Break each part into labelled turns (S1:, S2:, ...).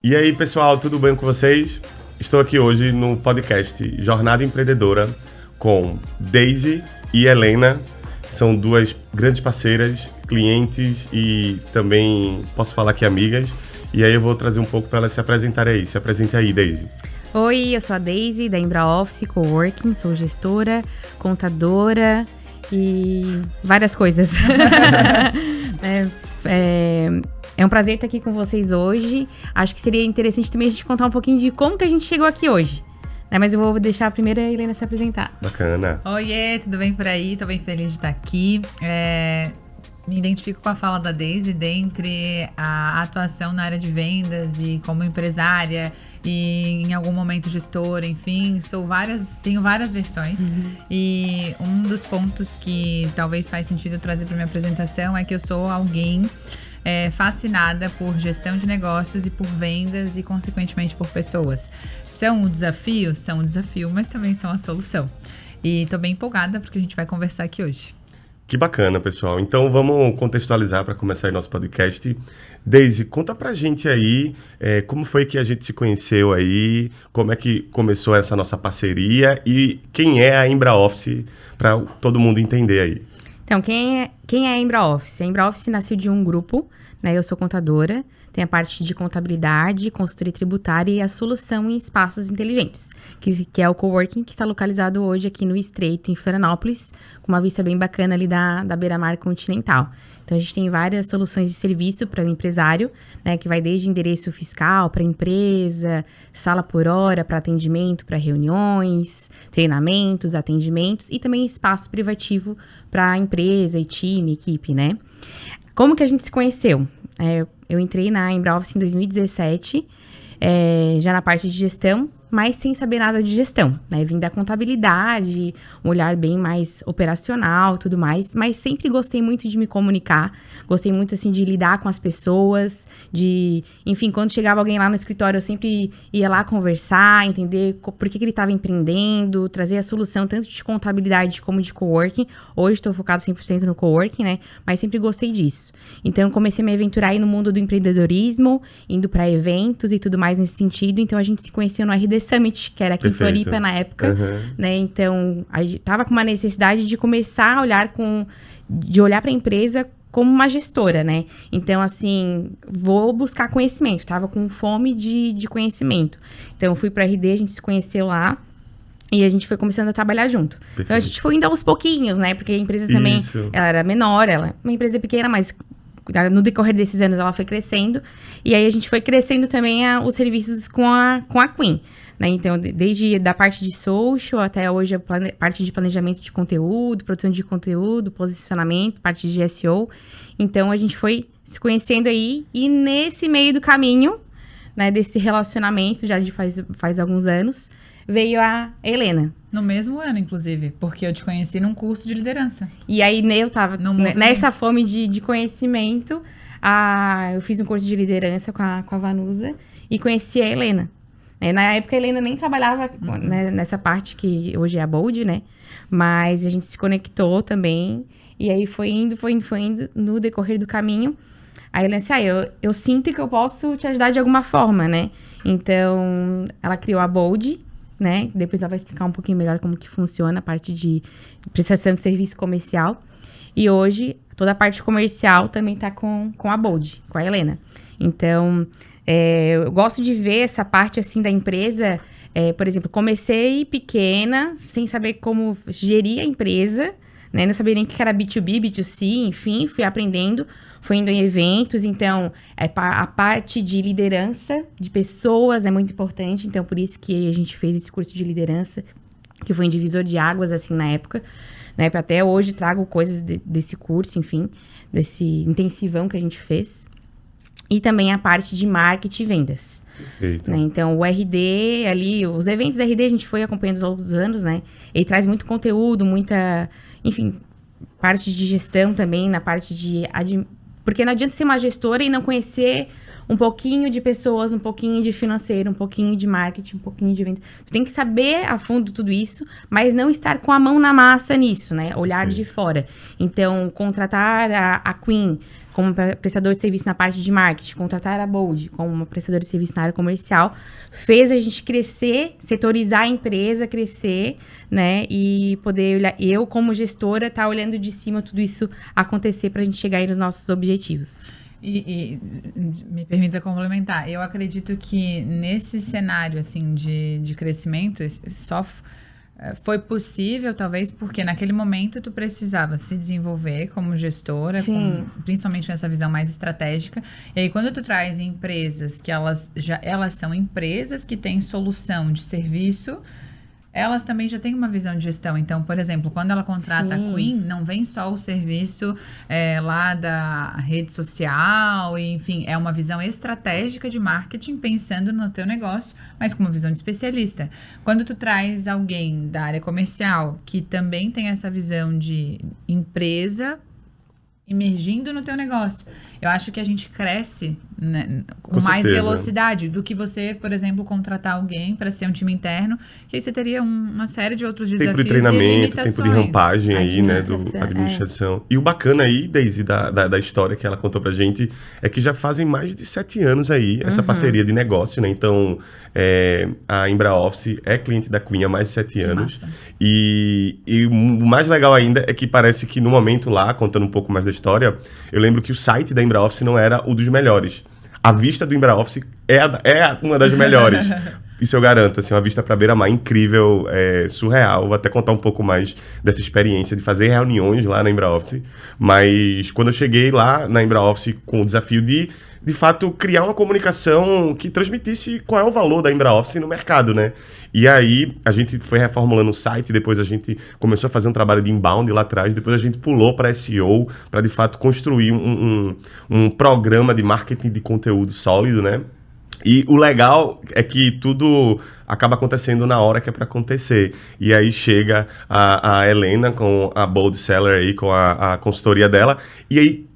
S1: E aí, pessoal, tudo bem com vocês? Estou aqui hoje no podcast Jornada Empreendedora com Daisy e Helena. São duas grandes parceiras, clientes e também, posso falar que amigas. E aí eu vou trazer um pouco para elas se apresentarem aí. Se apresente aí, Daisy.
S2: Oi, eu sou a Daisy, da Embra Office Coworking, sou gestora, contadora e várias coisas. É um prazer estar aqui com vocês hoje. Acho que seria interessante também a gente contar um pouquinho de como que a gente chegou aqui hoje. Mas eu vou deixar a primeira Helena se apresentar.
S1: Bacana.
S3: Oiê, tudo bem por aí? Tô bem feliz de estar aqui. Me identifico com a fala da Daisy, dentre a atuação na área de vendas e como empresária e em algum momento gestora, enfim, tenho várias versões. E um dos pontos que talvez faz sentido eu trazer para minha apresentação é que eu sou alguém fascinada por gestão de negócios e por vendas e, consequentemente, por pessoas. São um desafio, mas também são a solução. E tô bem empolgada porque a gente vai conversar aqui hoje.
S1: Que bacana, pessoal. Então vamos contextualizar para começar aí nosso podcast. Daisy, conta pra gente aí como foi que a gente se conheceu aí, como é que começou essa nossa parceria e quem é a Embra Office, para todo mundo entender aí.
S2: Então, quem é a Embra Office? A Embra Office nasceu de um grupo, né? Eu sou contadora, tem a parte de contabilidade, consultoria tributária e a solução em espaços inteligentes, que é o coworking, que está localizado hoje aqui no Estreito, em Florianópolis, com uma vista bem bacana ali da beira-mar continental. Então, a gente tem várias soluções de serviço para o empresário, né, que vai desde endereço fiscal para empresa, sala por hora para atendimento, para reuniões, treinamentos, atendimentos e também espaço privativo para empresa e time, equipe, né? Como que a gente se conheceu? Eu entrei na Embra Office em 2017, já na parte de gestão, mas sem saber nada de gestão, né? Vim da contabilidade, um olhar bem mais operacional, tudo mais, mas sempre gostei muito de me comunicar, gostei muito, assim, de lidar com as pessoas, enfim, quando chegava alguém lá no escritório, eu sempre ia lá conversar, entender por que ele estava empreendendo, trazer a solução tanto de contabilidade como de coworking. Hoje estou focada 100% no coworking, né? Mas sempre gostei disso. Então, comecei a me aventurar aí no mundo do empreendedorismo, indo para eventos e tudo mais nesse sentido. Então, a gente se conheceu no RD Summit, que era aqui
S1: Perfeito.
S2: em Floripa na época, né? Então, a gente tava com uma necessidade de começar a olhar para a empresa como uma gestora, né? Então, assim, vou buscar conhecimento. Tava com fome de conhecimento. Então, fui para RD, a gente se conheceu lá. E a gente foi começando a trabalhar junto.
S1: Perfeito.
S2: Então, a gente foi indo aos pouquinhos, né? Porque a empresa também, ela era menor, ela é uma empresa pequena, mas no decorrer desses anos ela foi crescendo. E aí, a gente foi crescendo também os serviços com a Queen, né? Então, desde da parte de social até hoje a parte de planejamento de conteúdo, produção de conteúdo, posicionamento, parte de SEO. Então, a gente foi se conhecendo aí. E nesse meio do caminho, né, desse relacionamento, já de faz alguns anos, veio a Helena.
S3: No mesmo ano, inclusive, porque eu te conheci num curso de liderança.
S2: E aí, eu tava nessa fome de conhecimento. Eu fiz um curso de liderança com a Vanusa e conheci a Helena. Na época, a Helena nem trabalhava nessa parte que hoje é a Bold, né? Mas a gente se conectou também. E aí, foi indo. No decorrer do caminho, a Helena disse, eu sinto que eu posso te ajudar de alguma forma, né? Então, ela criou a Bold, né? Depois ela vai explicar um pouquinho melhor como que funciona a parte de prestação de serviço comercial. E hoje, toda a parte comercial também tá com a Bold, com a Helena. Então, eu gosto de ver essa parte, assim, da empresa. Por exemplo, comecei pequena, sem saber como gerir a empresa, né? Não sabia nem o que era B2B, B2C, enfim, fui aprendendo, fui indo em eventos. Então, a parte de liderança de pessoas é muito importante. Então, por isso que a gente fez esse curso de liderança, que foi um divisor de águas, assim, na época. Né? Até hoje trago coisas desse curso, enfim, desse intensivão que a gente fez. E também a parte de marketing e vendas. Né? Então, o RD ali, os eventos RD a gente foi acompanhando ao longo dos anos, né? Ele traz muito conteúdo, enfim, parte de gestão também, na parte porque não adianta ser uma gestora e não conhecer um pouquinho de pessoas, um pouquinho de financeiro, um pouquinho de marketing, um pouquinho de venda. Tu tem que saber a fundo tudo isso, mas não estar com a mão na massa nisso, né? Olhar de fora. Então, contratar a Queen como prestador de serviço na parte de marketing, contratar a Bold como uma prestadora de serviço na área comercial, fez a gente crescer, setorizar a empresa, crescer, né? E poder olhar, eu como gestora, tá olhando de cima tudo isso acontecer pra gente chegar aí nos nossos objetivos.
S3: E me permita complementar, eu acredito que nesse cenário, assim, de crescimento, só foi possível, talvez, porque naquele momento tu precisava se desenvolver como gestora, principalmente nessa visão mais estratégica. E aí, quando tu traz empresas que elas são empresas que têm solução de serviço, elas também já têm uma visão de gestão. Então, por exemplo, quando ela contrata a Queen, não vem só o serviço lá da rede social, e, enfim, é uma visão estratégica de marketing pensando no teu negócio, mas com uma visão de especialista. Quando tu traz alguém da área comercial que também tem essa visão de empresa emergindo no teu negócio, eu acho que a gente cresce, né, com mais velocidade do que você, por exemplo, contratar alguém para ser um time interno, que aí você teria uma série de outros desafios
S1: de treinamento, tempo de rampagem aí, né, do administração. E o bacana aí, Daisy, da história que ela contou pra gente, é que já fazem mais de 7 anos aí essa parceria de negócio, né? Então, a Embraoffice é cliente da Queen há mais de 7 anos. E o mais legal ainda é que parece que no momento lá, contando um pouco mais da história, eu lembro que o site da Embraoffice não era o dos melhores. A vista do Embraoffice é uma das melhores. Isso eu garanto, assim, uma vista para beira-mar incrível, surreal. Vou até contar um pouco mais dessa experiência de fazer reuniões lá na Embraoffice. Mas quando eu cheguei lá na Embraoffice com o desafio de fato, criar uma comunicação que transmitisse qual é o valor da Embraoffice no mercado, né? E aí, a gente foi reformulando o site, depois a gente começou a fazer um trabalho de inbound lá atrás, depois a gente pulou para SEO, para de fato construir um programa de marketing de conteúdo sólido, né? E o legal é que tudo acaba acontecendo na hora que é para acontecer. E aí chega a Helena com a Bold Seller aí, com a consultoria dela, e aí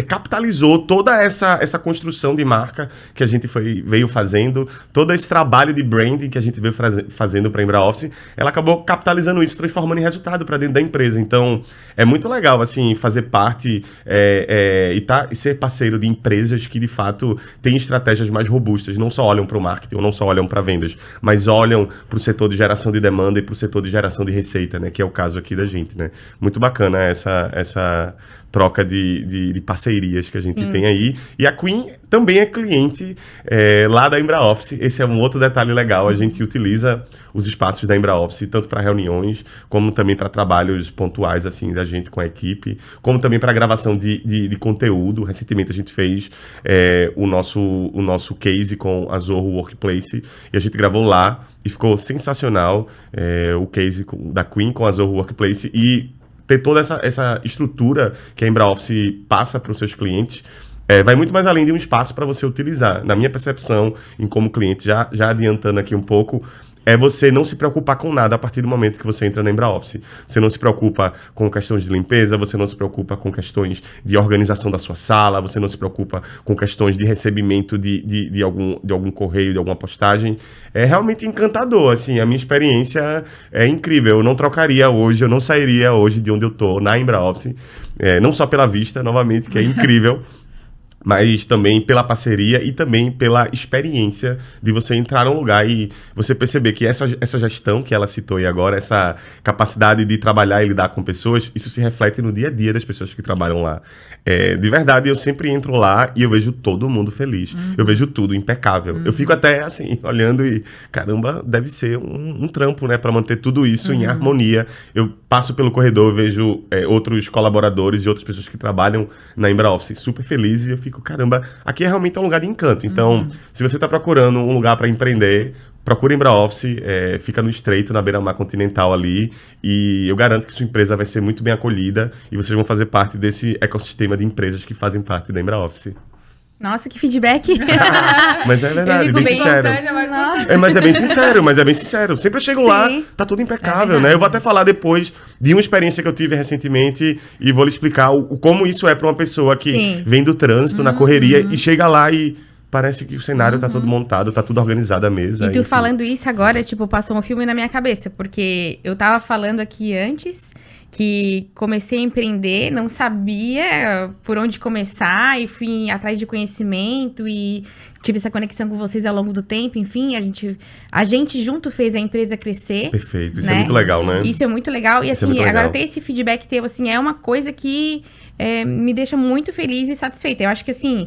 S1: capitalizou toda essa construção de marca que a gente veio fazendo, todo esse trabalho de branding que a gente veio fazendo para a Embraoffice, ela acabou capitalizando isso, transformando em resultado para dentro da empresa. Então, é muito legal, assim, fazer parte e ser parceiro de empresas que, de fato, têm estratégias mais robustas, não só olham para o marketing, ou não só olham para vendas, mas olham para o setor de geração de demanda e para o setor de geração de receita, né, que é o caso aqui da gente, né. Muito bacana essa troca de parcerias que a gente tem aí. E a Queen também é cliente lá da Embraoffice. Esse é um outro detalhe legal. A gente utiliza os espaços da Embraoffice tanto para reuniões, como também para trabalhos pontuais assim da gente com a equipe, como também para gravação de conteúdo. Recentemente a gente fez o nosso case com a Zorro Workplace e a gente gravou lá e ficou sensacional o case da Queen com a Zorro Workplace e ter toda essa estrutura que a Embraoffice passa para os seus clientes, vai muito mais além de um espaço para você utilizar. Na minha percepção, em como cliente, já adiantando aqui um pouco, é você não se preocupar com nada a partir do momento que você entra na Embraoffice. Você não se preocupa com questões de limpeza, você não se preocupa com questões de organização da sua sala, você não se preocupa com questões de recebimento de algum correio, de alguma postagem. É realmente encantador, assim, a minha experiência é incrível. Eu não trocaria hoje, eu não sairia hoje de onde eu tô, na Embraoffice, não só pela vista, novamente, que é incrível, mas também pela parceria e também pela experiência de você entrar num lugar e você perceber que essa gestão que ela citou aí agora, essa capacidade de trabalhar e lidar com pessoas, isso se reflete no dia a dia das pessoas que trabalham lá. De verdade, eu sempre entro lá e eu vejo todo mundo feliz. Eu vejo tudo impecável. Eu fico até assim, olhando e, caramba, deve ser um trampo, né, para manter tudo isso em harmonia. Eu passo pelo corredor, eu vejo outros colaboradores e outras pessoas que trabalham na Embraoffice super felizes e eu fico, caramba, aqui realmente é um lugar de encanto. Então, se você está procurando um lugar para empreender, procura Embraoffice, fica no Estreito, na beira-mar continental ali, e eu garanto que sua empresa vai ser muito bem acolhida e vocês vão fazer parte desse ecossistema de empresas que fazem parte da Embraoffice.
S2: Nossa, que feedback!
S1: Mas é verdade, bem sincero. Mas é bem sincero. Sempre eu chego lá, tá tudo impecável, né? Eu vou até falar depois de uma experiência que eu tive recentemente e vou lhe explicar como isso é para uma pessoa que vem do trânsito, na correria, e chega lá e parece que o cenário tá todo montado, tá tudo organizado a mesa.
S2: E tu falando isso agora, tipo, passou um filme na minha cabeça, porque eu tava falando aqui antes que comecei a empreender, não sabia por onde começar e fui atrás de conhecimento e tive essa conexão com vocês ao longo do tempo. Enfim, a gente junto fez a empresa crescer.
S1: Perfeito, isso
S2: né?
S1: é muito legal, né?
S2: Isso é muito legal. E
S1: Isso
S2: assim,
S1: é
S2: agora
S1: legal.
S2: ter esse feedback teu, assim, é uma coisa que me deixa muito feliz e satisfeita. Eu acho que assim,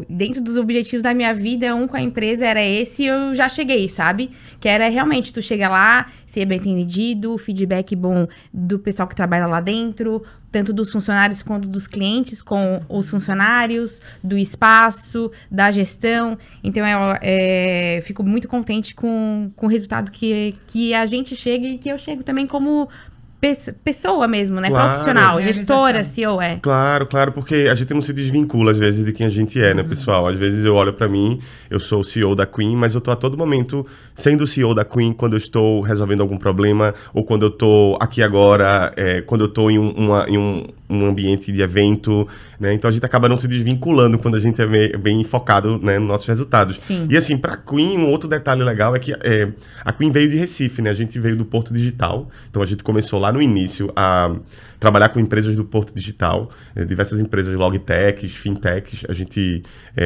S2: dentro dos objetivos da minha vida, com a empresa era esse e eu já cheguei, sabe? Que era realmente, tu chega lá, ser bem entendido, feedback bom do pessoal que trabalha lá dentro, tanto dos funcionários quanto dos clientes, com os funcionários, do espaço, da gestão. Então, eu fico muito contente com o resultado que a gente chega e que eu chego também como pessoa mesmo, né?
S1: Claro.
S2: Profissional, gestora, CEO,
S1: Claro, porque a gente não se desvincula, às vezes, de quem a gente é, né, pessoal? Às vezes eu olho pra mim, eu sou o CEO da Queen, mas eu tô a todo momento sendo o CEO da Queen quando eu estou resolvendo algum problema, ou quando eu tô aqui agora, quando eu tô em um ambiente de evento, né? Então a gente acaba não se desvinculando quando a gente é bem focado, né, nos nossos resultados.
S2: Sim.
S1: E assim, pra Queen, um outro detalhe legal é que a Queen veio de Recife, né? A gente veio do Porto Digital, então a gente começou lá no início a trabalhar com empresas do Porto Digital, diversas empresas logtechs, fintechs, a gente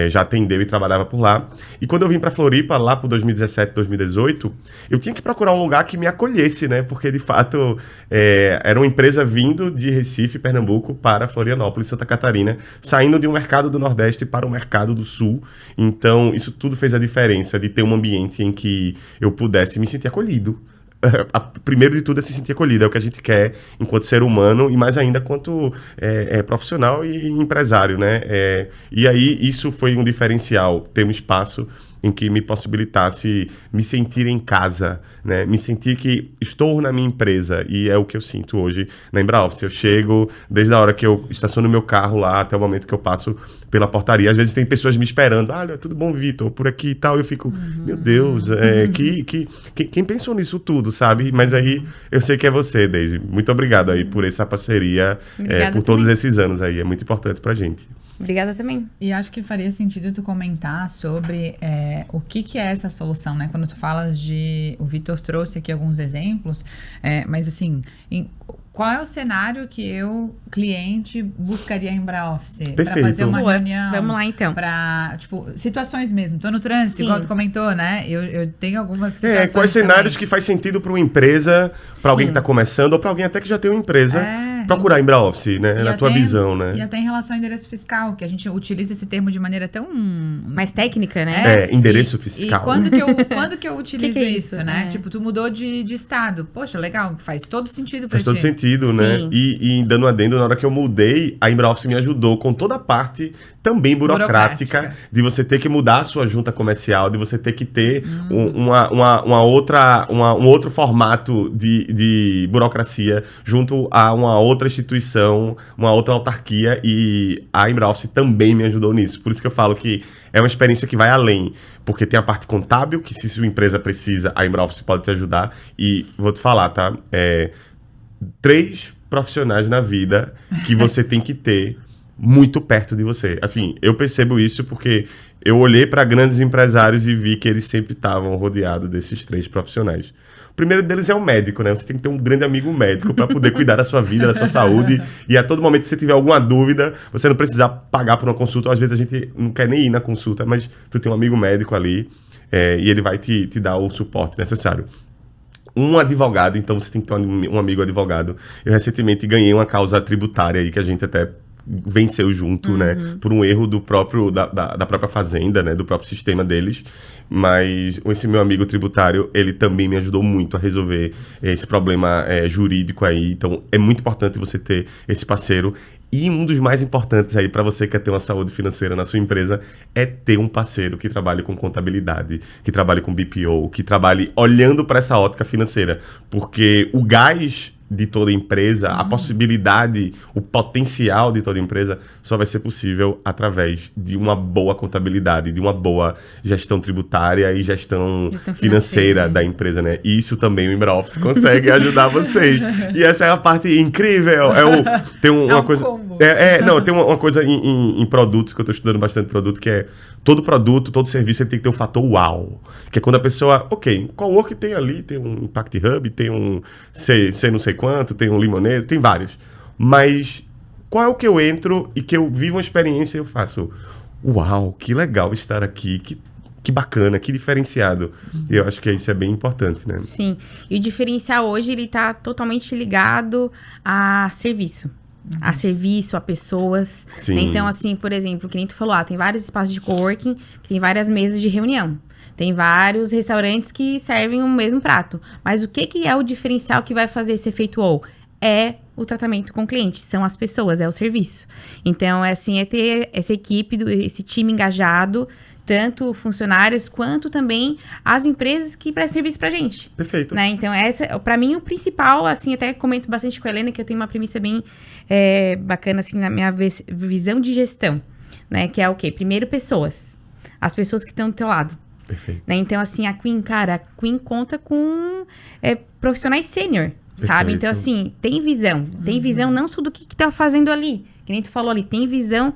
S1: já atendeu e trabalhava por lá. E quando eu vim para Floripa, lá por 2017, 2018, eu tinha que procurar um lugar que me acolhesse, né? Porque, de fato, era uma empresa vindo de Recife, Pernambuco, para Florianópolis, Santa Catarina, saindo de um mercado do Nordeste para o mercado do Sul. Então, isso tudo fez a diferença de ter um ambiente em que eu pudesse me sentir acolhido. Primeiro de tudo é se sentir acolhido, é o que a gente quer enquanto ser humano e mais ainda quanto profissional e empresário, né? E aí isso foi um diferencial, ter um espaço em que me possibilitasse me sentir em casa, né? Me sentir que estou na minha empresa, e é o que eu sinto hoje na Embraoffice. Eu chego, desde a hora que eu estaciono meu carro lá, até o momento que eu passo pela portaria, às vezes tem pessoas me esperando, olha, tudo bom, Vitor, por aqui e tal, eu fico, meu Deus, quem pensou nisso tudo, sabe? Mas aí, eu sei que é você, Daisy. Muito obrigado aí por essa parceria, por todos esses anos aí, é muito importante pra gente.
S2: Obrigada também.
S3: E acho que faria sentido tu comentar sobre o que é essa solução, né? Quando tu falas o Vitor trouxe aqui alguns exemplos, mas assim, qual é o cenário que eu, cliente, buscaria em Embraoffice? Para fazer uma reunião?
S2: Vamos lá, então.
S3: Para, tipo, situações mesmo. Tô no trânsito,
S2: Sim.
S3: igual tu comentou, né? Eu tenho algumas situações
S1: quais cenários
S3: também
S1: que faz sentido para uma empresa, para alguém que está começando, ou para alguém até que já tem uma empresa, procurar Embraoffice, né? Na tua visão, né?
S3: E até em relação ao endereço fiscal, que a gente utiliza esse termo de maneira tão...
S2: mais técnica, né?
S1: Endereço fiscal.
S3: E quando que eu utilizo
S2: que é
S3: isso, né? Tipo, tu mudou de estado. Poxa, legal, faz todo sentido pra ti.
S1: Faz todo sentido, né? E dando adendo, na hora que eu mudei, a Embraoffice me ajudou com toda a parte também burocrática de você ter que mudar a sua junta comercial, de você ter que ter um outro formato de burocracia junto a uma outra instituição, uma outra autarquia, e a Embraoffice também me ajudou nisso. Por isso que eu falo que é uma experiência que vai além, porque tem a parte contábil, que se sua empresa precisa, a Embraoffice pode te ajudar, e vou te falar, tá? 3 profissionais na vida que você tem que ter muito perto de você. Assim, eu percebo isso porque eu olhei para grandes empresários e vi que eles sempre estavam rodeados desses 3 profissionais. O primeiro deles é o médico, né? Você tem que ter um grande amigo médico para poder cuidar da sua vida, da sua saúde, e a todo momento que você tiver alguma dúvida, você não precisar pagar por uma consulta. Às vezes a gente não quer nem ir na consulta, mas tu tem um amigo médico ali, e ele vai te dar o suporte necessário. Um advogado, então você tem que ter um amigo advogado. Eu recentemente ganhei uma causa tributária aí que a gente até venceu junto, né? Por um erro da própria fazenda, né? Do próprio sistema deles. Mas esse meu amigo tributário, ele também me ajudou muito a resolver esse problema jurídico aí. Então, é muito importante você ter esse parceiro. E um dos mais importantes aí para você que quer ter uma saúde financeira na sua empresa é ter um parceiro que trabalhe com contabilidade, que trabalhe com BPO, que trabalhe olhando para essa ótica financeira. Porque o gás de toda empresa, a possibilidade, o potencial de toda empresa só vai ser possível através de uma boa contabilidade, de uma boa gestão tributária e gestão financeira da empresa, né? E isso também o Embraoffice consegue ajudar vocês. E essa é a parte incrível. Tem uma coisa...
S3: combo.
S1: Não, tem uma coisa em produtos, que eu tô estudando bastante produto, que é todo produto, todo serviço, ele tem que ter um fator uau. Que é quando a pessoa, ok, qual work tem ali? Tem um Impact Hub, tem um sei não sei quanto, tem um Limonade, tem vários. Mas qual é o que eu entro e que eu vivo uma experiência e eu faço, uau, que legal estar aqui, que bacana, que diferenciado. E eu acho que isso é bem importante, né?
S2: Sim. E o diferencial hoje, ele tá totalmente ligado a serviço. A serviço, a pessoas.
S1: Sim.
S2: Então, assim, por exemplo, que nem tu falou, tem vários espaços de coworking, tem várias mesas de reunião. Tem vários restaurantes que servem o mesmo prato. Mas o que é o diferencial que vai fazer esse efeito wow? É o tratamento com o cliente, são as pessoas, é o serviço. Então, é ter essa equipe, esse time engajado, tanto funcionários quanto também as empresas que prestam serviço pra gente.
S1: Perfeito.
S2: Né? Então, pra mim, o principal, assim, até comento bastante com a Helena, que eu tenho uma premissa bem bacana, assim, na minha visão de gestão, né? Que é o quê? Primeiro, pessoas. As pessoas que estão do teu lado.
S1: Perfeito.
S2: Né? Então, assim, a Queen conta com profissionais sênior, sabe? Então, assim, tem visão. Tem visão não só do que tá fazendo ali, que nem tu falou ali, tem visão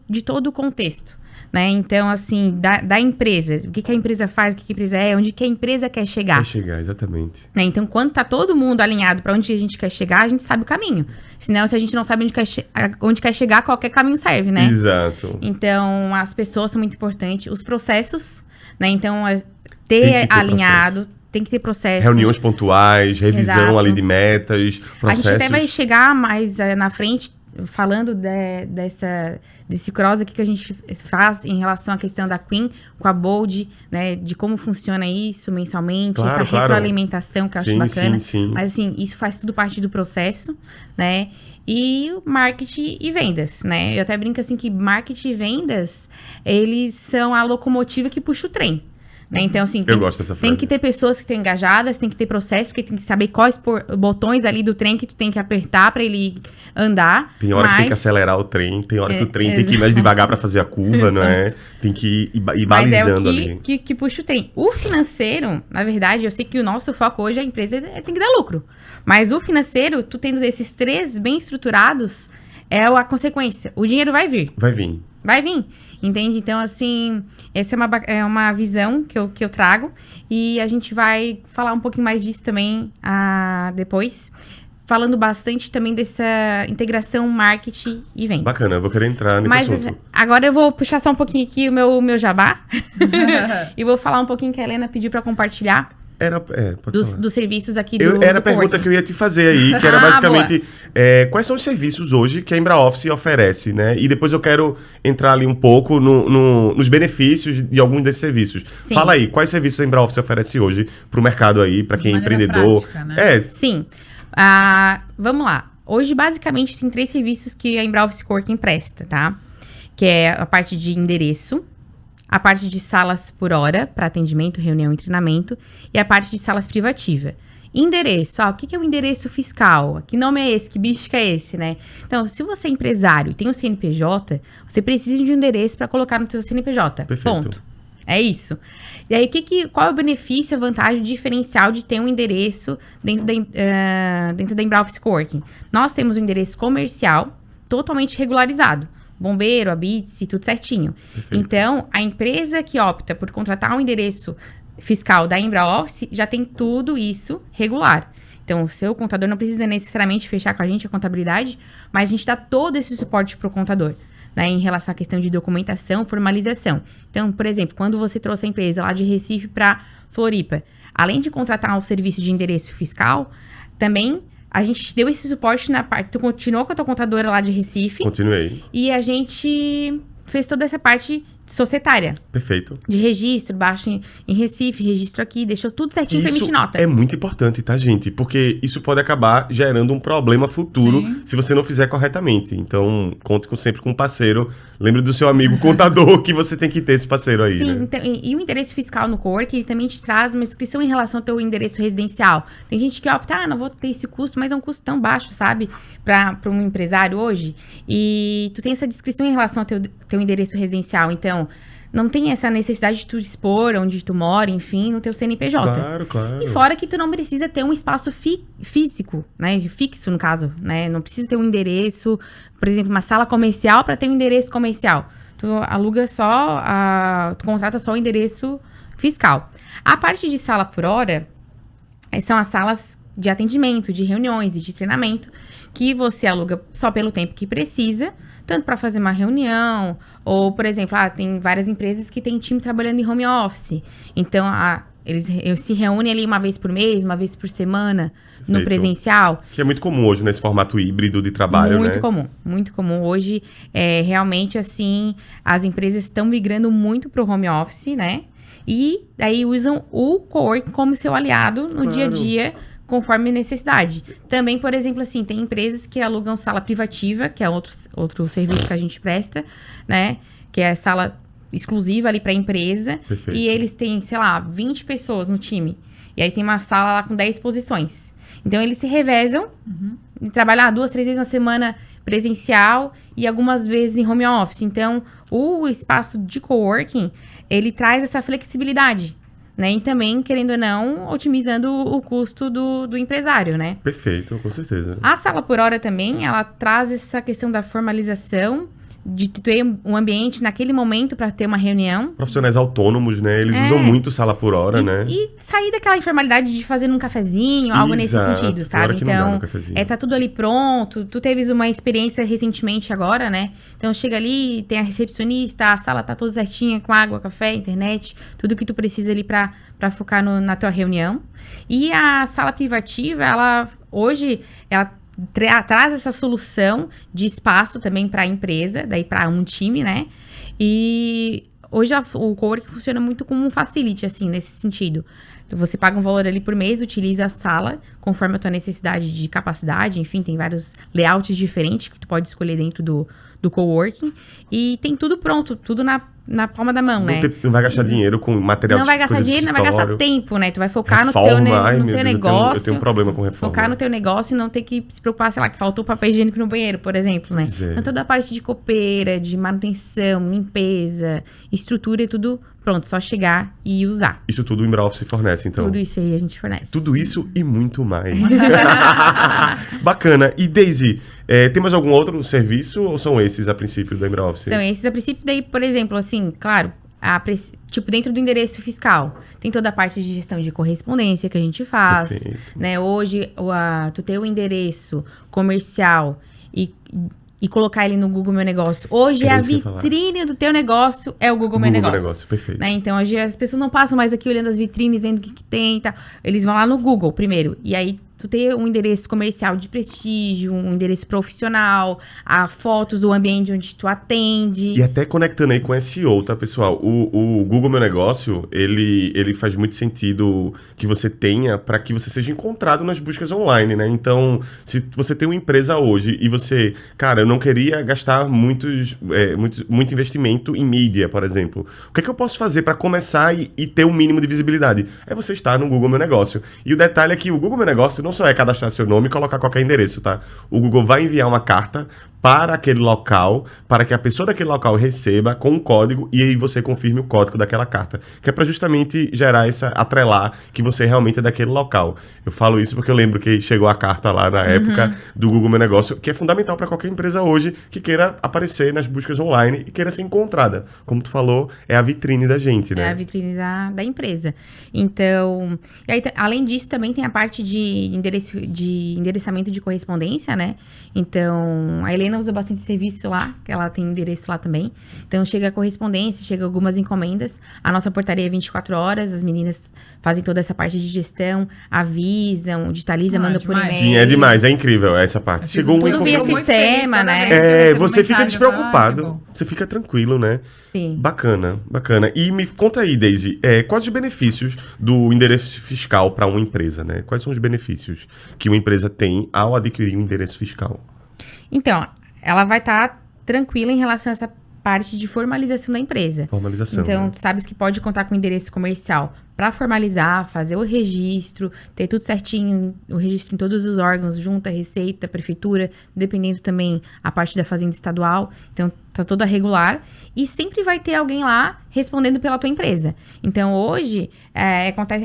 S2: de todo o contexto. Né? Então, assim, da empresa. O que a empresa faz, o que a empresa onde que a empresa quer chegar.
S1: Quer chegar, exatamente.
S2: Né? Então, quando tá todo mundo alinhado para onde a gente quer chegar, a gente sabe o caminho. Senão, se a gente não sabe onde quer chegar, qualquer caminho serve, né?
S1: Exato.
S2: Então, as pessoas são muito importantes. Os processos, né? Então, ter alinhado... Processo. Tem que ter processo.
S1: Reuniões pontuais, revisão
S2: Exato.
S1: ali de metas, processos.
S2: A gente até vai chegar mais na frente... Falando desse cross aqui que a gente faz em relação à questão da Queen com a Bold, né? De como funciona isso mensalmente,
S1: claro,
S2: essa retroalimentação que eu acho bacana.
S1: Sim.
S2: Mas assim, isso faz tudo parte do processo, né? E o marketing e vendas, né? Eu até brinco assim que marketing e vendas, eles são a locomotiva que puxa o trem. Né? Então, assim,
S1: eu gosto dessa frase.
S2: Tem que ter pessoas que estão engajadas, tem que ter processo, porque tem que saber quais botões ali do trem que tu tem que apertar para ele andar.
S1: Tem hora que tem que acelerar o trem, tem hora que o trem tem que ir mais devagar para fazer a curva, não é? Tem que ir balizando ali.
S2: Mas é o que puxa o trem. O financeiro, na verdade, eu sei que o nosso foco hoje, a empresa tem que dar lucro. Mas o financeiro, tu tendo esses 3 bem estruturados, é a consequência. O dinheiro vai vir.
S1: Vai vir.
S2: Vai vir. Entende? Então, assim, essa é uma visão que eu trago. E a gente vai falar um pouquinho mais disso também depois. Falando bastante também dessa integração marketing e vendas.
S1: Bacana, eu vou querer entrar nesse assunto. Mas
S2: agora eu vou puxar só um pouquinho aqui o meu jabá. E vou falar um pouquinho que a Helena pediu para compartilhar. Dos serviços aqui
S1: Era a pergunta que eu ia te fazer aí, que era basicamente quais são os serviços hoje que a Embraoffice oferece, né? E depois eu quero entrar ali um pouco nos benefícios de alguns desses serviços. Sim. Fala aí, quais serviços a Embraoffice oferece hoje para o mercado aí, para quem é empreendedor?
S2: Prática, né? Sim. Vamos lá. Hoje, basicamente, tem 3 serviços que a Embraoffice Coworking presta, tá? Que é a parte de endereço, a parte de salas por hora, para atendimento, reunião e treinamento, e a parte de salas privativa. Endereço, o que é o endereço fiscal? Que nome é esse? Que bicho que é esse, né? Então, se você é empresário e tem um CNPJ, você precisa de um endereço para colocar no seu CNPJ.
S1: Perfeito.
S2: Ponto. É isso. E aí, qual é o benefício, a vantagem, o diferencial de ter um endereço dentro da Embraoffice Coworking? Nós temos um endereço comercial totalmente regularizado. Bombeiro, Habite, tudo certinho. Perfeito. Então, a empresa que opta por contratar um endereço fiscal da Embraoffice já tem tudo isso regular. Então, o seu contador não precisa necessariamente fechar com a gente a contabilidade, mas a gente dá todo esse suporte para o contador, né, em relação à questão de documentação, formalização. Então, por exemplo, quando você trouxe a empresa lá de Recife para Floripa, além de contratar o serviço de endereço fiscal, também a gente deu esse suporte na parte... Tu continuou com a tua contadora lá de Recife.
S1: Continuei.
S2: E a gente fez toda essa parte societária.
S1: Perfeito.
S2: De registro, baixo em Recife, registro aqui, deixou tudo certinho para emitir nota.
S1: É muito importante, tá, gente? Porque isso pode acabar gerando um problema futuro se você não fizer corretamente. Então, conte sempre com um parceiro. Lembre do seu amigo contador que você tem que ter esse parceiro aí,
S2: Sim,
S1: né?
S2: Então, e o endereço fiscal no Coworking, ele também te traz uma inscrição em relação ao teu endereço residencial. Tem gente que opta, não vou ter esse custo, mas é um custo tão baixo, sabe? Para um empresário hoje. E tu tem essa descrição em relação ao teu endereço residencial. Então, não tem essa necessidade de tu expor onde tu mora, enfim, no teu CNPJ.
S1: Claro.
S2: E fora que tu não precisa ter um espaço físico, né? Fixo, no caso, né? Não precisa ter um endereço, por exemplo, uma sala comercial para ter um endereço comercial. Tu aluga só, tu contrata só o endereço fiscal. A parte de sala por hora, são as salas de atendimento, de reuniões e de treinamento, que você aluga só pelo tempo que precisa, tanto para fazer uma reunião, ou, por exemplo, tem várias empresas que têm time trabalhando em home office. Então, eles se reúnem ali uma vez por mês, uma vez por semana, no presencial.
S1: Que é muito comum hoje nesse formato híbrido de trabalho, né?
S2: Muito comum. Hoje, realmente, assim, as empresas estão migrando muito para o home office, né? E daí usam o coworking como seu aliado no dia a dia, conforme necessidade. Também, por exemplo, assim, tem empresas que alugam sala privativa, que é outro serviço que a gente presta, né? Que é sala exclusiva ali para a empresa.
S1: Perfeito.
S2: E eles têm, sei lá, 20 pessoas no time. E aí tem uma sala lá com 10 posições. Então, eles se revezam e trabalham 2, 3 vezes na semana presencial e algumas vezes em home office. Então, o espaço de coworking, ele traz essa flexibilidade, né? E também, querendo ou não, otimizando o custo do empresário, né?
S1: Perfeito, com certeza.
S2: A sala por hora também, ela traz essa questão da formalização, de ter um ambiente naquele momento para ter uma reunião.
S1: Profissionais autônomos, né? Eles usam muito sala por hora, né?
S2: E sair daquela informalidade de fazer um cafezinho, algo nesse sentido, sabe? Então, tá tudo ali pronto. Tu teves uma experiência recentemente agora, né? Então, chega ali, tem a recepcionista, a sala tá toda certinha, com água, café, internet, tudo que tu precisa ali pra focar na tua reunião. E a sala privativa, hoje, ela traz essa solução de espaço também para a empresa, daí para um time, né? E hoje o coworking funciona muito como um facility, assim, nesse sentido. Então, você paga um valor ali por mês, utiliza a sala conforme a tua necessidade de capacidade, enfim, tem vários layouts diferentes que tu pode escolher dentro do coworking. E tem tudo pronto, tudo na palma da mão, né?
S1: Não vai gastar dinheiro com material.
S2: Não vai gastar dinheiro, não vai gastar tempo, né? Tu vai focar no teu negócio.
S1: Eu tenho um problema com reforma.
S2: Focar no teu negócio e não ter que se preocupar, sei lá, que faltou papel higiênico no banheiro, por exemplo, né? Então, toda a parte de copeira, de manutenção, limpeza, estrutura e tudo pronto, só chegar e usar.
S1: Isso tudo o Embraoffice fornece, então?
S2: Tudo isso aí a gente fornece.
S1: Tudo isso e muito mais. Bacana. E Daisy, tem mais algum outro serviço ou são esses a princípio da Embraoffice?
S2: São esses a princípio, daí, por exemplo, assim, claro, tipo, dentro do endereço fiscal, tem toda a parte de gestão de correspondência que a gente faz,
S1: Perfeito.
S2: né? Hoje, tu ter o endereço comercial e colocar ele no Google Meu Negócio. Hoje a vitrine do teu negócio é o Google Meu Negócio.
S1: Perfeito.
S2: Né? Então, hoje as pessoas não passam mais aqui olhando as vitrines, vendo o que tem e tal. Eles vão lá no Google primeiro. E aí, tu ter um endereço comercial de prestígio, um endereço profissional, fotos do ambiente onde tu atende.
S1: E até conectando aí com SEO, tá, pessoal? O Google Meu Negócio, ele faz muito sentido que você tenha para que você seja encontrado nas buscas online, né? Então, se você tem uma empresa hoje e você... Cara, eu não queria gastar muito investimento em mídia, por exemplo. O que é que eu posso fazer para começar e ter um mínimo de visibilidade? É você estar no Google Meu Negócio. E o detalhe é que o Google Meu Negócio não só é cadastrar seu nome e colocar qualquer endereço, tá? O Google vai enviar uma carta para aquele local, para que a pessoa daquele local receba com um código e aí você confirme o código daquela carta. Que é para justamente atrelar que você realmente é daquele local. Eu falo isso porque eu lembro que chegou a carta lá na época do Google Meu Negócio, que é fundamental para qualquer empresa hoje que queira aparecer nas buscas online e queira ser encontrada. Como tu falou, é a vitrine da gente, né?
S2: É a vitrine da empresa. Então, e aí, além disso, também tem a parte de endereçamento de correspondência, né? Então, a Helena usa bastante serviço lá, que ela tem endereço lá também. Então, chega a correspondência, chega algumas encomendas. A nossa portaria é 24 horas, as meninas fazem toda essa parte de gestão, avisam, digitalizam, mandam por e-mail.
S1: Sim, é demais, é incrível essa parte.
S2: Chegou tudo via sistema, né?
S1: Você fica despreocupado, você fica tranquilo, né?
S2: Sim.
S1: Bacana. E me conta aí, Daisy, quais os benefícios do endereço fiscal para uma empresa, né? Quais são os benefícios que uma empresa tem ao adquirir um endereço fiscal?
S2: Então, ela vai estar tranquila em relação a essa parte de formalização da empresa.
S1: Formalização.
S2: Então,
S1: né?
S2: tu sabes que pode contar com o endereço comercial para formalizar, fazer o registro, ter tudo certinho, o registro em todos os órgãos, junta, receita, prefeitura, dependendo também a parte da fazenda estadual. Então, toda regular. E sempre vai ter alguém lá respondendo pela tua empresa. Então, hoje,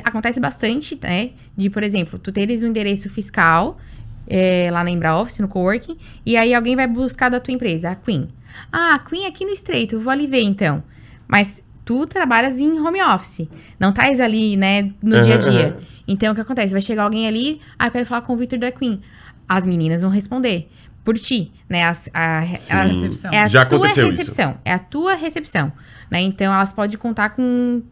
S2: acontece bastante, né? De, por exemplo, tu teres um endereço fiscal lá na Embra Office, no coworking, e aí alguém vai buscar da tua empresa, a Queen. Ah, a Queen é aqui no Estreito, vou ali ver, então. Mas tu trabalhas em home office, não estás ali, né, no dia a dia. Então, o que acontece? Vai chegar alguém ali, eu quero falar com o Victor da Queen. As meninas vão responder por ti, né? A recepção.
S1: Já aconteceu isso.
S2: É a tua recepção, né? Então, elas podem contar com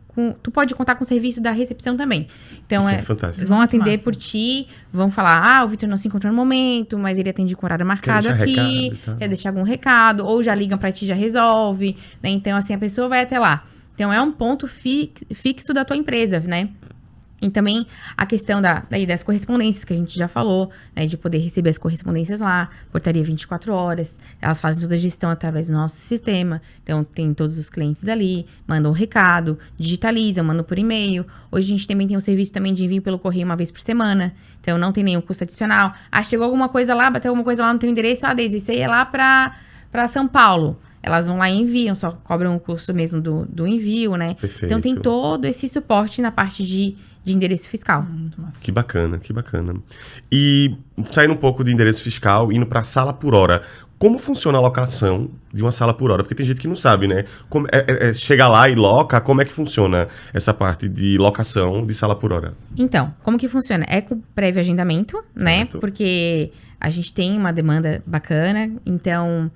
S2: tu pode contar com o serviço da recepção também. Então,
S1: isso é fantástico.
S2: Vão atender por ti, vão falar, o Victor não se encontrou no momento, mas ele atende com horário marcado aqui, quer deixar algum recado, ou já ligam pra ti, já resolve, né? Então, assim, a pessoa vai até lá. Então, é um ponto fixo da tua empresa, né? E também a questão das correspondências, que a gente já falou, né? De poder receber as correspondências lá, portaria 24 horas. Elas fazem toda a gestão através do nosso sistema. Então, tem todos os clientes ali, mandam um recado, digitalizam, mandam por e-mail. Hoje, a gente também tem um serviço também de envio pelo correio uma vez por semana. Então, não tem nenhum custo adicional. Chegou alguma coisa lá, bateu alguma coisa lá no teu endereço. Deise, isso aí é lá pra São Paulo. Elas vão lá e enviam, só cobram o custo mesmo do envio, né?
S1: Perfeito.
S2: Então, tem todo esse suporte na parte de endereço fiscal.
S1: Que bacana, que bacana. E saindo um pouco de endereço fiscal, indo para sala por hora. Como funciona a locação de uma sala por hora? Porque tem gente que não sabe, né? Como chega lá e loca, como é que funciona essa parte de locação de sala por hora?
S2: Então, como que funciona? É com prévio agendamento, né?
S1: Certo.
S2: Porque a gente tem uma demanda bacana, então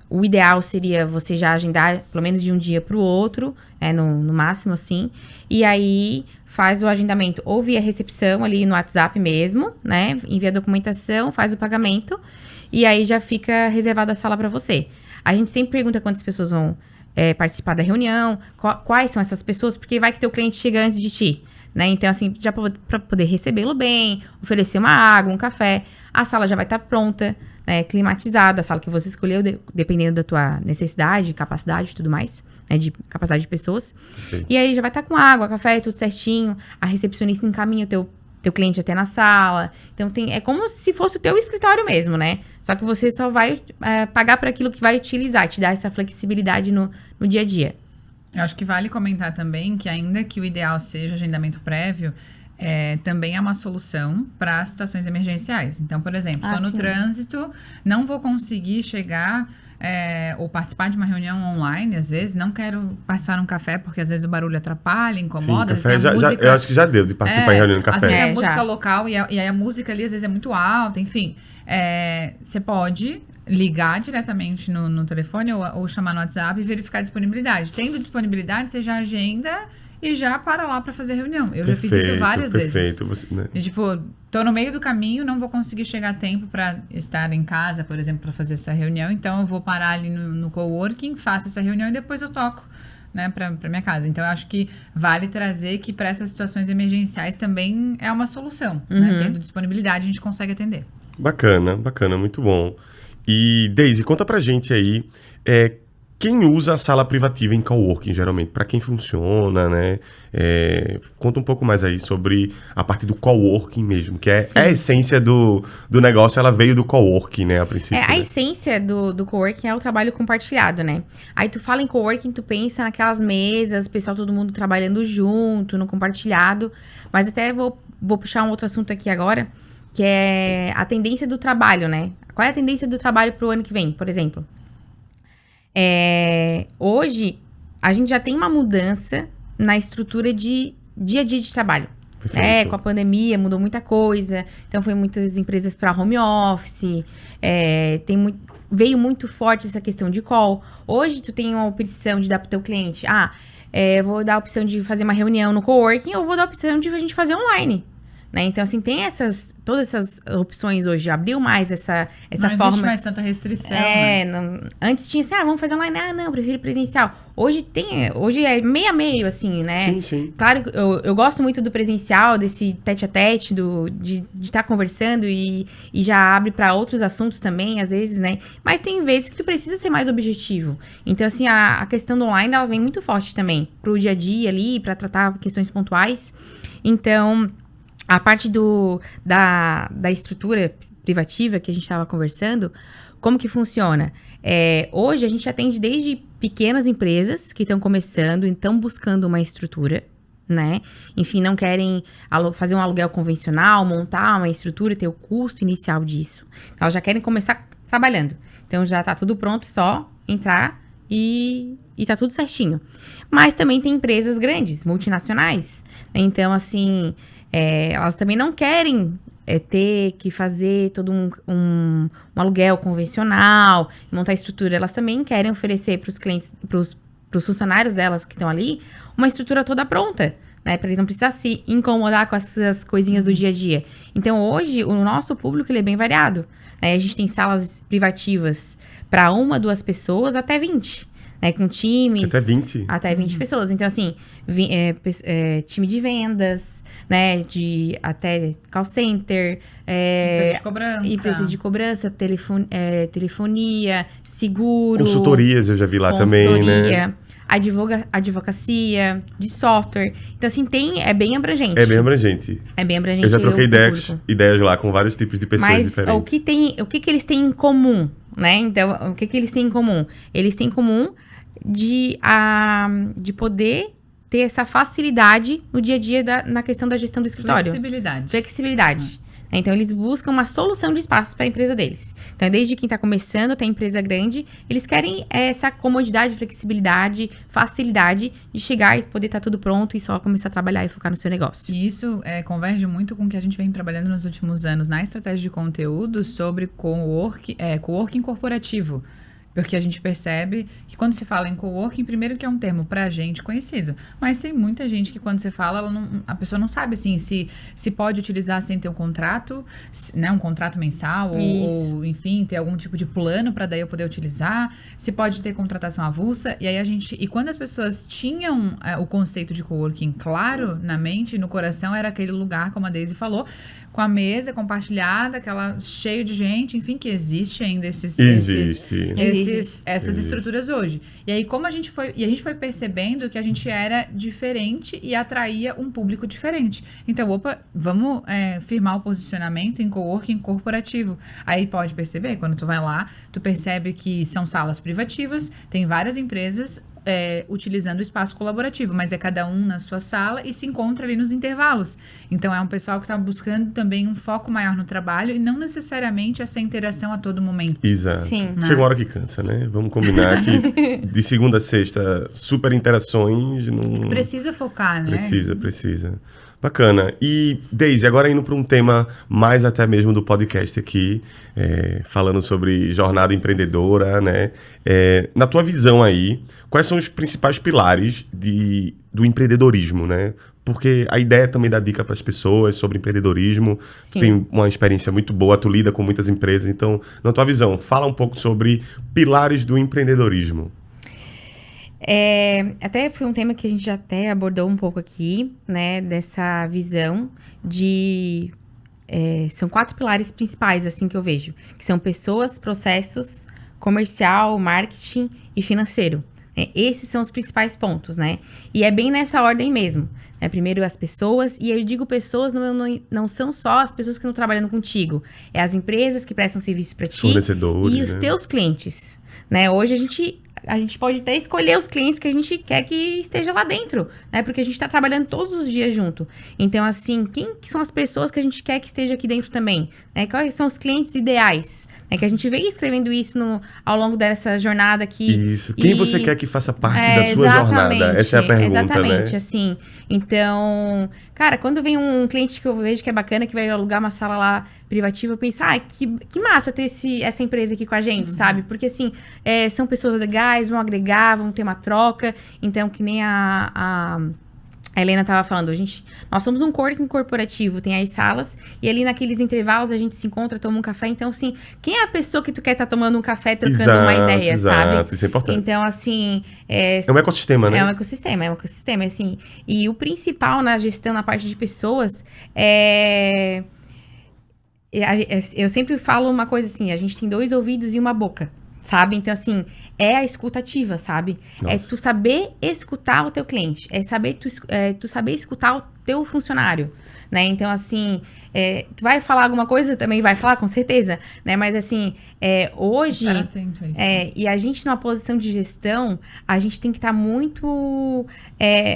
S2: o ideal seria você já agendar pelo menos de um dia para o outro, no máximo assim, e aí faz o agendamento ou via recepção ali no WhatsApp mesmo, né? Envia a documentação, faz o pagamento, e aí já fica reservada a sala para você. A gente sempre pergunta quantas pessoas vão participar da reunião, quais são essas pessoas, porque vai que teu cliente chega antes de ti, né? Então, assim, já para poder recebê-lo bem, oferecer uma água, um café, a sala já vai estar pronta, né? Climatizada, a sala que você escolheu, dependendo da tua necessidade, capacidade e tudo mais, né? De capacidade de pessoas.
S1: Sim.
S2: E aí já vai estar com água, café, tudo certinho, a recepcionista encaminha o teu cliente até na sala. Então, é como se fosse o teu escritório mesmo, né? Só que você só vai pagar por aquilo que vai utilizar, te dar essa flexibilidade no dia a dia.
S3: Eu acho que vale comentar também que ainda que o ideal seja agendamento prévio, também é uma solução para situações emergenciais. Então, por exemplo, estou no trânsito, não vou conseguir chegar ou participar de uma reunião online, às vezes, não quero participar num café, porque às vezes o barulho atrapalha, incomoda.
S1: Sim, café, eu acho que já deu de participar em reunião no café.
S3: Às vezes é música local e aí a música ali às vezes é muito alta, enfim. Você pode ligar diretamente no telefone ou chamar no WhatsApp e verificar a disponibilidade. Tendo disponibilidade, você já agenda e já para lá para fazer reunião. Eu já fiz isso várias vezes.
S1: Você, né?
S3: E, tipo, tô no meio do caminho, não vou conseguir chegar a tempo para estar em casa, por exemplo, para fazer essa reunião. Então, eu vou parar ali no coworking, faço essa reunião e depois eu toco, né, para minha casa. Então, eu acho que vale trazer que para essas situações emergenciais também é uma solução. Né? Tendo disponibilidade, a gente consegue atender.
S1: Bacana, muito bom. E, Deise, conta pra gente aí, quem usa a sala privativa em coworking, geralmente? Para quem funciona, né? Conta um pouco mais aí sobre a parte do coworking mesmo, que é a essência do negócio, ela veio do coworking, né, a princípio.
S2: A essência do coworking é o trabalho compartilhado, né? Aí tu fala em coworking, tu pensa naquelas mesas, o pessoal, todo mundo trabalhando junto, no compartilhado, mas até vou puxar um outro assunto aqui agora, que é a tendência do trabalho, né? Qual é a tendência do trabalho pro ano que vem, por exemplo? Hoje, a gente já tem uma mudança na estrutura de dia a dia de trabalho. Com a pandemia, mudou muita coisa. Então, foi muitas empresas para home office. Veio muito forte essa questão de call. Hoje, tu tem uma opção de dar pro teu cliente. Vou dar a opção de fazer uma reunião no coworking ou vou dar a opção de a gente fazer online. Né? Então, assim, tem todas essas opções hoje. Abriu mais essa forma.
S3: Não existe mais tanta restrição, né?
S2: Antes tinha assim, vamos fazer online. Não, prefiro presencial. Hoje é meio a meio, assim, né?
S1: Sim, sim.
S2: Claro, eu gosto muito do presencial, desse tete-a-tete, de estar conversando e já abre para outros assuntos também, às vezes, né? Mas tem vezes que tu precisa ser mais objetivo. Então, assim, a questão do online, ela vem muito forte também pro dia a dia ali, para tratar questões pontuais. Então, a parte da estrutura privativa que a gente estava conversando, Como que funciona? Hoje a gente atende desde pequenas empresas que estão começando, estão buscando uma estrutura, né? Enfim, não querem fazer um aluguel convencional, montar uma estrutura, ter o custo inicial disso. Elas já querem começar trabalhando. Então já tá tudo pronto, só entrar e tá tudo certinho. Mas também tem empresas grandes, multinacionais. Então, assim, elas também não querem ter que fazer todo um aluguel convencional, montar estrutura. Elas também querem oferecer para os clientes, para os funcionários delas que estão ali, uma estrutura toda pronta, né? Para eles não precisarem se incomodar com essas coisinhas do dia a dia. Então, hoje, o nosso público ele é bem variado, né? A gente tem salas privativas para 1, 2 pessoas até 20, né? Com times...
S1: Até 20?
S2: Até 20 pessoas. Então, assim, time de vendas, né? Até call center... empresa de cobrança, telefonia, seguro...
S1: Consultorias, eu já vi lá também, né?
S2: Advocacia, de software. Então, assim, é bem abrangente.
S1: É bem abrangente.
S2: É bem abrangente.
S1: Eu já troquei ideias lá com vários tipos de pessoas diferentes.
S2: Mas o que eles têm em comum, né? Então, o que eles têm em comum? Eles têm em comum de poder ter essa facilidade no dia a dia na questão da gestão do escritório. Flexibilidade. Então, eles buscam uma solução de espaço para a empresa deles. Então, desde quem está começando até a empresa grande, eles querem essa comodidade, flexibilidade, facilidade de chegar e poder estar tudo pronto e só começar a trabalhar e focar no seu negócio.
S3: E isso converge muito com o que a gente vem trabalhando nos últimos anos na estratégia de conteúdo sobre coworking corporativo. Porque a gente percebe que quando se fala em coworking, primeiro que é um termo pra gente conhecido, mas tem muita gente que quando você fala, a pessoa não sabe assim, se pode utilizar sem ter um contrato, né, um contrato mensal, ou enfim, ter algum tipo de plano para daí eu poder utilizar, se pode ter contratação avulsa, e quando as pessoas tinham o conceito de coworking claro na mente, no coração, era aquele lugar, como a Daisy falou, com a mesa compartilhada, aquela cheio de gente, enfim, que existe ainda essas estruturas hoje. E aí, como a gente foi percebendo que a gente era diferente e atraía um público diferente. Então, vamos firmar o posicionamento em coworking corporativo. Aí pode perceber, quando tu vai lá, tu percebe que são salas privativas, tem várias empresas utilizando o espaço colaborativo, mas é cada um na sua sala e se encontra ali nos intervalos. Então, é um pessoal que está buscando também um foco maior no trabalho e não necessariamente essa interação a todo momento.
S1: Exato. Sim. Chega uma hora que cansa, né? Vamos combinar que de segunda a sexta, super interações.
S3: Precisa focar, né?
S1: Precisa. Bacana. E, Daisy, agora indo para um tema mais até mesmo do podcast aqui, falando sobre jornada empreendedora, né? Na tua visão aí, quais são os principais pilares do empreendedorismo, né? Porque a ideia também dá dica para as pessoas sobre empreendedorismo. Tu tem uma experiência muito boa, tu lida com muitas empresas. Então, na tua visão, fala um pouco sobre pilares do empreendedorismo.
S2: Até foi um tema que a gente já até abordou um pouco aqui, né? Dessa visão de... são 4 pilares principais, assim, que eu vejo. Que são pessoas, processos, comercial, marketing e financeiro. Esses são os principais pontos, né? E é bem nessa ordem mesmo. Né? Primeiro as pessoas, e eu digo pessoas, não são só as pessoas que estão trabalhando contigo. É as empresas que prestam serviço para ti
S1: fornecedores,
S2: e os teus clientes. Né? Hoje a gente pode até escolher os clientes que a gente quer que esteja lá dentro, né? Porque a gente está trabalhando todos os dias junto. Então, assim, quem que são as pessoas que a gente quer que esteja aqui dentro também? Né? Quais são os clientes ideais? Que a gente veio escrevendo isso ao longo dessa jornada aqui.
S1: Isso. Quem você quer que faça parte da sua jornada? Essa é a pergunta,
S2: exatamente,
S1: né?
S2: Assim. Então, cara, quando vem um cliente que eu vejo que é bacana, que vai alugar uma sala lá privativa, eu penso, que massa ter essa empresa aqui com a gente, sabe? Porque, assim, são pessoas legais, vão agregar, vão ter uma troca. Então, que nem a Helena estava falando, nós somos um coworking corporativo, tem as salas, e ali naqueles intervalos a gente se encontra, toma um café. Então, assim, quem é a pessoa que tu quer estar tomando um café, trocando uma ideia, sabe?
S1: Isso é importante.
S2: Então, assim...
S1: É um ecossistema, né?
S2: É um ecossistema, assim. E o principal na gestão, na parte de pessoas, eu sempre falo uma coisa assim, a gente tem 2 ouvidos e uma boca. Sabe? Então, assim, é a escuta ativa, sabe? Nossa. É tu saber escutar o teu cliente. É tu saber escutar teu funcionário, né? Então, assim, tu vai falar alguma coisa, também vai falar, com certeza, né? Mas, assim, hoje...
S3: Ficar atento a isso.
S2: E a gente, numa posição de gestão, a gente tem que estar muito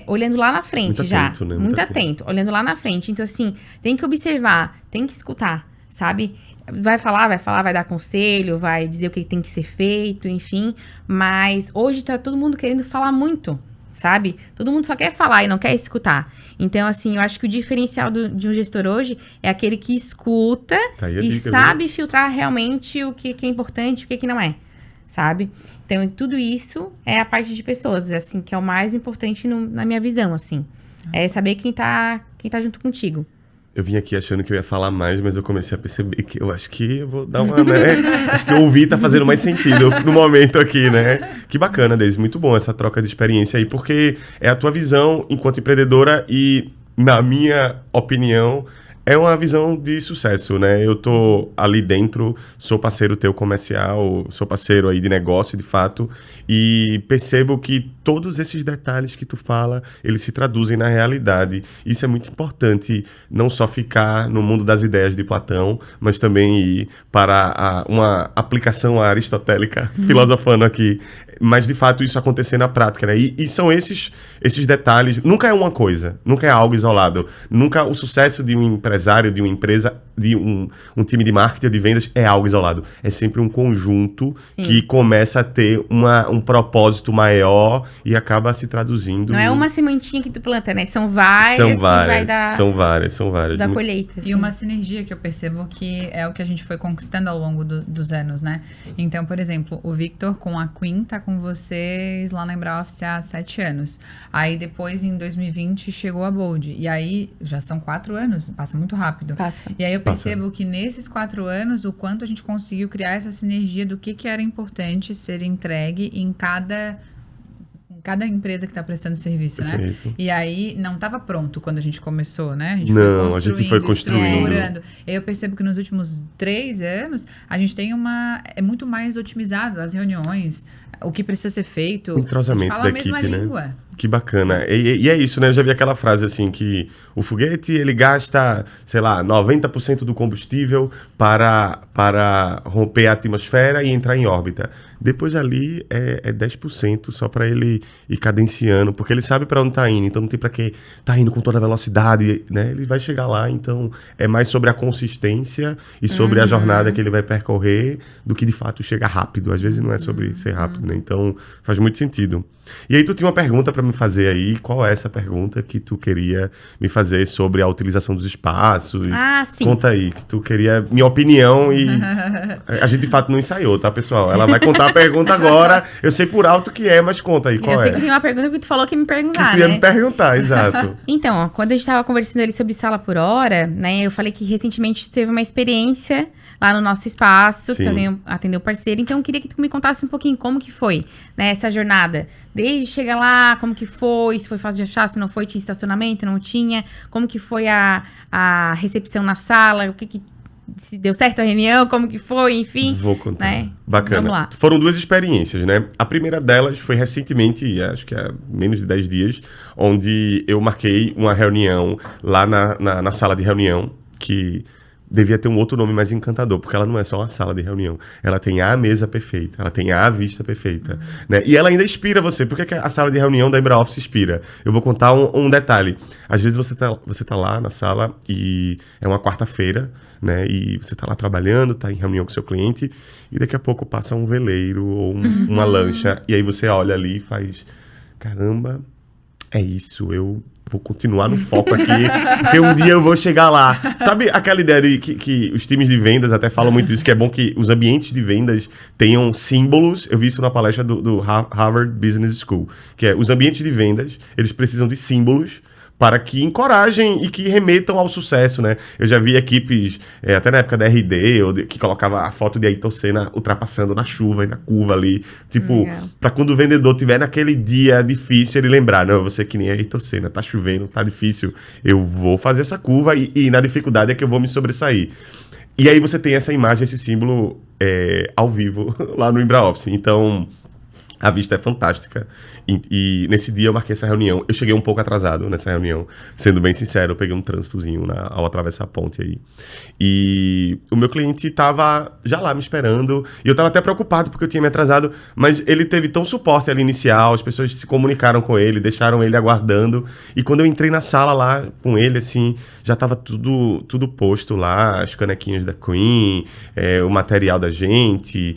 S2: olhando lá na frente
S1: Muito
S2: já.
S1: atento, né?
S2: Muito atento, olhando lá na frente. Então, assim, tem que observar, tem que escutar, sabe? Vai falar, vai dar conselho, vai dizer o que tem que ser feito, enfim. Mas hoje tá todo mundo querendo falar muito, sabe? Todo mundo só quer falar e não quer escutar. Então, assim, eu acho que o diferencial de um gestor hoje é aquele que escuta e sabe filtrar realmente o que é importante e o que não é, sabe? Então, tudo isso é a parte de pessoas, assim, que é o mais importante na minha visão, assim. É saber quem tá junto contigo.
S1: Eu vim aqui achando que eu ia falar mais, mas eu comecei a perceber que eu acho que eu vou dar uma, né? Acho que eu ouvi tá fazendo mais sentido no momento aqui, né? Que bacana, Deise. Muito bom essa troca de experiência aí, porque é a tua visão enquanto empreendedora e, na minha opinião, é uma visão de sucesso, né? Eu tô ali dentro, sou parceiro teu comercial, sou parceiro aí de negócio, de fato, e percebo que todos esses detalhes que tu fala, eles se traduzem na realidade. Isso é muito importante, não só ficar no mundo das ideias de Platão, mas também ir para uma aplicação aristotélica, filosofando aqui. Mas, de fato, isso acontecer na prática, né? E são esses detalhes. Nunca é uma coisa, nunca é algo isolado. Nunca o sucesso de um empresário, de uma empresa, de um time de marketing, de vendas, é algo isolado. É sempre um conjunto que começa a ter um propósito maior e acaba se traduzindo.
S2: Não é uma sementinha que tu planta, né? São várias que vai dar...
S1: São várias.
S2: Da colheita.
S3: E uma sinergia que eu percebo que é o que a gente foi conquistando ao longo dos anos, né? Então, por exemplo, o Victor com a Queen tá com vocês lá na Embraoffice há 7 anos. Aí depois, em 2020, chegou a Bold. E aí, já são 4 anos, passa muito rápido.
S2: Passa.
S3: E aí eu percebo que nesses 4 anos, o quanto a gente conseguiu criar essa sinergia do que era importante ser entregue em cada empresa que está prestando serviço,
S1: Perfeito.
S3: né? E aí, não estava pronto quando a gente começou, né?
S1: A gente foi construindo.
S3: Eu percebo que nos últimos 3 anos, a gente tem é muito mais otimizado as reuniões, o que precisa ser feito.
S1: O entrosamento
S3: a gente fala
S1: da
S3: a mesma
S1: equipe,
S3: língua.
S1: Né? Que bacana. E é isso, né? Eu já vi aquela frase assim, que o foguete, ele gasta, sei lá, 90% do combustível para romper a atmosfera e entrar em órbita. Depois ali é 10% só para ele ir cadenciando, porque ele sabe para onde tá indo, então não tem para que tá indo com toda a velocidade, né? Ele vai chegar lá, então é mais sobre a consistência e sobre a jornada que ele vai percorrer do que de fato chegar rápido. Às vezes não é sobre ser rápido, né? Então faz muito sentido. E aí tu tinha uma pergunta para me fazer aí. Qual é essa pergunta que tu queria me fazer sobre a utilização dos espaços?
S2: Sim.
S1: Conta aí, que tu queria minha opinião e a gente de fato não ensaiou, tá, pessoal? Ela vai contar a pergunta agora. Eu sei por alto que é, mas conta aí, qual
S2: Eu sei
S1: é?
S2: que tem uma pergunta que tu falou que ia me perguntar,
S1: que tu ia me perguntar, exato.
S2: Então, ó, quando a gente estava conversando ali sobre sala por hora, né, eu falei que recentemente teve uma experiência lá no nosso espaço, que atendeu o parceiro. Então, eu queria que tu me contasse um pouquinho como que foi, né, essa jornada. Desde chegar lá, como que foi, se foi fácil de achar, se não foi, tinha estacionamento, não tinha, como que foi a recepção na sala, se deu certo a reunião, como que foi, enfim.
S1: Vou contar.
S2: Né?
S1: Bacana.
S2: Vamos lá.
S1: Foram 2 experiências, né? A primeira delas foi recentemente, acho que há menos de 10 dias, onde eu marquei uma reunião lá na sala de reunião, que devia ter um outro nome mais encantador, porque ela não é só uma sala de reunião. Ela tem a mesa perfeita, ela tem a vista perfeita, né? E ela ainda inspira você. Por que a sala de reunião da Embraoffice inspira? Eu vou contar um detalhe. Às vezes você tá lá na sala e é uma quarta-feira, né? E você tá lá trabalhando, tá em reunião com seu cliente, e daqui a pouco passa um veleiro ou uma lancha, e aí você olha ali e faz... Caramba, é isso, eu vou continuar no foco aqui, porque um dia eu vou chegar lá. Sabe aquela ideia de que os times de vendas até falam muito isso, que é bom que os ambientes de vendas tenham símbolos. Eu vi isso na palestra do Harvard Business School, que é os ambientes de vendas, eles precisam de símbolos para que encorajem e que remetam ao sucesso, né? Eu já vi equipes, até na época da RD, que colocava a foto de Ayrton Senna ultrapassando na chuva e na curva ali. Tipo, para quando o vendedor tiver naquele dia difícil, ele lembrar, não, eu vou ser que nem Ayrton Senna, tá chovendo, tá difícil, eu vou fazer essa curva e na dificuldade é que eu vou me sobressair. E aí você tem essa imagem, esse símbolo ao vivo lá no Embraoffice. Então, A vista é fantástica. E nesse dia eu marquei essa reunião. Eu cheguei um pouco atrasado nessa reunião. Sendo bem sincero, eu peguei um trânsitozinho ao atravessar a ponte aí. E o meu cliente tava já lá me esperando. E eu tava até preocupado porque eu tinha me atrasado. Mas ele teve tão suporte ali inicial. As pessoas se comunicaram com ele, deixaram ele aguardando. E quando eu entrei na sala lá com ele, assim, já tava tudo posto lá. As canequinhas da Queen, o material da gente,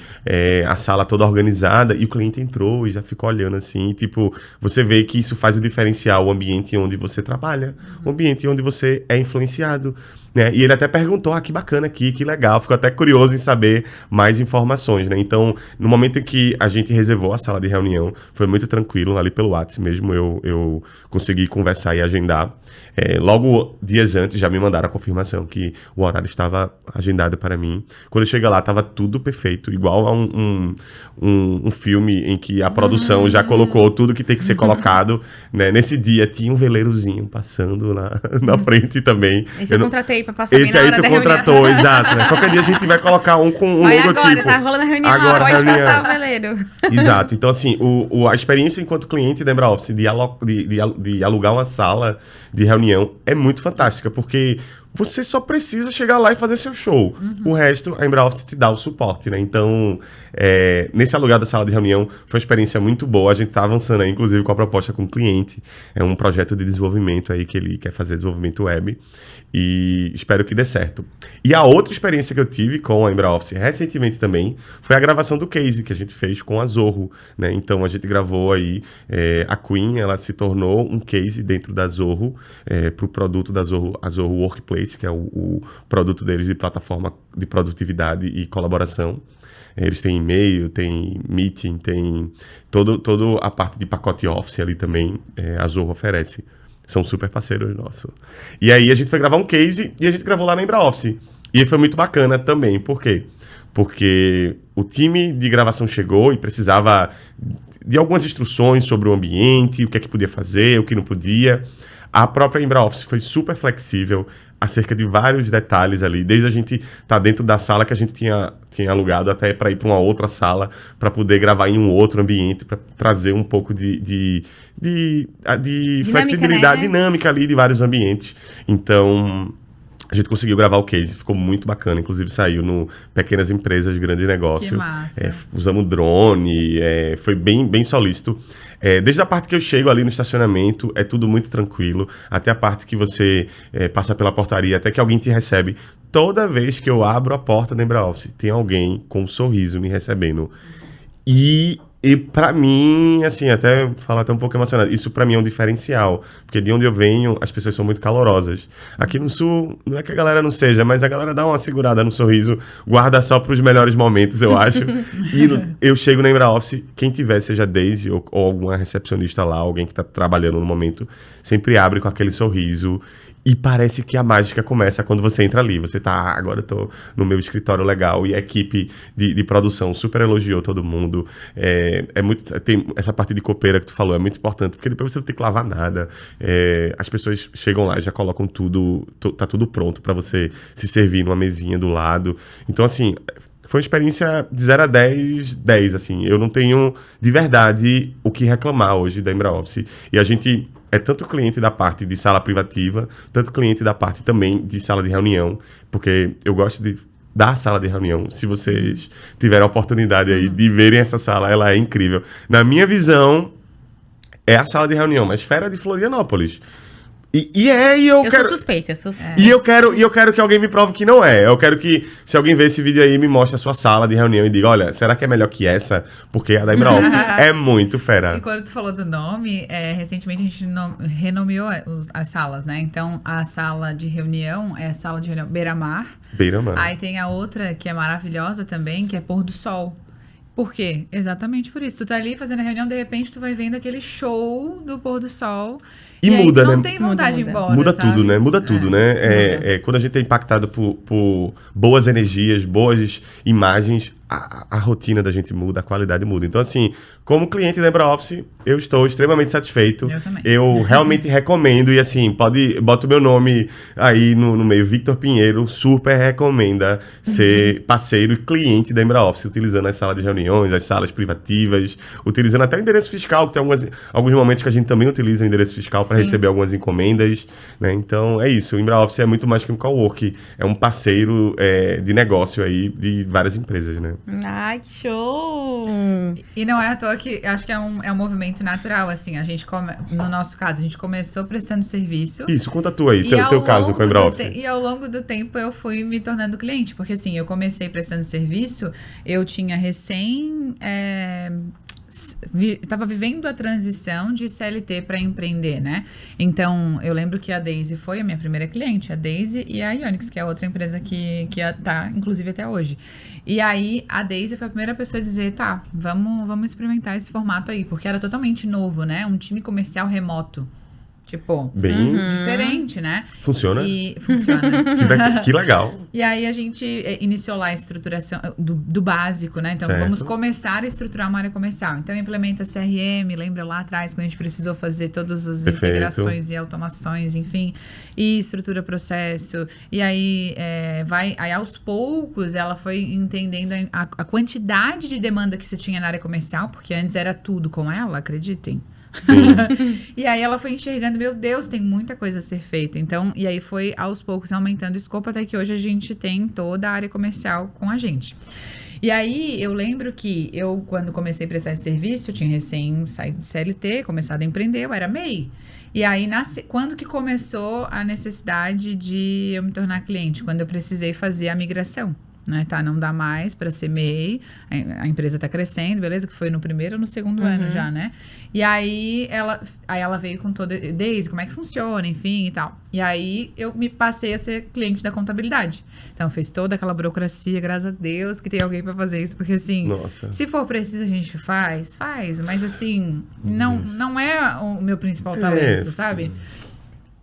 S1: a sala toda organizada. E o cliente entrou e já ficou olhando assim, tipo, você vê que isso faz o diferencial, o ambiente onde você trabalha, o ambiente onde você é influenciado, né? E ele até perguntou, que bacana aqui, que legal, ficou até curioso em saber mais informações, né? Então, no momento em que a gente reservou a sala de reunião, foi muito tranquilo, ali pelo WhatsApp mesmo, eu consegui conversar e agendar. Logo, dias antes, já me mandaram a confirmação que o horário estava agendado para mim. Quando eu cheguei lá, estava tudo perfeito, igual a um filme em que a produção já colocou tudo que tem que ser colocado, né? Nesse dia, tinha um veleirozinho passando na frente também.
S2: Esse eu contratei pra passar bem
S1: esse
S2: na
S1: aí
S2: hora
S1: tu
S2: da
S1: contratou,
S2: reunião.
S1: exato. Né? Qualquer dia a gente vai colocar um com um
S2: Olha
S1: logotipo.
S2: agora, tá rolando a reunião
S1: Agora,
S2: lá, pode
S1: reunião.
S2: passar o veleiro.
S1: Exato. Então, assim, a experiência enquanto cliente da Embraoffice de alugar uma sala de reunião é muito fantástica, porque você só precisa chegar lá e fazer seu show. O resto, a Embraoffice te dá o suporte, né? Então, nesse alugar da sala de reunião, foi uma experiência muito boa. A gente tá avançando aí, inclusive, com a proposta com o cliente. É um projeto de desenvolvimento aí que ele quer fazer, desenvolvimento web. E espero que dê certo. E a outra experiência que eu tive com a Embraoffice recentemente também foi a gravação do case que a gente fez com a Zorro, né? Então, a gente gravou aí a Queen, ela se tornou um case dentro da Zorro, para o produto da Zorro, a Zorro Workplace, que é o produto deles de plataforma de produtividade e colaboração. Eles têm e-mail, tem meeting, tem toda a parte de pacote Office ali também, a Zorro oferece. São super parceiros nossos. E aí a gente foi gravar um case e a gente gravou lá na Embraoffice. E foi muito bacana também. Por quê? Porque o time de gravação chegou e precisava de algumas instruções sobre o ambiente, o que é que podia fazer, o que não podia. A própria Embraoffice foi super flexível acerca de vários detalhes ali, desde a gente estar dentro da sala que a gente tinha alugado até para ir para uma outra sala, para poder gravar em um outro ambiente, para trazer um pouco de flexibilidade,
S2: né?
S1: dinâmica ali de vários ambientes. Então, a gente conseguiu gravar o case, ficou muito bacana. Inclusive saiu no Pequenas Empresas, Grande Negócio.
S3: Que massa.
S1: Usamos drone, foi bem solícito. Desde a parte que eu chego ali no estacionamento, é tudo muito tranquilo. Até a parte que você passa pela portaria, até que alguém te recebe. Toda vez que eu abro a porta da Embraoffice, tem alguém com um sorriso me recebendo. E pra mim, assim, até falar até um pouco emocionado, isso pra mim é um diferencial, porque de onde eu venho, as pessoas são muito calorosas. Aqui no Sul, não é que a galera não seja, mas a galera dá uma segurada no sorriso, guarda só pros melhores momentos, eu acho. E eu chego na Embraoffice, quem tiver, seja Daisy ou alguma recepcionista lá, alguém que tá trabalhando no momento, sempre abre com aquele sorriso. E parece que a mágica começa quando você entra ali. Você tá, agora eu tô no meu escritório legal. E a equipe de produção super elogiou todo mundo. Tem essa parte de copeira que tu falou, é muito importante. Porque depois você não tem que lavar nada. As pessoas chegam lá e já colocam tudo. Tá tudo pronto para você se servir numa mesinha do lado. Então, assim, foi uma experiência de 0 a 10, 10, assim. Eu não tenho, de verdade, o que reclamar hoje da Embraoffice. E a gente é tanto cliente da parte de sala privativa, tanto cliente da parte também de sala de reunião, porque eu gosto da sala de reunião. Se vocês tiverem a oportunidade aí de verem essa sala, ela é incrível. Na minha visão, é a sala de reunião mais fera de Florianópolis. Eu
S2: sou suspeita.
S1: E eu quero que alguém me prove que não é. Eu quero que, se alguém ver esse vídeo aí, me mostre a sua sala de reunião e diga, olha, será que é melhor que essa? Porque a da Embraoffice é muito fera.
S3: E quando tu falou do nome, recentemente a gente renomeou as salas, né? Então, a sala de reunião é a sala de reunião Beira-Mar.
S1: Beira-Mar.
S3: Aí tem a outra que é maravilhosa também, que é Pôr do Sol. Por quê? Exatamente por isso. Tu tá ali fazendo a reunião, de repente tu vai vendo aquele show do Pôr do Sol.
S1: E muda,
S3: aí tu não
S1: né?
S3: tem vontade de ir embora,
S1: Muda
S3: sabe?
S1: tudo, né? Muda tudo, né? Quando a gente é impactado por boas energias, boas imagens, a rotina da gente muda, a qualidade muda. Então, assim, como cliente da Embraoffice, eu estou extremamente satisfeito.
S3: Eu também.
S1: Eu realmente recomendo, e assim, bota o meu nome aí no meio, Victor Pinheiro, super recomenda ser parceiro e cliente da Embraoffice, utilizando as salas de reuniões, as salas privativas, utilizando até o endereço fiscal, que tem alguns momentos que a gente também utiliza o endereço fiscal para receber algumas encomendas, né? Então, é isso. O Embraoffice é muito mais que um cowork, é um parceiro de negócio aí de várias empresas, né?
S2: Ai, que show!
S3: E não é à toa que acho que é um movimento natural, assim. A gente, no nosso caso, a gente começou prestando serviço.
S1: Isso, conta tu aí, teu caso com a Embraoffice.
S3: E ao longo do tempo eu fui me tornando cliente, porque assim, eu comecei prestando serviço, eu tinha estava vivendo a transição de CLT para empreender, né? Então, eu lembro que a Daisy foi a minha primeira cliente, a Daisy e a Ionix, que é outra empresa que tá, inclusive, até hoje. E aí, a Daisy foi a primeira pessoa a dizer, tá, vamos experimentar esse formato aí, porque era totalmente novo, né? Um time comercial remoto. Tipo,
S1: bem
S3: diferente, né?
S1: Funciona?
S3: E funciona.
S1: Que legal.
S3: E aí a gente iniciou lá a estruturação do básico, né? Então, vamos começar a estruturar uma área comercial. Então, implementa CRM, lembra lá atrás, quando a gente precisou fazer todas as integrações e automações, enfim, e estrutura processo. E aí, aí aos poucos, ela foi entendendo a quantidade de demanda que você tinha na área comercial, porque antes era tudo com ela, acreditem. E aí ela foi enxergando, meu Deus, tem muita coisa a ser feita. Então, e aí foi aos poucos aumentando o escopo, até que hoje a gente tem toda a área comercial com a gente. E aí eu lembro que eu, quando comecei a prestar esse serviço, eu tinha recém saído de CLT, começado a empreender, eu era MEI. E aí, quando que começou a necessidade de eu me tornar cliente? Quando eu precisei fazer a migração. Né, tá, não dá mais para ser MEI, a empresa tá crescendo, beleza? Que foi no primeiro ou no segundo ano já, né? E aí ela veio com Daisy, como é que funciona, enfim e tal. E aí eu me passei a ser cliente da contabilidade. Então fez toda aquela burocracia, graças a Deus que tem alguém para fazer isso, porque assim, se for preciso a gente faz, mas assim, não é o meu principal talento, sabe?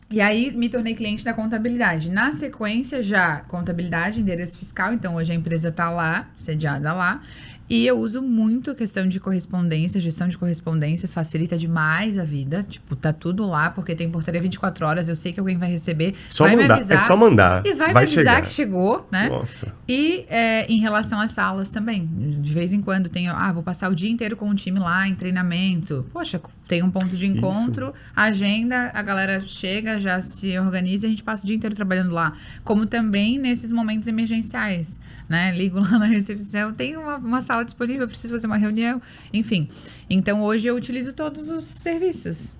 S3: E aí, me tornei cliente da contabilidade. Na sequência, já contabilidade, endereço fiscal. Então, hoje a empresa está lá, sediada lá. E eu uso muito a questão de correspondência, gestão de correspondências, facilita demais a vida. Tipo, tá tudo lá, porque tem portaria 24 horas, eu sei que alguém vai receber, vai me avisar.
S1: É só mandar.
S3: E vai me avisar chegar. Que chegou, né?
S1: Nossa.
S3: E em relação às salas também. De vez em quando tenho, vou passar o dia inteiro com o time lá em treinamento. Poxa, tem um ponto de encontro, agenda, a galera chega, já se organiza e a gente passa o dia inteiro trabalhando lá. Como também nesses momentos emergenciais, né? Ligo lá na recepção, tem uma sala disponível, eu preciso fazer uma reunião, enfim. Então, hoje eu utilizo todos os serviços.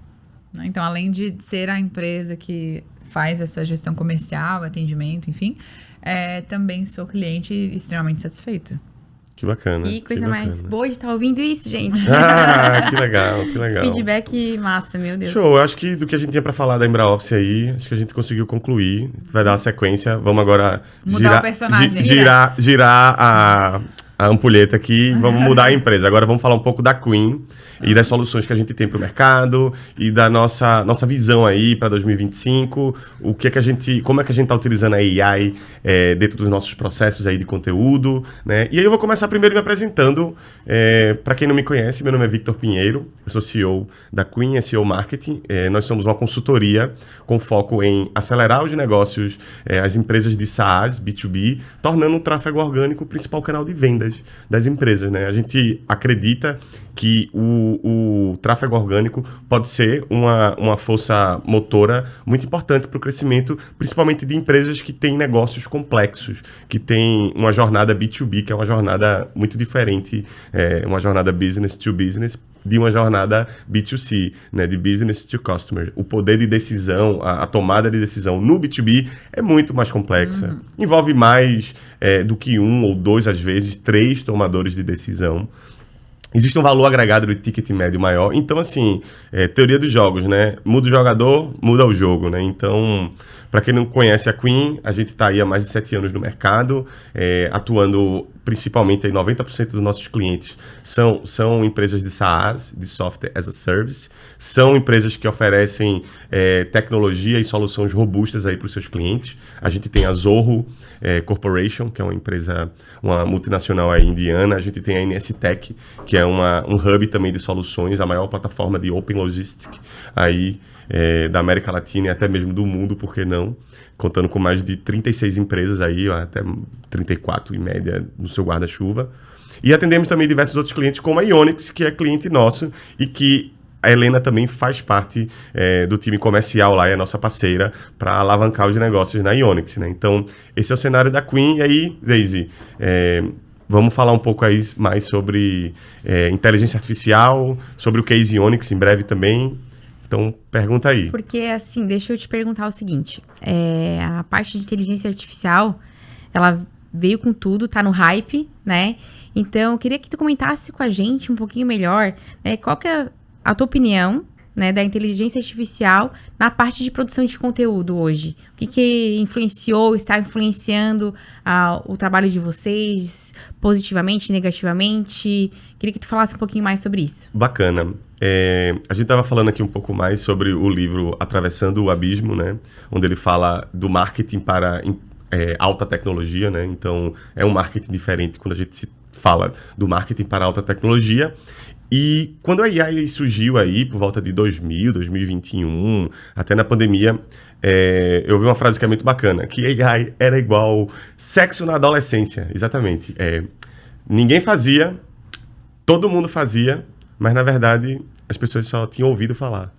S3: Né? Então, além de ser a empresa que faz essa gestão comercial, atendimento, enfim, também sou cliente extremamente satisfeita.
S1: Que bacana.
S2: Que coisa mais boa de estar ouvindo isso, gente.
S1: Que legal, que legal.
S2: Feedback massa, meu Deus.
S1: Show, eu acho que do que a gente tinha pra falar da Embraoffice aí, acho que a gente conseguiu concluir. Vai dar uma sequência, vamos agora
S3: mudar o personagem.
S1: Girar a ampulheta aqui, vamos mudar a empresa. Agora vamos falar um pouco da Queen e das soluções que a gente tem para o mercado e da nossa visão aí para 2025, como é que a gente está utilizando a AI dentro dos nossos processos aí de conteúdo, né? E aí eu vou começar primeiro me apresentando. Para quem não me conhece, meu nome é Victor Pinheiro, eu sou CEO da Queen, SEO Marketing. Nós somos uma consultoria com foco em acelerar os negócios, as empresas de SaaS, B2B, tornando o tráfego orgânico o principal canal de vendas das empresas, né? A gente acredita que o tráfego orgânico pode ser uma força motora muito importante para o crescimento, principalmente de empresas que têm negócios complexos, que têm uma jornada B2B, que é uma jornada muito diferente, uma jornada business to business, de uma jornada B2C, né, de business to customer. O poder de decisão, a tomada de decisão no B2B é muito mais complexa. Envolve mais do que um ou dois, às vezes, 3 tomadores de decisão. existe um valor agregado de ticket médio maior. Então, assim, teoria dos jogos, né? Muda o jogador, muda o jogo, né? Então, para quem não conhece a Queen, a gente está aí há mais de 7 anos no mercado, atuando principalmente aí 90% dos nossos clientes são empresas de SaaS, de Software as a Service, são empresas que oferecem tecnologia e soluções robustas aí para os seus clientes. A gente tem a Zorro Corporation, que é uma empresa, uma multinacional aí indiana. A gente tem a NS Tech, que é um hub também de soluções, a maior plataforma de Open Logistics aí da América Latina e até mesmo do mundo, por que não? Contando com mais de 36 empresas aí, até 34 em média no seu guarda-chuva. E atendemos também diversos outros clientes, como a Ionix, que é cliente nosso e que a Helena também faz parte do time comercial lá, é a nossa parceira para alavancar os negócios na Ionix, né? Então, esse é o cenário da Queen. E aí, Daisy, vamos falar um pouco aí mais sobre inteligência artificial, sobre o case Ionix em breve também. Então, pergunta aí.
S2: Porque, assim, deixa eu te perguntar o seguinte. A parte de inteligência artificial, ela veio com tudo, tá no hype, né? Então, eu queria que tu comentasse com a gente um pouquinho melhor, né? Qual que é a tua opinião, né, da inteligência artificial na parte de produção de conteúdo hoje? O que influenciou, está influenciando o trabalho de vocês positivamente, negativamente? Queria que tu falasse um pouquinho mais sobre isso.
S1: Bacana. A gente estava falando aqui um pouco mais sobre o livro Atravessando o Abismo, né? Onde ele fala do marketing para alta tecnologia, né? Então, é um marketing diferente quando a gente fala do marketing para alta tecnologia. E quando a AI surgiu aí, por volta de 2000, 2021, até na pandemia, eu ouvi uma frase que é muito bacana, que AI era igual sexo na adolescência. Exatamente. Ninguém fazia, todo mundo fazia, mas na verdade as pessoas só tinham ouvido falar.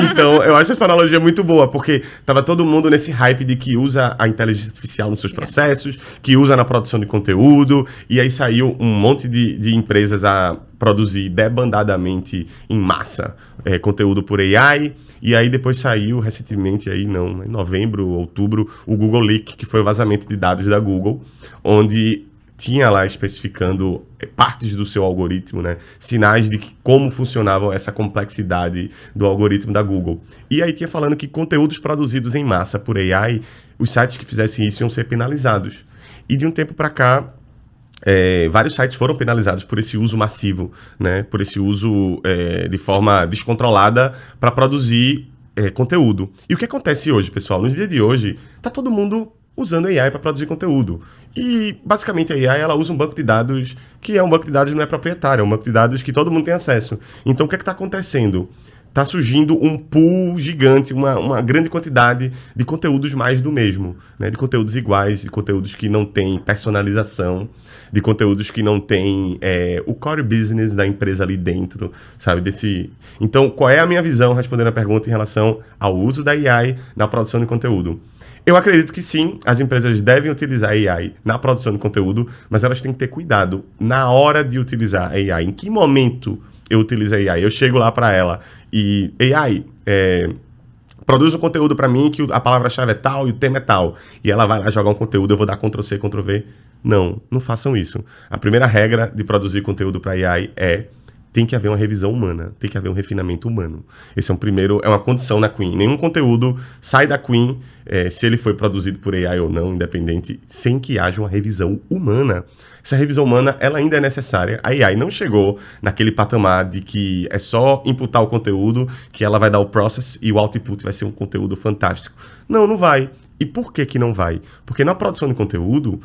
S1: Então, eu acho essa analogia muito boa, porque tava todo mundo nesse hype de que usa a inteligência artificial nos seus processos, que usa na produção de conteúdo, e aí saiu um monte de empresas a produzir debandadamente em massa conteúdo por AI, e aí depois saiu recentemente, aí não, em novembro, outubro, o Google Leak, que foi o vazamento de dados da Google, onde tinha lá especificando partes do seu algoritmo, né? Sinais de como funcionava essa complexidade do algoritmo da Google. E aí tinha falando que conteúdos produzidos em massa por AI, os sites que fizessem isso iam ser penalizados. E de um tempo para cá, vários sites foram penalizados por esse uso massivo, né? Por esse uso de forma descontrolada para produzir conteúdo. E o que acontece hoje, pessoal? No dia de hoje, tá todo mundo usando AI para produzir conteúdo. E, basicamente, a AI ela usa um banco de dados que é um banco de dados não é proprietário, é um banco de dados que todo mundo tem acesso. Então, o que está acontecendo? Está surgindo um pool gigante, uma grande quantidade de conteúdos mais do mesmo, né? De conteúdos iguais, de conteúdos que não têm personalização, de conteúdos que não têm o core business da empresa ali dentro, sabe? Então, qual é a minha visão, respondendo a pergunta, em relação ao uso da AI na produção de conteúdo? Eu acredito que sim, as empresas devem utilizar AI na produção de conteúdo, mas elas têm que ter cuidado na hora de utilizar AI. Em que momento eu utilizo a AI? Eu chego lá para ela e AI, produz um conteúdo para mim que a palavra-chave é tal e o tema é tal. E ela vai lá jogar um conteúdo, eu vou dar Ctrl+C, Ctrl+V. Não façam isso. A primeira regra de produzir conteúdo para AI tem que haver uma revisão humana, tem que haver um refinamento humano. Esse é uma condição na Queen. Nenhum conteúdo sai da Queen, se ele foi produzido por AI ou não, independente, sem que haja uma revisão humana. Essa revisão humana, ela ainda é necessária. A AI não chegou naquele patamar de que é só imputar o conteúdo, que ela vai dar o process e o output vai ser um conteúdo fantástico. Não vai. E por que não vai? Porque na produção de conteúdo,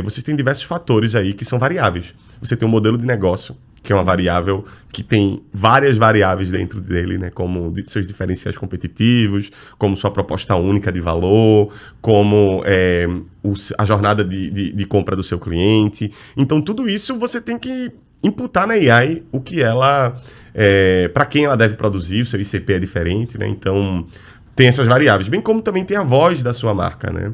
S1: você tem diversos fatores aí que são variáveis. Você tem um modelo de negócio, que é uma variável que tem várias variáveis dentro dele, né? Como seus diferenciais competitivos, como sua proposta única de valor, como a jornada de compra do seu cliente. Então, tudo isso você tem que imputar na AI o que ela... para quem ela deve produzir, o seu ICP é diferente, né? Então, tem essas variáveis. Bem como também tem a voz da sua marca, né?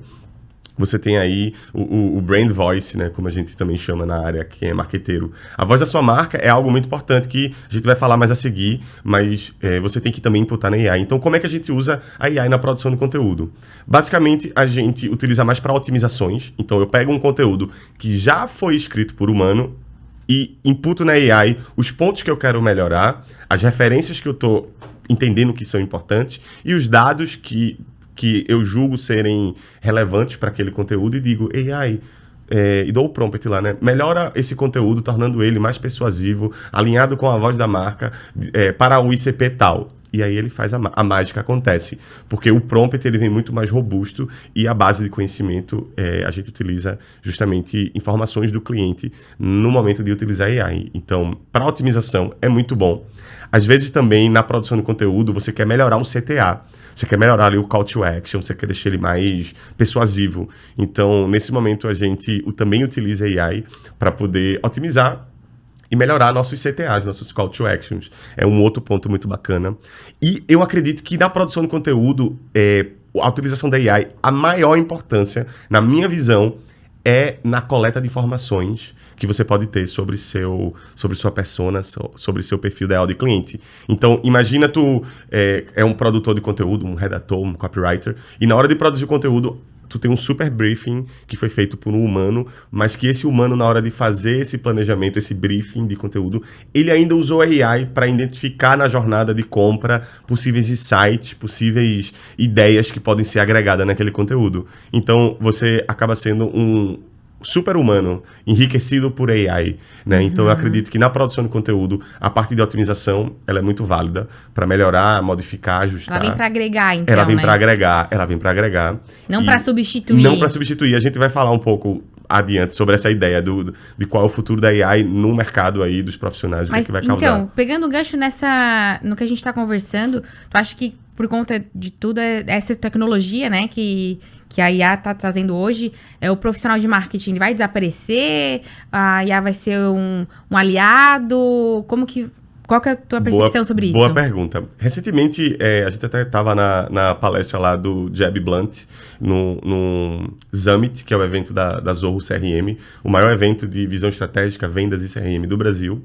S1: Você tem aí o brand voice, né, como a gente também chama na área, quem é marqueteiro. A voz da sua marca é algo muito importante que a gente vai falar mais a seguir, mas você tem que também imputar na AI. Então, como é que a gente usa a AI na produção de conteúdo? Basicamente, a gente utiliza mais para otimizações. Então, eu pego um conteúdo que já foi escrito por humano e imputo na AI os pontos que eu quero melhorar, as referências que eu estou entendendo que são importantes e os dados que eu julgo serem relevantes para aquele conteúdo e digo, AI, e dou o prompt lá, né? Melhora esse conteúdo, tornando ele mais persuasivo, alinhado com a voz da marca, para o ICP tal. E aí ele faz a mágica acontece. Porque o prompt ele vem muito mais robusto e a base de conhecimento a gente utiliza justamente informações do cliente no momento de utilizar AI. Então, para otimização é muito bom. Às vezes também na produção de conteúdo você quer melhorar o CTA. Você quer melhorar ali o call to action, você quer deixar ele mais persuasivo. Então, nesse momento a gente também utiliza AI para poder otimizar e melhorar nossos CTAs, nossos call to actions. É um outro ponto muito bacana. E eu acredito que na produção de conteúdo, a utilização da AI, a maior importância, na minha visão, é na coleta de informações que você pode ter sobre sua persona, sobre seu perfil ideal de cliente. Então, imagina tu é um produtor de conteúdo, um redator, um copywriter, e na hora de produzir conteúdo, tu tem um super briefing que foi feito por um humano, mas que esse humano, na hora de fazer esse planejamento, esse briefing de conteúdo, ele ainda usou a AI para identificar na jornada de compra possíveis insights, possíveis ideias que podem ser agregadas naquele conteúdo. Então, você acaba sendo um super-humano, enriquecido por AI, né? Então, eu acredito que na produção de conteúdo, a parte de otimização, ela é muito válida para melhorar, modificar, ajustar.
S2: Ela vem para agregar, então,
S1: Ela vem
S2: né?
S1: para agregar, ela vem para agregar.
S2: Não para substituir.
S1: Não para substituir. A gente vai falar um pouco adiante sobre essa ideia de qual é o futuro da AI no mercado aí dos profissionais, o que vai causar.
S2: Então, pegando o gancho no que a gente está conversando, tu acha que por conta de tudo essa tecnologia, né, que a IA está trazendo hoje, o profissional de marketing ele vai desaparecer? A IA vai ser um aliado? Qual que é a tua percepção sobre isso?
S1: Boa pergunta. Recentemente, a gente até estava na palestra lá do Jeb Blunt, no Summit, que é o evento da Zorro CRM, o maior evento de visão estratégica, vendas e CRM do Brasil.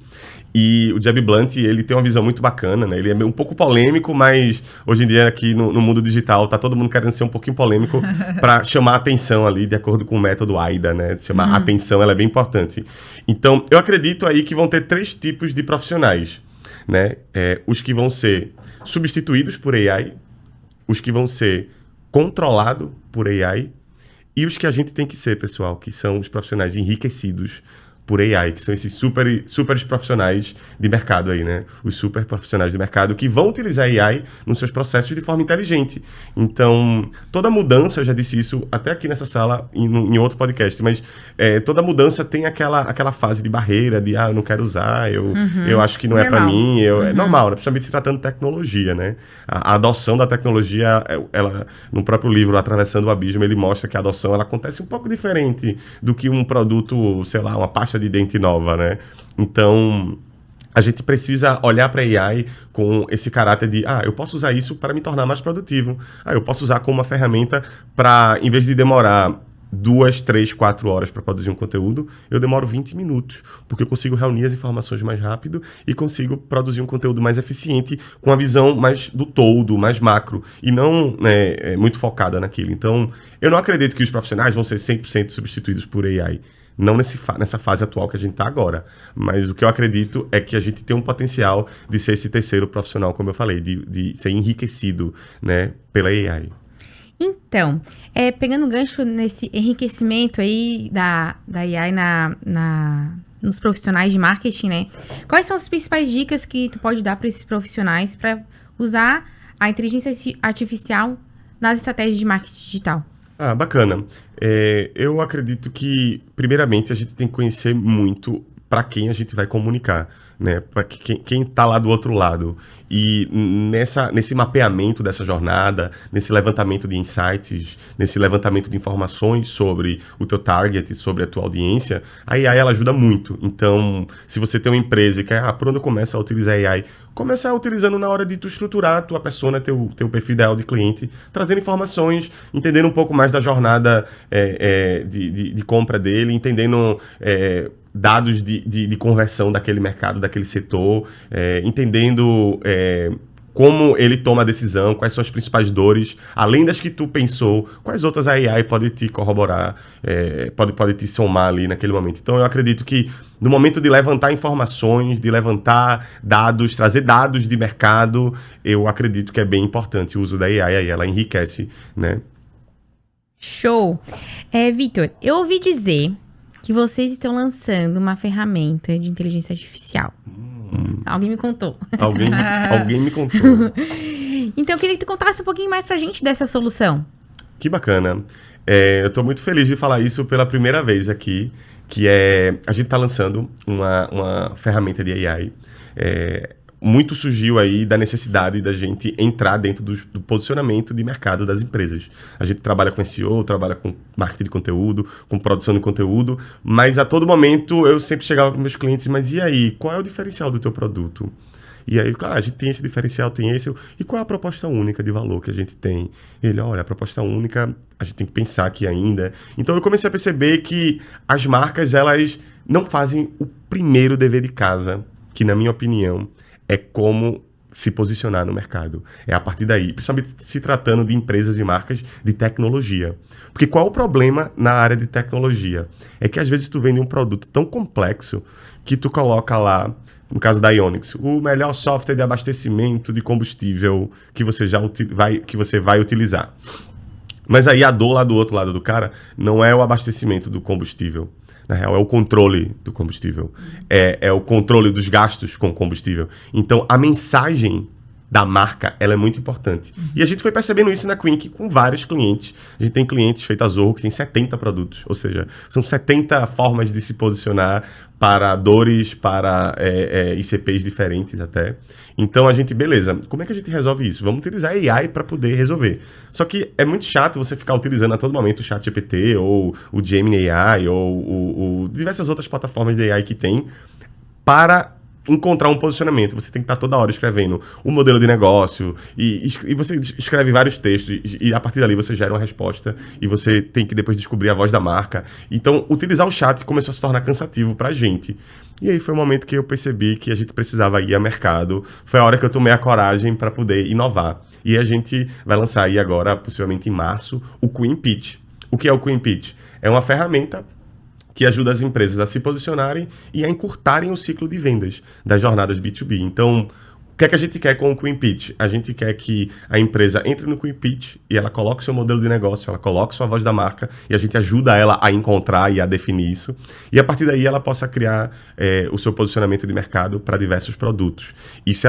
S1: E o Jeb Blunt, ele tem uma visão muito bacana, né? Ele é um pouco polêmico, mas hoje em dia aqui no mundo digital tá todo mundo querendo ser um pouquinho polêmico para chamar a atenção ali, de acordo com o método AIDA, né? Chamar a atenção, ela é bem importante. Então, eu acredito aí que vão ter 3 tipos de profissionais, né? Os que vão ser substituídos por AI, os que vão ser controlados por AI e os que a gente tem que ser, pessoal, que são os profissionais enriquecidos por AI, que são esses super profissionais de mercado aí, né? Os super profissionais de mercado que vão utilizar AI nos seus processos de forma inteligente. Então, toda mudança, eu já disse isso até aqui nessa sala, em outro podcast, mas toda mudança tem aquela fase de barreira, de eu não quero usar, eu acho que não é para mim, é normal, né? Principalmente se tratando de tecnologia, né? A adoção da tecnologia, no próprio livro Atravessando o Abismo, ele mostra que a adoção ela acontece um pouco diferente do que um produto, sei lá, uma pasta de dente nova, né? Então, a gente precisa olhar para a AI com esse caráter de, eu posso usar isso para me tornar mais produtivo. Eu posso usar como uma ferramenta para, em vez de demorar 2, 3, 4 horas para produzir um conteúdo, eu demoro 20 minutos, porque eu consigo reunir as informações mais rápido e consigo produzir um conteúdo mais eficiente, com a visão mais do todo, mais macro, e não muito focada naquilo. Então, eu não acredito que os profissionais vão ser 100% substituídos por AI. Não nessa fase atual que a gente está agora. Mas o que eu acredito é que a gente tem um potencial de ser esse terceiro profissional, como eu falei, de ser enriquecido, né, pela AI.
S2: Então, pegando gancho nesse enriquecimento aí da AI nos profissionais de marketing, né? Quais são as principais dicas que tu pode dar para esses profissionais para usar a inteligência artificial nas estratégias de marketing digital?
S1: Bacana. Eu acredito que, primeiramente, a gente tem que conhecer muito para quem a gente vai comunicar, né? Para quem está lá do outro lado. E nesse mapeamento dessa jornada, nesse levantamento de insights, nesse levantamento de informações sobre o teu target, sobre a tua audiência, a AI ela ajuda muito. Então, se você tem uma empresa e quer, por onde eu começo a utilizar a AI? Começa utilizando na hora de tu estruturar a tua persona, teu perfil ideal de cliente, trazendo informações, entendendo um pouco mais da jornada de compra dele, entendendo dados de conversão daquele mercado, daquele setor, entendendo como ele toma a decisão, quais são as principais dores, além das que tu pensou, quais outras a AI pode te corroborar, pode te somar ali naquele momento. Então eu acredito que no momento de levantar informações, de levantar dados, trazer dados de mercado, eu acredito que é bem importante o uso da AI, aí ela enriquece, né?
S2: Show! Vitor, eu ouvi dizer que vocês estão lançando uma ferramenta de inteligência artificial. Alguém me contou.
S1: Alguém me contou.
S2: Então eu queria que tu contasse um pouquinho mais pra gente dessa solução.
S1: Que bacana. Eu tô muito feliz de falar isso pela primeira vez aqui, que a gente tá lançando uma ferramenta de AI. Muito surgiu aí da necessidade da gente entrar dentro do posicionamento de mercado das empresas. A gente trabalha com SEO, trabalha com marketing de conteúdo, com produção de conteúdo, mas a todo momento eu sempre chegava com meus clientes, mas e aí, qual é o diferencial do teu produto? E aí, claro, a gente tem esse diferencial, tem esse, e qual é a proposta única de valor que a gente tem? Ele, olha, a proposta única, a gente tem que pensar aqui ainda. Então eu comecei a perceber que as marcas, elas não fazem o primeiro dever de casa, que na minha opinião é como se posicionar no mercado. É a partir daí, principalmente se tratando de empresas e marcas de tecnologia. Porque qual é o problema na área de tecnologia? É que às vezes tu vende um produto tão complexo que tu coloca lá, no caso da Ionix, o melhor software de abastecimento de combustível que você vai utilizar. Mas aí a dor lá do outro lado do cara não é o abastecimento do combustível. Na real, é o controle do combustível. É o controle dos gastos com combustível. Então, a mensagem da marca, ela é muito importante. E a gente foi percebendo isso na Quink com vários clientes. A gente tem clientes feito a Zorro que tem 70 produtos. Ou seja, são 70 formas de se posicionar para dores, para ICPs diferentes até. Então a gente, beleza, como é que a gente resolve isso? Vamos utilizar AI para poder resolver. Só que é muito chato você ficar utilizando a todo momento o ChatGPT ou o Gemini AI ou diversas outras plataformas de AI que tem para encontrar um posicionamento. Você tem que estar toda hora escrevendo um modelo de negócio e você escreve vários textos e a partir dali você gera uma resposta e você tem que depois descobrir a voz da marca. Então, utilizar o chat começou a se tornar cansativo pra gente. E aí foi o momento que eu percebi que a gente precisava ir ao mercado. Foi a hora que eu tomei a coragem para poder inovar. E a gente vai lançar aí agora, possivelmente em março, o Queen Pitch. O que é o Queen Pitch? É uma ferramenta que ajuda as empresas a se posicionarem e a encurtarem o ciclo de vendas das jornadas B2B. Então, o que é que a gente quer com o Queen Pitch? A gente quer que a empresa entre no Queen Pitch e ela coloque seu modelo de negócio, ela coloque sua voz da marca e a gente ajuda ela a encontrar e a definir isso. E a partir daí ela possa criar o seu posicionamento de mercado para diversos produtos. E se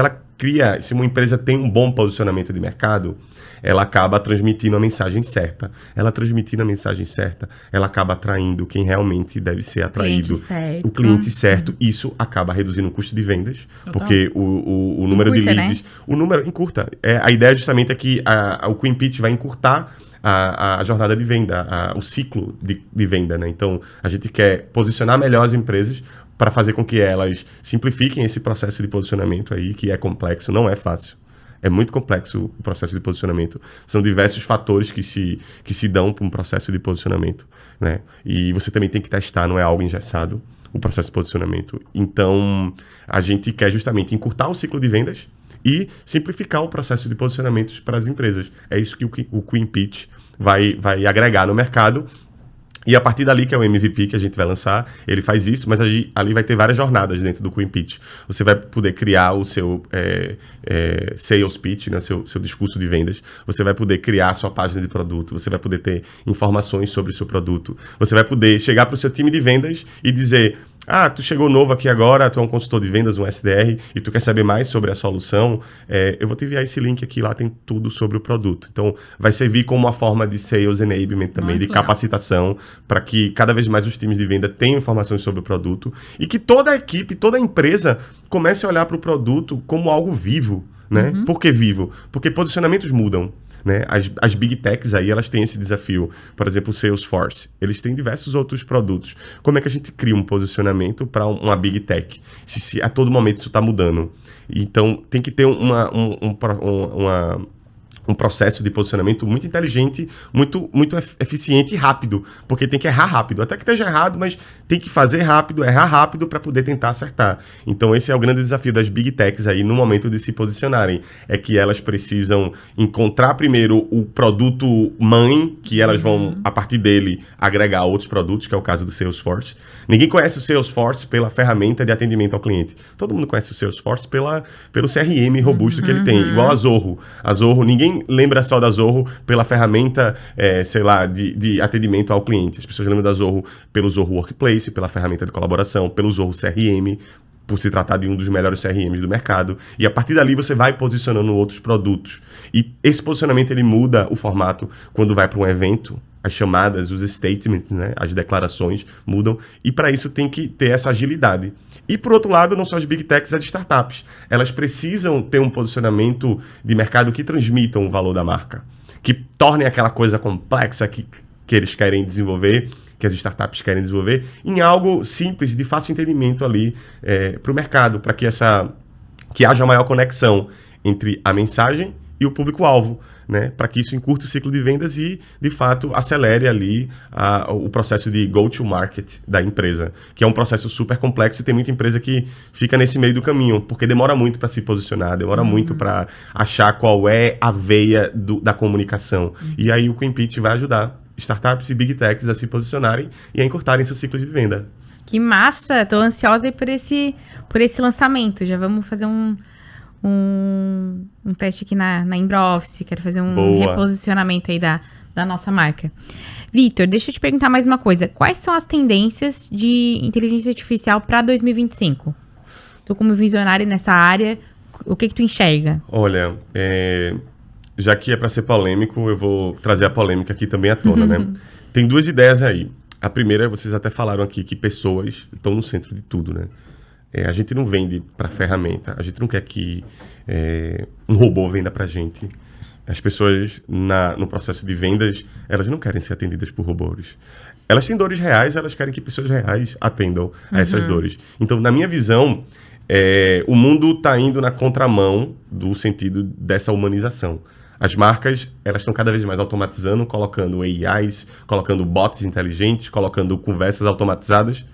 S1: uma empresa tem um bom posicionamento de mercado, ela acaba transmitindo a mensagem certa. Ela transmitindo a mensagem certa, ela acaba atraindo quem realmente deve ser atraído. O cliente certo. Isso acaba reduzindo o custo de vendas, porque o número de leads... Né? O número encurta. A ideia justamente é que o Queen Pitch vai encurtar a jornada de venda, o ciclo de venda, né? Então, a gente quer posicionar melhor as empresas para fazer com que elas simplifiquem esse processo de posicionamento aí, que é complexo, não é fácil. É muito complexo o processo de posicionamento. São diversos fatores que se dão para um processo de posicionamento, né? E você também tem que testar, não é algo engessado, o processo de posicionamento. Então, a gente quer justamente encurtar o ciclo de vendas e simplificar o processo de posicionamentos para as empresas. É isso que o Queen Pitch vai agregar no mercado. E a partir dali, que é o MVP que a gente vai lançar, ele faz isso, mas ali vai ter várias jornadas dentro do Queen Pitch. Você vai poder criar o seu sales pitch, né, seu discurso de vendas. Você vai poder criar a sua página de produto. Você vai poder ter informações sobre o seu produto. Você vai poder chegar para o seu time de vendas e dizer... tu chegou novo aqui agora, tu é um consultor de vendas, um SDR, e tu quer saber mais sobre a solução, eu vou te enviar esse link aqui, lá tem tudo sobre o produto. Então, vai servir como uma forma de sales enablement também, de capacitação, para que cada vez mais os times de venda tenham informações sobre o produto e que toda a equipe, toda a empresa comece a olhar para o produto como algo vivo, né? Por que vivo? Porque posicionamentos mudam. Né? As Big Techs aí, elas têm esse desafio. Por exemplo, o Salesforce. Eles têm diversos outros produtos. Como é que a gente cria um posicionamento para uma Big Tech? Se a todo momento isso está mudando. Então, tem que ter um um processo de posicionamento muito inteligente, muito eficiente e rápido, porque tem que errar rápido, até que esteja errado, mas tem que fazer rápido, errar rápido para poder tentar acertar. Então esse é o grande desafio das Big Techs aí no momento de se posicionarem, é que elas precisam encontrar primeiro o produto mãe, que elas vão, a partir dele, agregar outros produtos, que é o caso do Salesforce. Ninguém conhece o Salesforce pela ferramenta de atendimento ao cliente. Todo mundo conhece o Salesforce pelo CRM robusto que ele tem, igual a Zorro. A Zorro, ninguém lembra só da Zorro pela ferramenta, de atendimento ao cliente. As pessoas lembram da Zorro pelo Zorro Workplace, pela ferramenta de colaboração, pelo Zorro CRM, por se tratar de um dos melhores CRMs do mercado. E a partir dali você vai posicionando outros produtos. E esse posicionamento ele muda o formato quando vai para um evento. As chamadas, os statements, né? As declarações mudam. E para isso tem que ter essa agilidade. E por outro lado, não só as Big Techs, as startups. Elas precisam ter um posicionamento de mercado que transmitam o valor da marca. Que tornem aquela coisa complexa que eles querem desenvolver, que as startups querem desenvolver, em algo simples, de fácil entendimento ali para o mercado, para que haja maior conexão entre a mensagem e o público-alvo, né? Para que isso encurte o ciclo de vendas e, de fato, acelere ali o processo de go-to-market da empresa, que é um processo super complexo e tem muita empresa que fica nesse meio do caminho, porque demora muito para se posicionar, demora muito para achar qual é a veia da comunicação. E aí o QueenPitch vai ajudar startups e Big Techs a se posicionarem e a encurtarem seu ciclo de venda.
S2: Que massa! Tô ansiosa aí por esse lançamento. Já vamos fazer um teste aqui na Inbra-Office. Quero fazer um reposicionamento aí da nossa marca. Vitor, deixa eu te perguntar mais uma coisa. Quais são as tendências de inteligência artificial para 2025? Tu como visionário nessa área, o que tu enxerga?
S1: Olha, já que é para ser polêmico, eu vou trazer a polêmica aqui também à tona, né? Tem duas ideias aí. A primeira, vocês até falaram aqui que pessoas estão no centro de tudo, né? A gente não vende para ferramenta, a gente não quer que um robô venda para a gente. As pessoas, no processo de vendas, elas não querem ser atendidas por robôs. Elas têm dores reais, elas querem que pessoas reais atendam a essas dores. Então, na minha visão, o mundo está indo na contramão do sentido dessa humanização. As marcas, elas estão cada vez mais automatizando, colocando AIs, colocando bots inteligentes, colocando conversas automatizadas.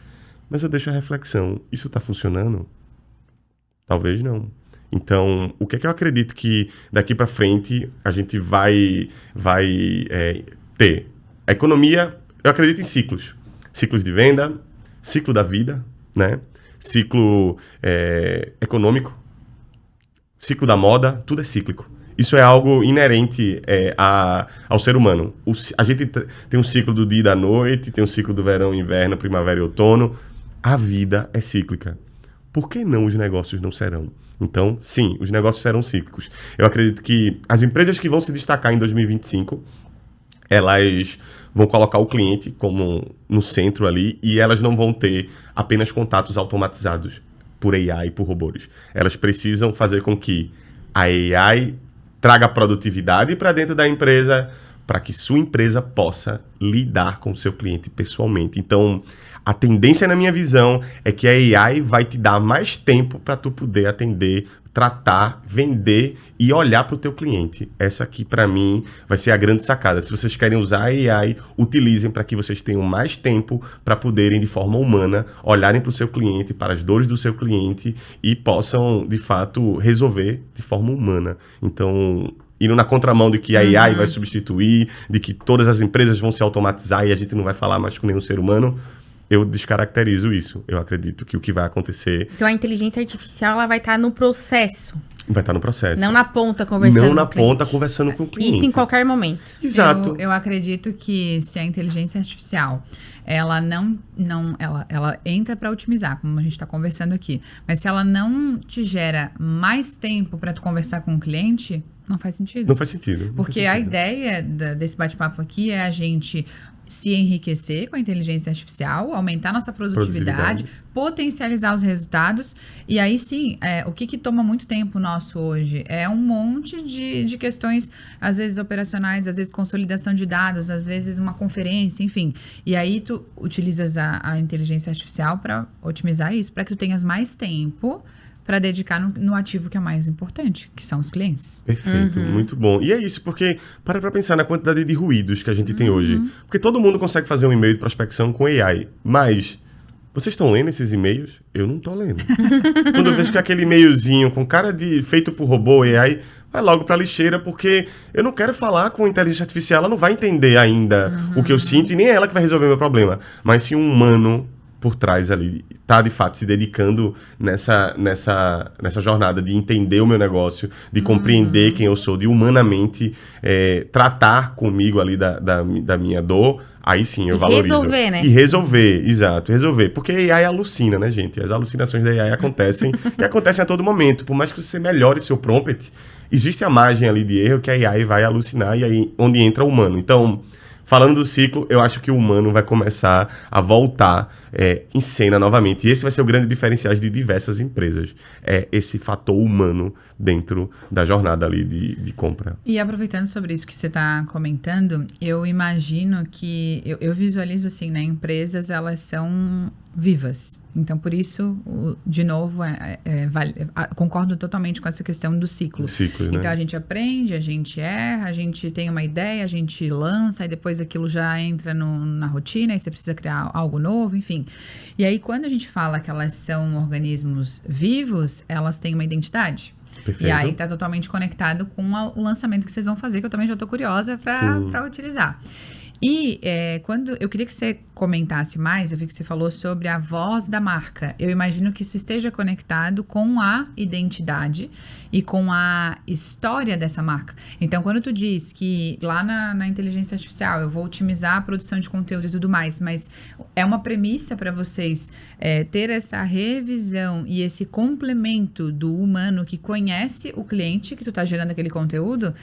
S1: Mas eu deixo a reflexão. Isso está funcionando? Talvez não. Então, o que é que eu acredito que daqui para frente a gente vai ter? A economia, eu acredito em ciclos. Ciclos de venda, ciclo da vida, né? Ciclo econômico, ciclo da moda, tudo é cíclico. Isso é algo inerente ao ser humano. A gente tem um ciclo do dia e da noite, tem um ciclo do verão, inverno, primavera e outono. A vida é cíclica. Por que não os negócios não serão? Então, sim, os negócios serão cíclicos. Eu acredito que as empresas que vão se destacar em 2025, elas vão colocar o cliente como no centro ali e elas não vão ter apenas contatos automatizados por AI, por robôs. Elas precisam fazer com que a AI traga produtividade para dentro da empresa, para que sua empresa possa lidar com o seu cliente pessoalmente. Então, a tendência, na minha visão, é que a AI vai te dar mais tempo para tu poder atender, tratar, vender e olhar para o teu cliente. Essa aqui, para mim, vai ser a grande sacada. Se vocês querem usar a AI, utilizem para que vocês tenham mais tempo para poderem, de forma humana, olharem para o seu cliente, para as dores do seu cliente e possam, de fato, resolver de forma humana. Então, indo na contramão de que a AI vai substituir, de que todas as empresas vão se automatizar e a gente não vai falar mais com nenhum ser humano, eu descaracterizo isso. Eu acredito que o que vai acontecer...
S2: Então, a inteligência artificial ela vai estar no processo.
S1: Vai estar no processo.
S2: Não na ponta conversando com o cliente.
S1: Não na ponta conversando com o cliente.
S2: Isso em qualquer momento.
S1: Exato.
S3: Eu acredito que se a inteligência artificial, ela ela entra para otimizar, como a gente está conversando aqui, mas se ela não te gera mais tempo para tu conversar com o cliente, não faz sentido.
S1: Não faz sentido.
S3: Porque a ideia desse bate-papo aqui é a gente se enriquecer com a inteligência artificial, aumentar nossa produtividade, potencializar os resultados. E aí sim, o que toma muito tempo nosso hoje? É um monte de questões, às vezes operacionais, às vezes consolidação de dados, às vezes uma conferência, enfim. E aí tu utilizas a inteligência artificial para otimizar isso, para que tu tenhas mais tempo para dedicar no ativo que é mais importante, que são os clientes.
S1: Perfeito, muito bom. E é isso, porque para pra pensar na quantidade de ruídos que a gente tem hoje. Porque todo mundo consegue fazer um e-mail de prospecção com AI, mas vocês estão lendo esses e-mails? Eu não tô lendo. Quando eu vejo que aquele e-mailzinho com cara de feito por robô, AI, vai logo pra lixeira, porque eu não quero falar com inteligência artificial, ela não vai entender ainda o que eu sinto, e nem é ela que vai resolver o meu problema. Mas se um humano por trás ali tá, de fato, se dedicando nessa jornada de entender o meu negócio, de compreender quem eu sou, de humanamente tratar comigo ali da minha dor, aí sim eu valorizo.
S2: Resolver, né?
S1: E resolver, exato, resolver. Porque a AI alucina, né, gente? As alucinações da AI acontecem e acontecem a todo momento. Por mais que você melhore seu prompt, existe a margem ali de erro que a AI vai alucinar e aí onde entra o humano. Então, falando do ciclo, eu acho que o humano vai começar a voltar em cena novamente. E esse vai ser o grande diferencial de diversas empresas. É esse fator humano dentro da jornada ali de compra.
S3: E aproveitando sobre isso que você está comentando, eu imagino que... Eu visualizo assim, né? Empresas, elas são vivas. Então, por isso, de novo, concordo totalmente com essa questão do ciclo.
S1: Né?
S3: Então, a gente aprende, a gente erra, a gente tem uma ideia, a gente lança, e depois aquilo já entra na rotina, e você precisa criar algo novo, enfim. E aí, quando a gente fala que elas são organismos vivos, elas têm uma identidade.
S1: Perfeito.
S3: E aí, está totalmente conectado com o lançamento que vocês vão fazer, que eu também já estou curiosa para utilizar. E quando eu queria que você comentasse mais, eu vi que você falou sobre a voz da marca. Eu imagino que isso esteja conectado com a identidade e com a história dessa marca. Então, quando tu diz que lá na inteligência artificial eu vou otimizar a produção de conteúdo e tudo mais, mas é uma premissa para vocês ter essa revisão e esse complemento do humano que conhece o cliente que tu tá gerando aquele conteúdo,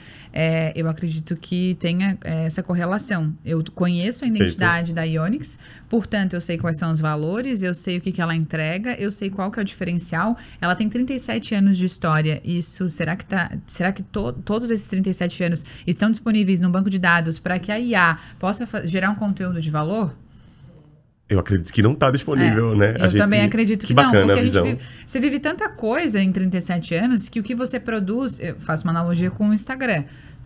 S3: eu acredito que tenha essa correlação. Eu conheço a identidade da Ionix, portanto, eu sei quais são os valores, eu sei o que ela entrega, eu sei qual que é o diferencial. Ela tem 37 anos de história. Isso, será que todos esses 37 anos estão disponíveis no banco de dados para que a IA possa gerar um conteúdo de valor?
S1: Eu acredito que não está disponível, né?
S3: Eu também acredito que não, porque você vive tanta coisa em 37 anos que o que você produz... Eu faço uma analogia com o Instagram.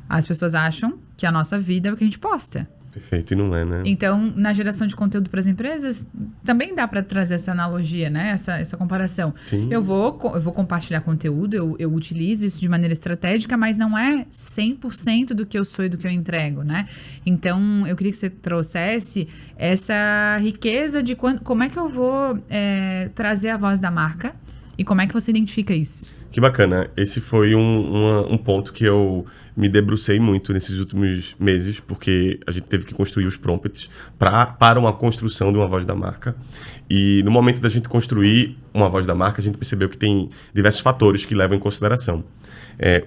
S3: As pessoas acham que a nossa vida é o que a gente posta.
S1: Perfeito, e não é, né?
S3: Então, na geração de conteúdo para as empresas, também dá para trazer essa analogia, né? Essa comparação.
S1: Sim.
S3: Eu vou compartilhar conteúdo, eu utilizo isso de maneira estratégica, mas não é 100% do que eu sou e do que eu entrego, né? Então, eu queria que você trouxesse essa riqueza de como é que eu vou trazer a voz da marca e como é que você identifica isso.
S1: Que bacana. Esse foi um ponto que eu me debrucei muito nesses últimos meses, porque a gente teve que construir os prompts para uma construção de uma voz da marca. E no momento da gente construir uma voz da marca, a gente percebeu que tem diversos fatores que levam em consideração.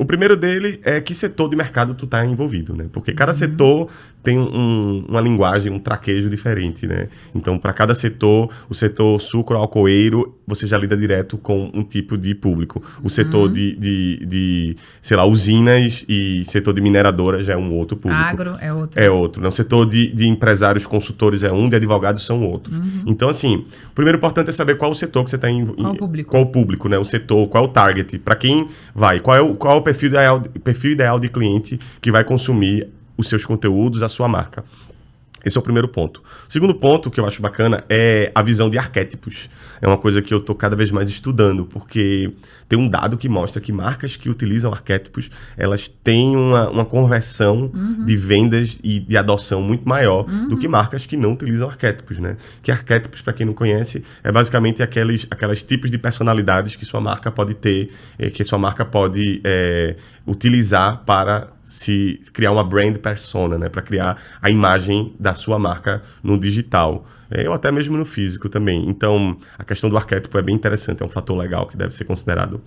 S1: O primeiro dele é que setor de mercado tu tá envolvido, né? Porque cada setor tem uma linguagem, um traquejo diferente, né? Então, para cada setor, o setor sucro-alcooeiro, você já lida direto com um tipo de público. O setor de sei lá, usinas e setor de mineradoras já é um outro público.
S3: Agro é outro.
S1: É outro, né? O setor de empresários, consultores é um, de advogados são outros. Então, assim, o primeiro importante é saber qual o setor que você está
S3: Qual o público.
S1: Qual o público, né? O setor, qual é o target, para quem vai, qual é o perfil ideal de cliente que vai consumir os seus conteúdos, a sua marca. Esse é o primeiro ponto. O segundo ponto que eu acho bacana é a visão de arquétipos. É uma coisa que eu estou cada vez mais estudando, porque tem um dado que mostra que marcas que utilizam arquétipos, elas têm uma conversão de vendas e de adoção muito maior do que marcas que não utilizam arquétipos, né? Que arquétipos, para quem não conhece, é basicamente aqueles tipos de personalidades que sua marca pode ter, que sua marca pode utilizar para se criar uma brand persona, né? Para criar a imagem da sua marca no digital. Ou até mesmo no físico também. Então, a questão do arquétipo é bem interessante, é um fator legal que deve ser considerado.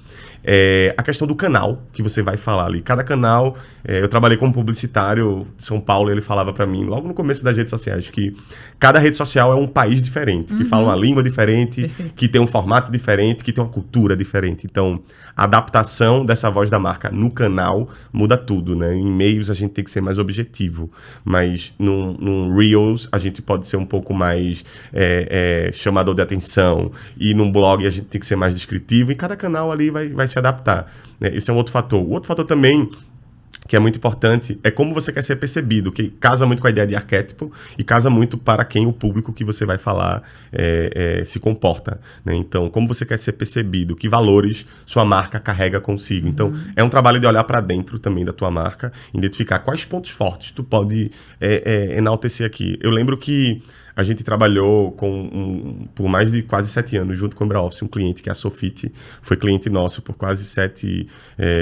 S1: A questão do canal que você vai falar ali. Cada canal, eu trabalhei como publicitário de São Paulo, e ele falava para mim, logo no começo das redes sociais, que cada rede social é um país diferente, que fala uma língua diferente,
S3: Perfeito.
S1: Que tem um formato diferente, que tem uma cultura diferente. Então, a adaptação dessa voz da marca no canal muda tudo, né? Em e-mails a gente tem que ser mais objetivo, mas no Reels a gente pode ser um pouco mais mais chamador de atenção, e num blog a gente tem que ser mais descritivo, e cada canal ali vai se adaptar, né? Esse é um outro fator. O outro fator também, que é muito importante, é como você quer ser percebido, que casa muito com a ideia de arquétipo e casa muito para quem o público que você vai falar se comporta, né? Então, como você quer ser percebido, que valores sua marca carrega consigo. Então, é um trabalho de olhar para dentro também da tua marca, identificar quais pontos fortes tu pode enaltecer aqui. Eu lembro que a gente trabalhou por mais de quase 7 anos junto com o Embraoffice, um cliente que é a Sofit, foi cliente nosso por quase 7,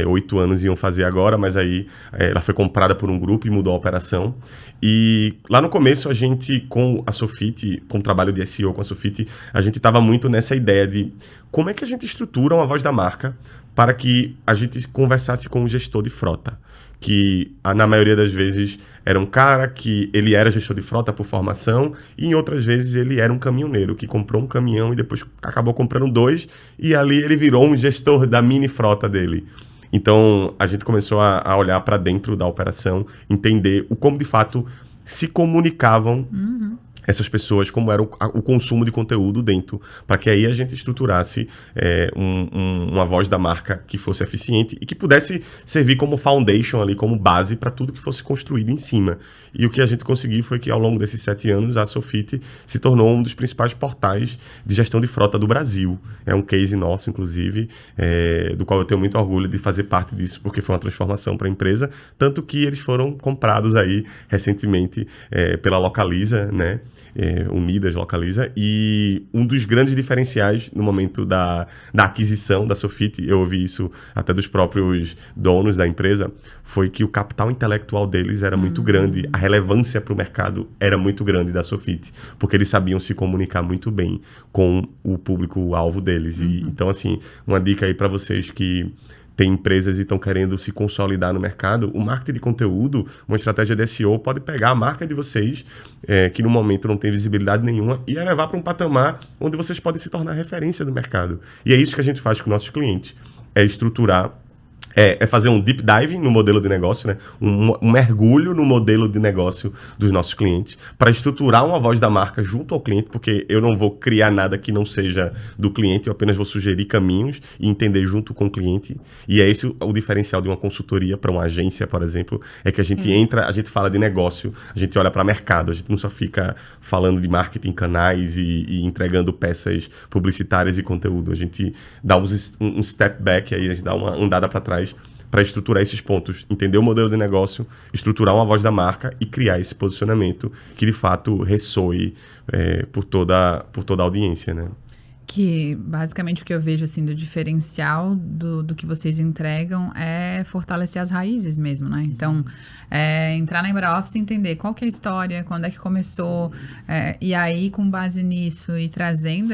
S1: 8 anos, iam fazer agora, mas aí ela foi comprada por um grupo e mudou a operação. E lá no começo a gente, com a Sofit, com o trabalho de SEO com a Sofit, a gente estava muito nessa ideia de como é que a gente estrutura uma voz da marca para que a gente conversasse com o gestor de frota, que na maioria das vezes era um cara que ele era gestor de frota por formação, e em outras vezes ele era um caminhoneiro que comprou um caminhão e depois acabou comprando 2, e ali ele virou um gestor da mini frota dele. Então a gente começou a olhar para dentro da operação, entender como de fato se comunicavam essas pessoas, como era o consumo de conteúdo dentro, para que aí a gente estruturasse uma voz da marca que fosse eficiente e que pudesse servir como foundation ali, como base para tudo que fosse construído em cima. E o que a gente conseguiu foi que ao longo desses 7 anos a Sofit se tornou um dos principais portais de gestão de frota do Brasil. É um case nosso, inclusive, do qual eu tenho muito orgulho de fazer parte disso, porque foi uma transformação para a empresa, tanto que eles foram comprados aí recentemente pela Localiza, né? Unidas Localiza, e um dos grandes diferenciais no momento da aquisição da Sofit, eu ouvi isso até dos próprios donos da empresa, foi que o capital intelectual deles era muito grande, a relevância para o mercado era muito grande da Sofit, porque eles sabiam se comunicar muito bem com o público-alvo deles. E, então, assim, uma dica aí para vocês que tem empresas e estão querendo se consolidar no mercado, o marketing de conteúdo, uma estratégia de SEO, pode pegar a marca de vocês, que no momento não tem visibilidade nenhuma, e levar para um patamar onde vocês podem se tornar referência do mercado. E é isso que a gente faz com nossos clientes, é estruturar, fazer um deep dive no modelo de negócio, né? Um mergulho no modelo de negócio dos nossos clientes, para estruturar uma voz da marca junto ao cliente, porque eu não vou criar nada que não seja do cliente, eu apenas vou sugerir caminhos e entender junto com o cliente. E é esse o diferencial de uma consultoria para uma agência, por exemplo, é que a gente entra, a gente fala de negócio, a gente olha para mercado, a gente não só fica falando de marketing, canais e entregando peças publicitárias e conteúdo, a gente dá um step back, aí a gente dá uma andada para trás para estruturar esses pontos, entender o modelo de negócio, estruturar uma voz da marca e criar esse posicionamento que de fato ressoe por toda a audiência, né?
S3: Que basicamente o que eu vejo assim do diferencial do que vocês entregam é fortalecer as raízes mesmo, né? Então, entrar na Embraoffice e entender qual que é a história, quando é que começou, e aí com base nisso e trazendo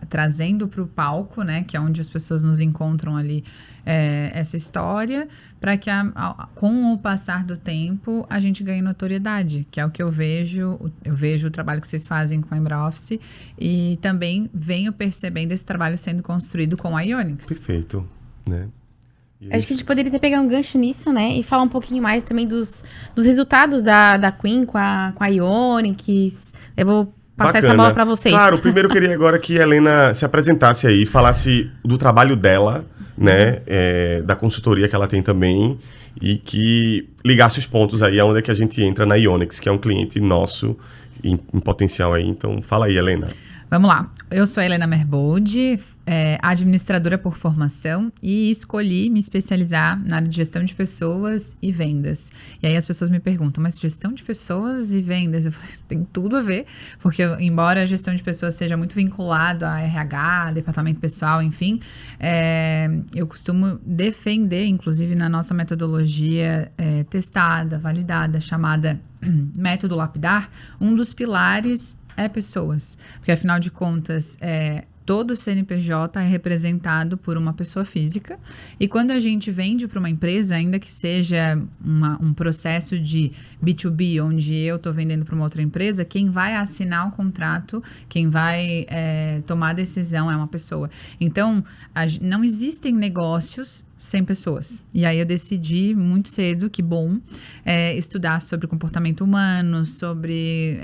S3: trazendo para o palco, né? Que é onde as pessoas nos encontram ali, essa história, para que com o passar do tempo a gente ganhe notoriedade, que é o que eu vejo o trabalho que vocês fazem com a Embraoffice e também venho percebendo esse trabalho sendo construído com a Ionix.
S1: Perfeito, né?
S2: Acho que a gente poderia pegar um gancho nisso, né? E falar um pouquinho mais também dos resultados da Queen com a Ionix. Eu vou passar essa bola para vocês.
S1: Claro, primeiro eu queria agora que a Helena se apresentasse aí, falasse do trabalho dela, né? Da consultoria que ela tem também, e que ligasse os pontos aí aonde é que a gente entra na Ionix, que é um cliente nosso em potencial aí. Então, fala aí, Helena.
S3: Vamos lá. Eu sou a Helena Merboldi, administradora por formação, e escolhi me especializar na área de gestão de pessoas e vendas. E aí as pessoas me perguntam, mas gestão de pessoas e vendas? Eu falei, tem tudo a ver, porque embora a gestão de pessoas seja muito vinculado a RH, departamento pessoal, enfim, eu costumo defender, inclusive na nossa metodologia testada, validada, chamada método lapidar, um dos pilares é pessoas, porque afinal de contas todo CNPJ é representado por uma pessoa física, e quando a gente vende para uma empresa, ainda que seja um processo de B2B, onde eu estou vendendo para uma outra empresa, quem vai assinar o contrato, quem vai tomar a decisão é uma pessoa. Então, não existem negócios sem pessoas. E aí eu decidi muito cedo, que bom, estudar sobre comportamento humano, sobre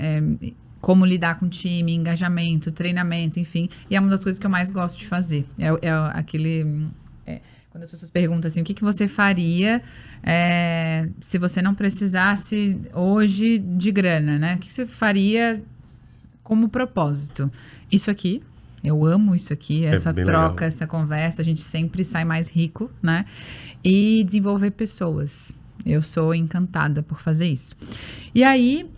S3: como lidar com time, engajamento, treinamento, enfim. E é uma das coisas que eu mais gosto de fazer. Quando as pessoas perguntam assim, o que você faria se você não precisasse hoje de grana, né? O que você faria como propósito? Isso aqui, eu amo isso aqui, essa troca, legal. Essa conversa, a gente sempre sai mais rico, né? E desenvolver pessoas. Eu sou encantada por fazer isso. E aí,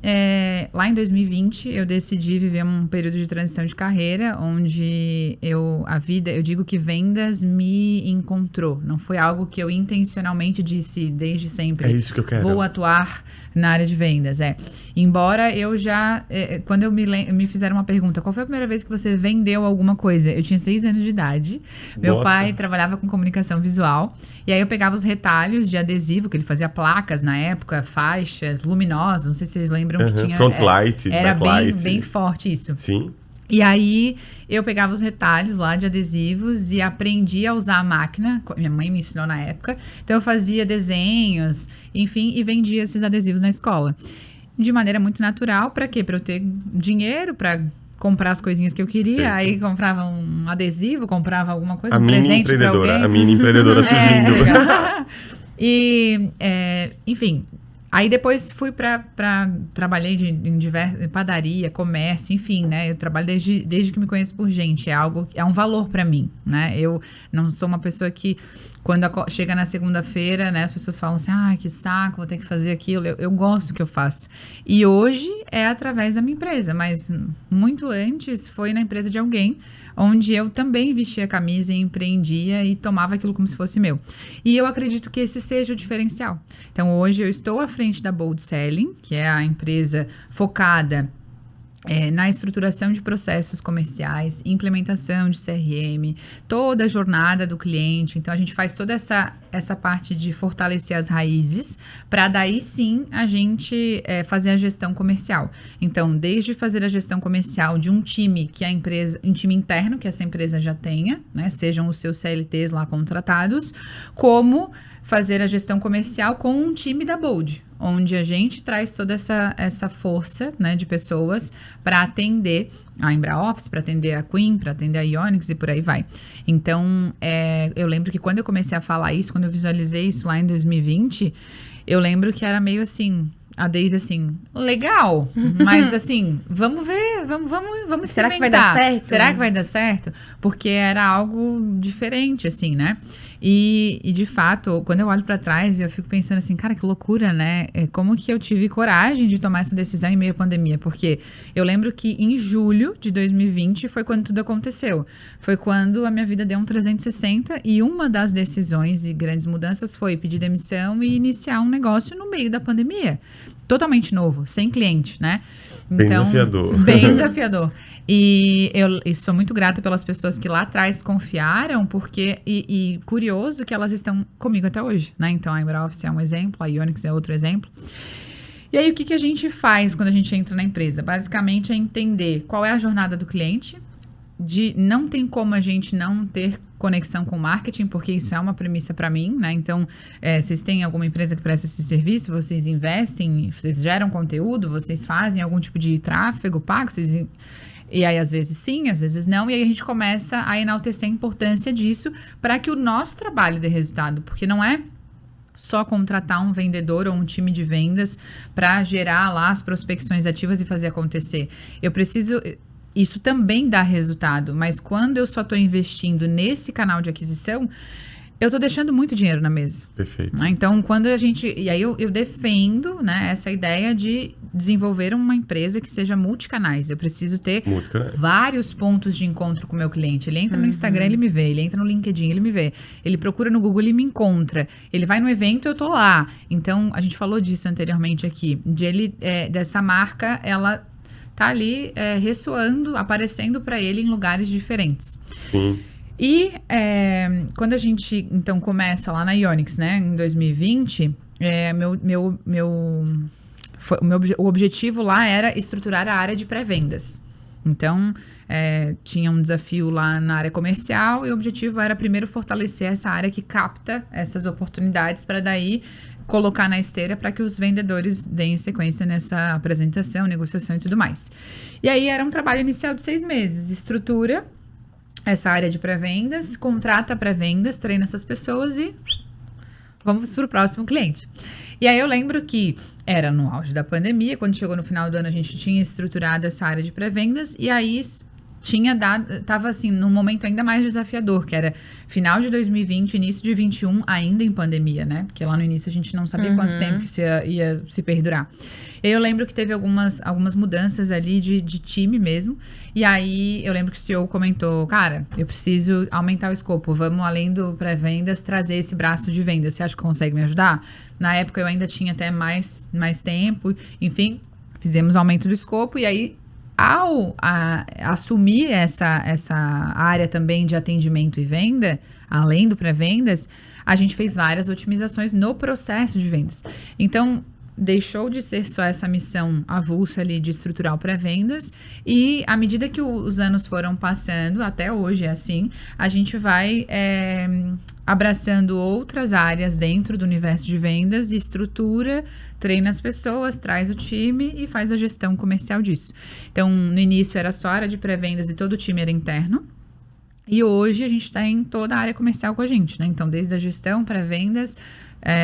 S3: lá em 2020, eu decidi viver um período de transição de carreira, onde eu digo que vendas me encontrou. Não foi algo que eu intencionalmente disse desde sempre.
S1: É isso que eu quero.
S3: Vou atuar na área de vendas. Embora eu já... quando me fizeram uma pergunta, qual foi a primeira vez que você vendeu alguma coisa? Eu tinha 6 anos de idade. Meu pai trabalhava com comunicação visual. E aí eu pegava os retalhos de adesivo, que ele fazia placas na época, faixas, luminosas, não sei se vocês lembram que tinha...
S1: Front light,
S3: era
S1: backlight.
S3: bem forte isso.
S1: Sim.
S3: E aí, eu pegava os retalhos lá de adesivos e aprendi a usar a máquina. Minha mãe me ensinou na época. Então, eu fazia desenhos, enfim, e vendia esses adesivos na escola. De maneira muito natural. Para quê? Para eu ter dinheiro, para comprar as coisinhas que eu queria. Perfeito. Aí, comprava um adesivo, comprava alguma coisa, um presente para alguém.
S1: A mini empreendedora surgindo.
S3: E, enfim... Aí depois fui trabalhei em padaria, comércio, enfim, né? Eu trabalho desde que me conheço por gente. É um valor pra mim, né? Eu não sou uma pessoa que, quando chega na segunda-feira, né? As pessoas falam assim, que saco, vou ter que fazer aquilo. Eu gosto do que eu faço. E hoje é através da minha empresa, mas muito antes foi na empresa de alguém, onde eu também vestia a camisa e empreendia e tomava aquilo como se fosse meu. E eu acredito que esse seja o diferencial. Então, hoje eu estou à frente da Bold Selling, que é a empresa focada na estruturação de processos comerciais, implementação de CRM, toda a jornada do cliente. Então, a gente faz toda essa parte de fortalecer as raízes, para daí sim a gente fazer a gestão comercial. Então, desde fazer a gestão comercial de um time que a empresa, um time interno que essa empresa já tenha, né, sejam os seus CLTs lá contratados, como fazer a gestão comercial com um time da Bold, onde a gente traz toda essa força, né, de pessoas para atender a Embra Office, para atender a Queen, para atender a Ionix e por aí vai. Então, eu lembro que quando eu comecei a falar isso, quando eu visualizei isso lá em 2020, eu lembro que era meio assim... A Daisy, assim, legal, mas assim, vamos ver, vamos experimentar.
S2: Será que vai dar certo?
S3: Será que vai dar certo? Porque era algo diferente, assim, né? E de fato, quando eu olho pra trás, eu fico pensando assim, cara, que loucura, né? Como que eu tive coragem de tomar essa decisão em meio à pandemia? Porque eu lembro que em julho de 2020 foi quando tudo aconteceu. Foi quando a minha vida deu um 360 e uma das decisões e grandes mudanças foi pedir demissão e iniciar um negócio no meio da pandemia. Totalmente novo, sem cliente, né?
S1: Bem desafiador.
S3: Bem desafiador. E eu sou muito grata pelas pessoas que lá atrás confiaram, porque, e curioso que elas estão comigo até hoje, né? Então, a Embra Office é um exemplo, a Ionix é outro exemplo. E aí, o que a gente faz quando a gente entra na empresa? Basicamente, é entender qual é a jornada do cliente, não tem como a gente não ter conexão com marketing, porque isso é uma premissa para mim, né? Então, vocês têm alguma empresa que presta esse serviço, vocês investem, vocês geram conteúdo, vocês fazem algum tipo de tráfego pago, e aí às vezes sim, às vezes não, e aí a gente começa a enaltecer a importância disso para que o nosso trabalho dê resultado, porque não é só contratar um vendedor ou um time de vendas para gerar lá as prospecções ativas e fazer acontecer. Eu preciso... Isso também dá resultado, mas quando eu só estou investindo nesse canal de aquisição, eu estou deixando muito dinheiro na mesa.
S1: Perfeito.
S3: Então, quando a gente... E aí eu defendo, né, essa ideia de desenvolver uma empresa que seja multicanais. Eu preciso ter vários pontos de encontro com o meu cliente. Ele entra no Instagram, ele me vê. Ele entra no LinkedIn, ele me vê. Ele procura no Google, ele me encontra. Ele vai no evento, eu tô lá. Então, a gente falou disso anteriormente aqui. Dessa marca, ela... tá ali ressoando, aparecendo para ele em lugares diferentes. Sim. E quando a gente, então, começa lá na Ionix, né, em 2020, o objetivo lá era estruturar a área de pré-vendas. Então, tinha um desafio lá na área comercial e o objetivo era primeiro fortalecer essa área que capta essas oportunidades para daí colocar na esteira para que os vendedores deem sequência nessa apresentação, negociação e tudo mais. E aí era um trabalho inicial de 6 meses. Estrutura essa área de pré-vendas, contrata pré-vendas, treina essas pessoas e vamos para o próximo cliente. E aí eu lembro que era no auge da pandemia, quando chegou no final do ano a gente tinha estruturado essa área de pré-vendas e aí tava assim, num momento ainda mais desafiador, que era final de 2020, início de 2021, ainda em pandemia, né? Porque lá no início a gente não sabia quanto tempo que isso ia se perdurar. E aí eu lembro que teve algumas mudanças ali de time mesmo. E aí eu lembro que o CEO comentou, cara, eu preciso aumentar o escopo, vamos além do pré-vendas, trazer esse braço de vendas. Você acha que consegue me ajudar? Na época eu ainda tinha até mais tempo, enfim, fizemos aumento do escopo e aí ao assumir essa área também de atendimento e venda, além do pré-vendas, a gente fez várias otimizações no processo de vendas. Então, deixou de ser só essa missão avulsa ali de estruturar o pré-vendas e à medida que os anos foram passando, até hoje é assim, a gente vai abraçando outras áreas dentro do universo de vendas, estrutura, treina as pessoas, traz o time e faz a gestão comercial disso. Então, no início era só a área de pré-vendas e todo o time era interno. E hoje a gente está em toda a área comercial com a gente, né? Então, desde a gestão, pré-vendas,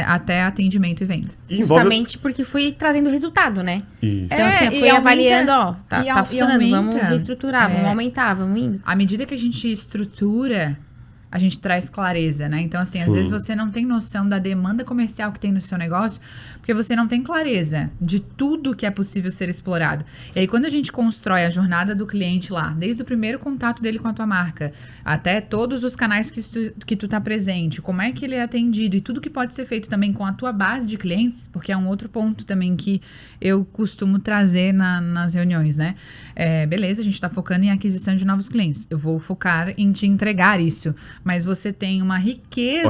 S3: até atendimento e venda.
S2: Justamente porque fui trazendo resultado, né?
S1: Isso.
S2: Então, assim, eu fui avaliando, tá funcionando, vamos reestruturar, vamos aumentar, vamos indo.
S3: À medida que a gente estrutura, a gente traz clareza, né? Então, assim, às vezes você não tem noção da demanda comercial que tem no seu negócio, porque você não tem clareza de tudo que é possível ser explorado. E aí, quando a gente constrói a jornada do cliente lá, desde o primeiro contato dele com a tua marca, até todos os canais que tu tá presente, como é que ele é atendido e tudo que pode ser feito também com a tua base de clientes, porque é um outro ponto também que eu costumo trazer nas reuniões, né? Beleza, a gente tá focando em aquisição de novos clientes. Eu vou focar em te entregar isso, mas você tem uma riqueza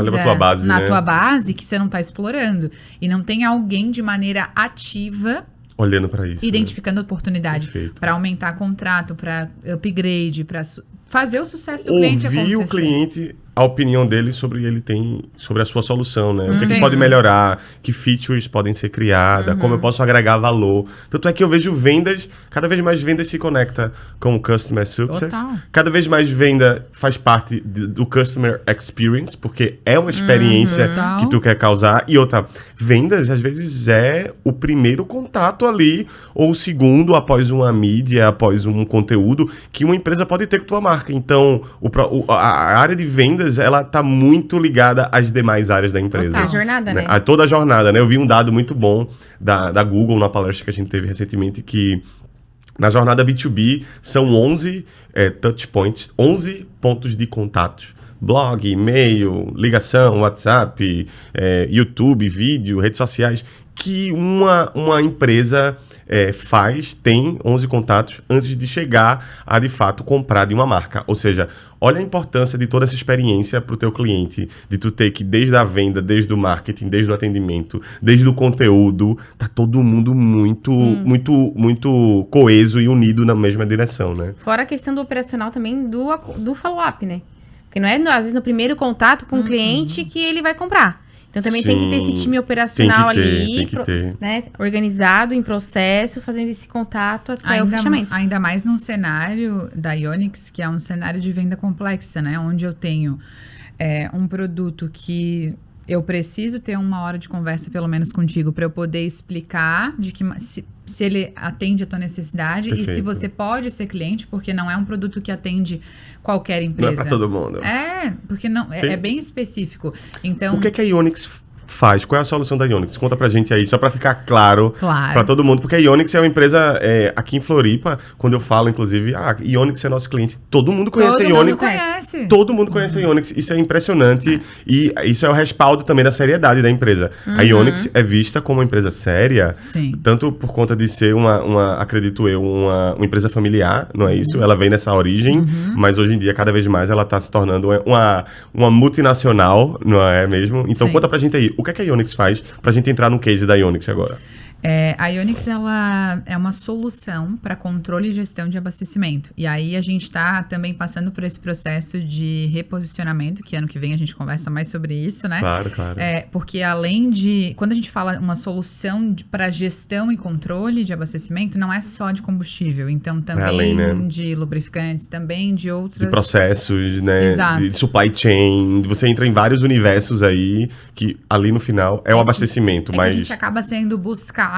S3: na tua base que você não tá explorando e não tem alguém de maneira ativa
S1: olhando para isso,
S3: identificando oportunidade para aumentar contrato, para upgrade, para fazer o sucesso do cliente acontecer.
S1: Ouvir o cliente, a opinião dele sobre a sua solução, né? O que pode melhorar, que features podem ser criadas, como eu posso agregar valor. Tanto é que eu vejo cada vez mais vendas se conecta com o Customer Success. Total. Cada vez mais venda faz parte do Customer Experience, porque é uma experiência que tu quer causar. E outra, vendas às vezes é o primeiro contato ali, ou o segundo após uma mídia, após um conteúdo que uma empresa pode ter com tua marca. Então, a área de vendas ela tá muito ligada às demais áreas da empresa.
S2: A jornada, né?
S1: A toda a jornada, né? Eu vi um dado muito bom da Google na palestra que a gente teve recentemente, que na jornada B2B são 11 touch points, 11 pontos de contatos. Blog, e-mail, ligação, WhatsApp, YouTube, vídeo, redes sociais, que uma empresa tem 11 contatos antes de chegar a, de fato, comprar de uma marca. Ou seja, olha a importância de toda essa experiência para o teu cliente, de tu ter que, desde a venda, desde o marketing, desde o atendimento, desde o conteúdo, tá todo mundo muito coeso e unido na mesma direção, né?
S2: Fora a questão do operacional também do follow-up, né? Porque não é, às vezes, no primeiro contato com o cliente que ele vai comprar. Então, também tem que ter esse time operacional ali, né, organizado, em processo, fazendo esse contato até o fechamento.
S3: Ainda mais num cenário da Ionix, que é um cenário de venda complexa, né? Onde eu tenho um produto que eu preciso ter 1 hora de conversa, pelo menos contigo, para eu poder explicar se ele atende a tua necessidade. Perfeito. E se você pode ser cliente, porque não é um produto que atende qualquer empresa.
S1: Não é para todo mundo.
S3: Porque não, é bem específico. Então,
S1: o que a Ionix faz? Qual é a solução da Ionix? Conta pra gente aí, só pra ficar claro pra todo mundo. Porque a Ionix é uma empresa aqui em Floripa, quando eu falo, inclusive, Ionix é nosso cliente. Todo mundo conhece a Ionix. Todo mundo conhece a Ionix. Isso é impressionante. E isso é o respaldo também da seriedade da empresa. A Ionix é vista como uma empresa séria, tanto por conta de ser acredito eu, uma empresa familiar, não é isso? Ela vem dessa origem, mas hoje em dia, cada vez mais, ela tá se tornando uma multinacional, não é mesmo? Então, conta pra gente aí, o que a Ionix faz pra gente entrar no case da Ionix agora?
S3: A Ionix, ela é uma solução para controle e gestão de abastecimento. E aí a gente está também passando por esse processo de reposicionamento, que ano que vem a gente conversa mais sobre isso, né?
S1: Claro, claro.
S3: Porque além de... Quando a gente fala uma solução para gestão e controle de abastecimento, não é só de combustível. Então, também
S1: além, né?
S3: de lubrificantes, também de outras...
S1: De processos, né?
S3: Exato.
S1: De supply chain. Você entra em vários universos aí, que ali no final é o abastecimento, mas...
S3: que a gente acaba sendo buscado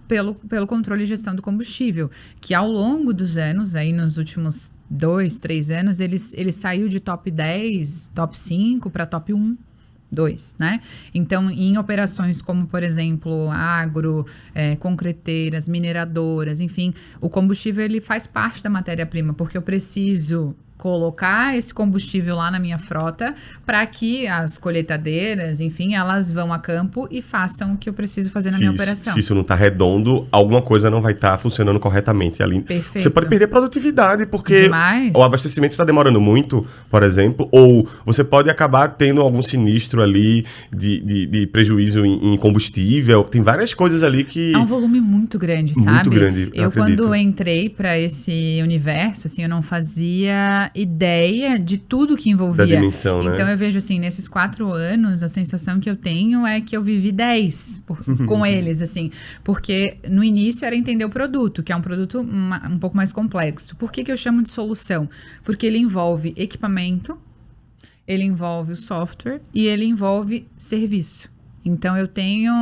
S3: pelo controle e gestão do combustível, que ao longo dos anos, aí nos últimos 2, 3 anos, ele saiu de top 10, top 5 para top 1, 2, né? Então, em operações como, por exemplo, agro, concreteiras, mineradoras, enfim, o combustível ele faz parte da matéria-prima, porque eu preciso colocar esse combustível lá na minha frota para que as colheitadeiras, enfim, elas vão a campo e façam o que eu preciso fazer na minha operação.
S1: Se isso não está redondo, alguma coisa não vai estar funcionando corretamente ali.
S3: Perfeito.
S1: Você pode perder produtividade, porque
S3: Demais.
S1: o abastecimento está demorando muito, por exemplo, ou você pode acabar tendo algum sinistro ali de prejuízo em combustível. Tem várias coisas ali que...
S3: É um volume muito grande, sabe?
S1: Muito grande, eu acredito.
S3: Quando entrei para esse universo, assim, eu não fazia ideia de tudo que envolvia.
S1: Da dimensão, né?
S3: Então eu vejo assim, nesses 4 anos, a sensação que eu tenho é que eu vivi 10 com eles, assim. Porque no início era entender o produto, que é um produto um pouco mais complexo. Por que eu chamo de solução? Porque ele envolve equipamento, ele envolve o software e ele envolve serviço. Então, eu tenho...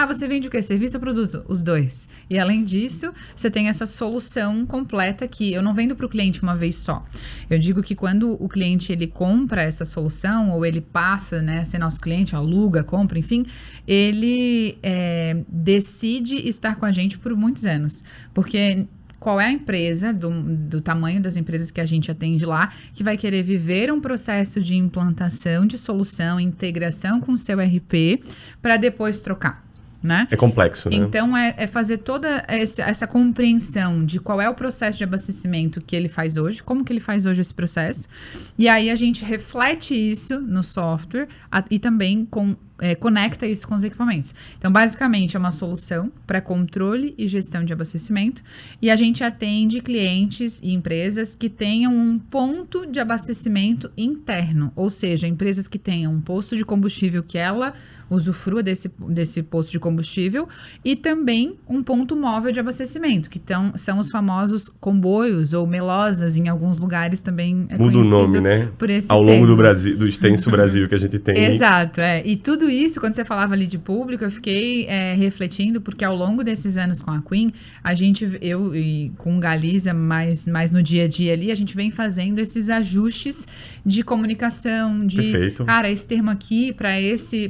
S3: você vende o quê? Serviço ou produto? Os dois. E, além disso, você tem essa solução completa que eu não vendo para o cliente uma vez só. Eu digo que quando o cliente, ele compra essa solução, ou ele passa, né, a ser nosso cliente, aluga, compra, enfim, ele decide estar com a gente por muitos anos. Porque... Qual é a empresa, do tamanho das empresas que a gente atende lá, que vai querer viver um processo de implantação de solução, integração com o seu RP, para depois trocar, né?
S1: É complexo, né?
S3: Então, é fazer toda essa compreensão de qual é o processo de abastecimento que ele faz hoje, como que ele faz hoje esse processo, e aí a gente reflete isso no software e também conecta isso com os equipamentos. Então, basicamente, é uma solução para controle e gestão de abastecimento e a gente atende clientes e empresas que tenham um ponto de abastecimento interno, ou seja, empresas que tenham um posto de combustível que ela usufrua desse posto de combustível e também um ponto móvel de abastecimento, que são os famosos comboios ou melosas, em alguns lugares também é
S1: Muda
S3: conhecido
S1: o nome, né?
S3: Por esse
S1: Ao
S3: termo.
S1: longo do Brasil, do extenso Brasil que a gente tem.
S3: Exato, E tudo isso, quando você falava ali de público, eu fiquei refletindo, porque ao longo desses anos com a Queen, eu e com o Galiza, mais no dia a dia ali, a gente vem fazendo esses ajustes de comunicação, de...
S1: Perfeito.
S3: Cara, esse termo aqui, para esse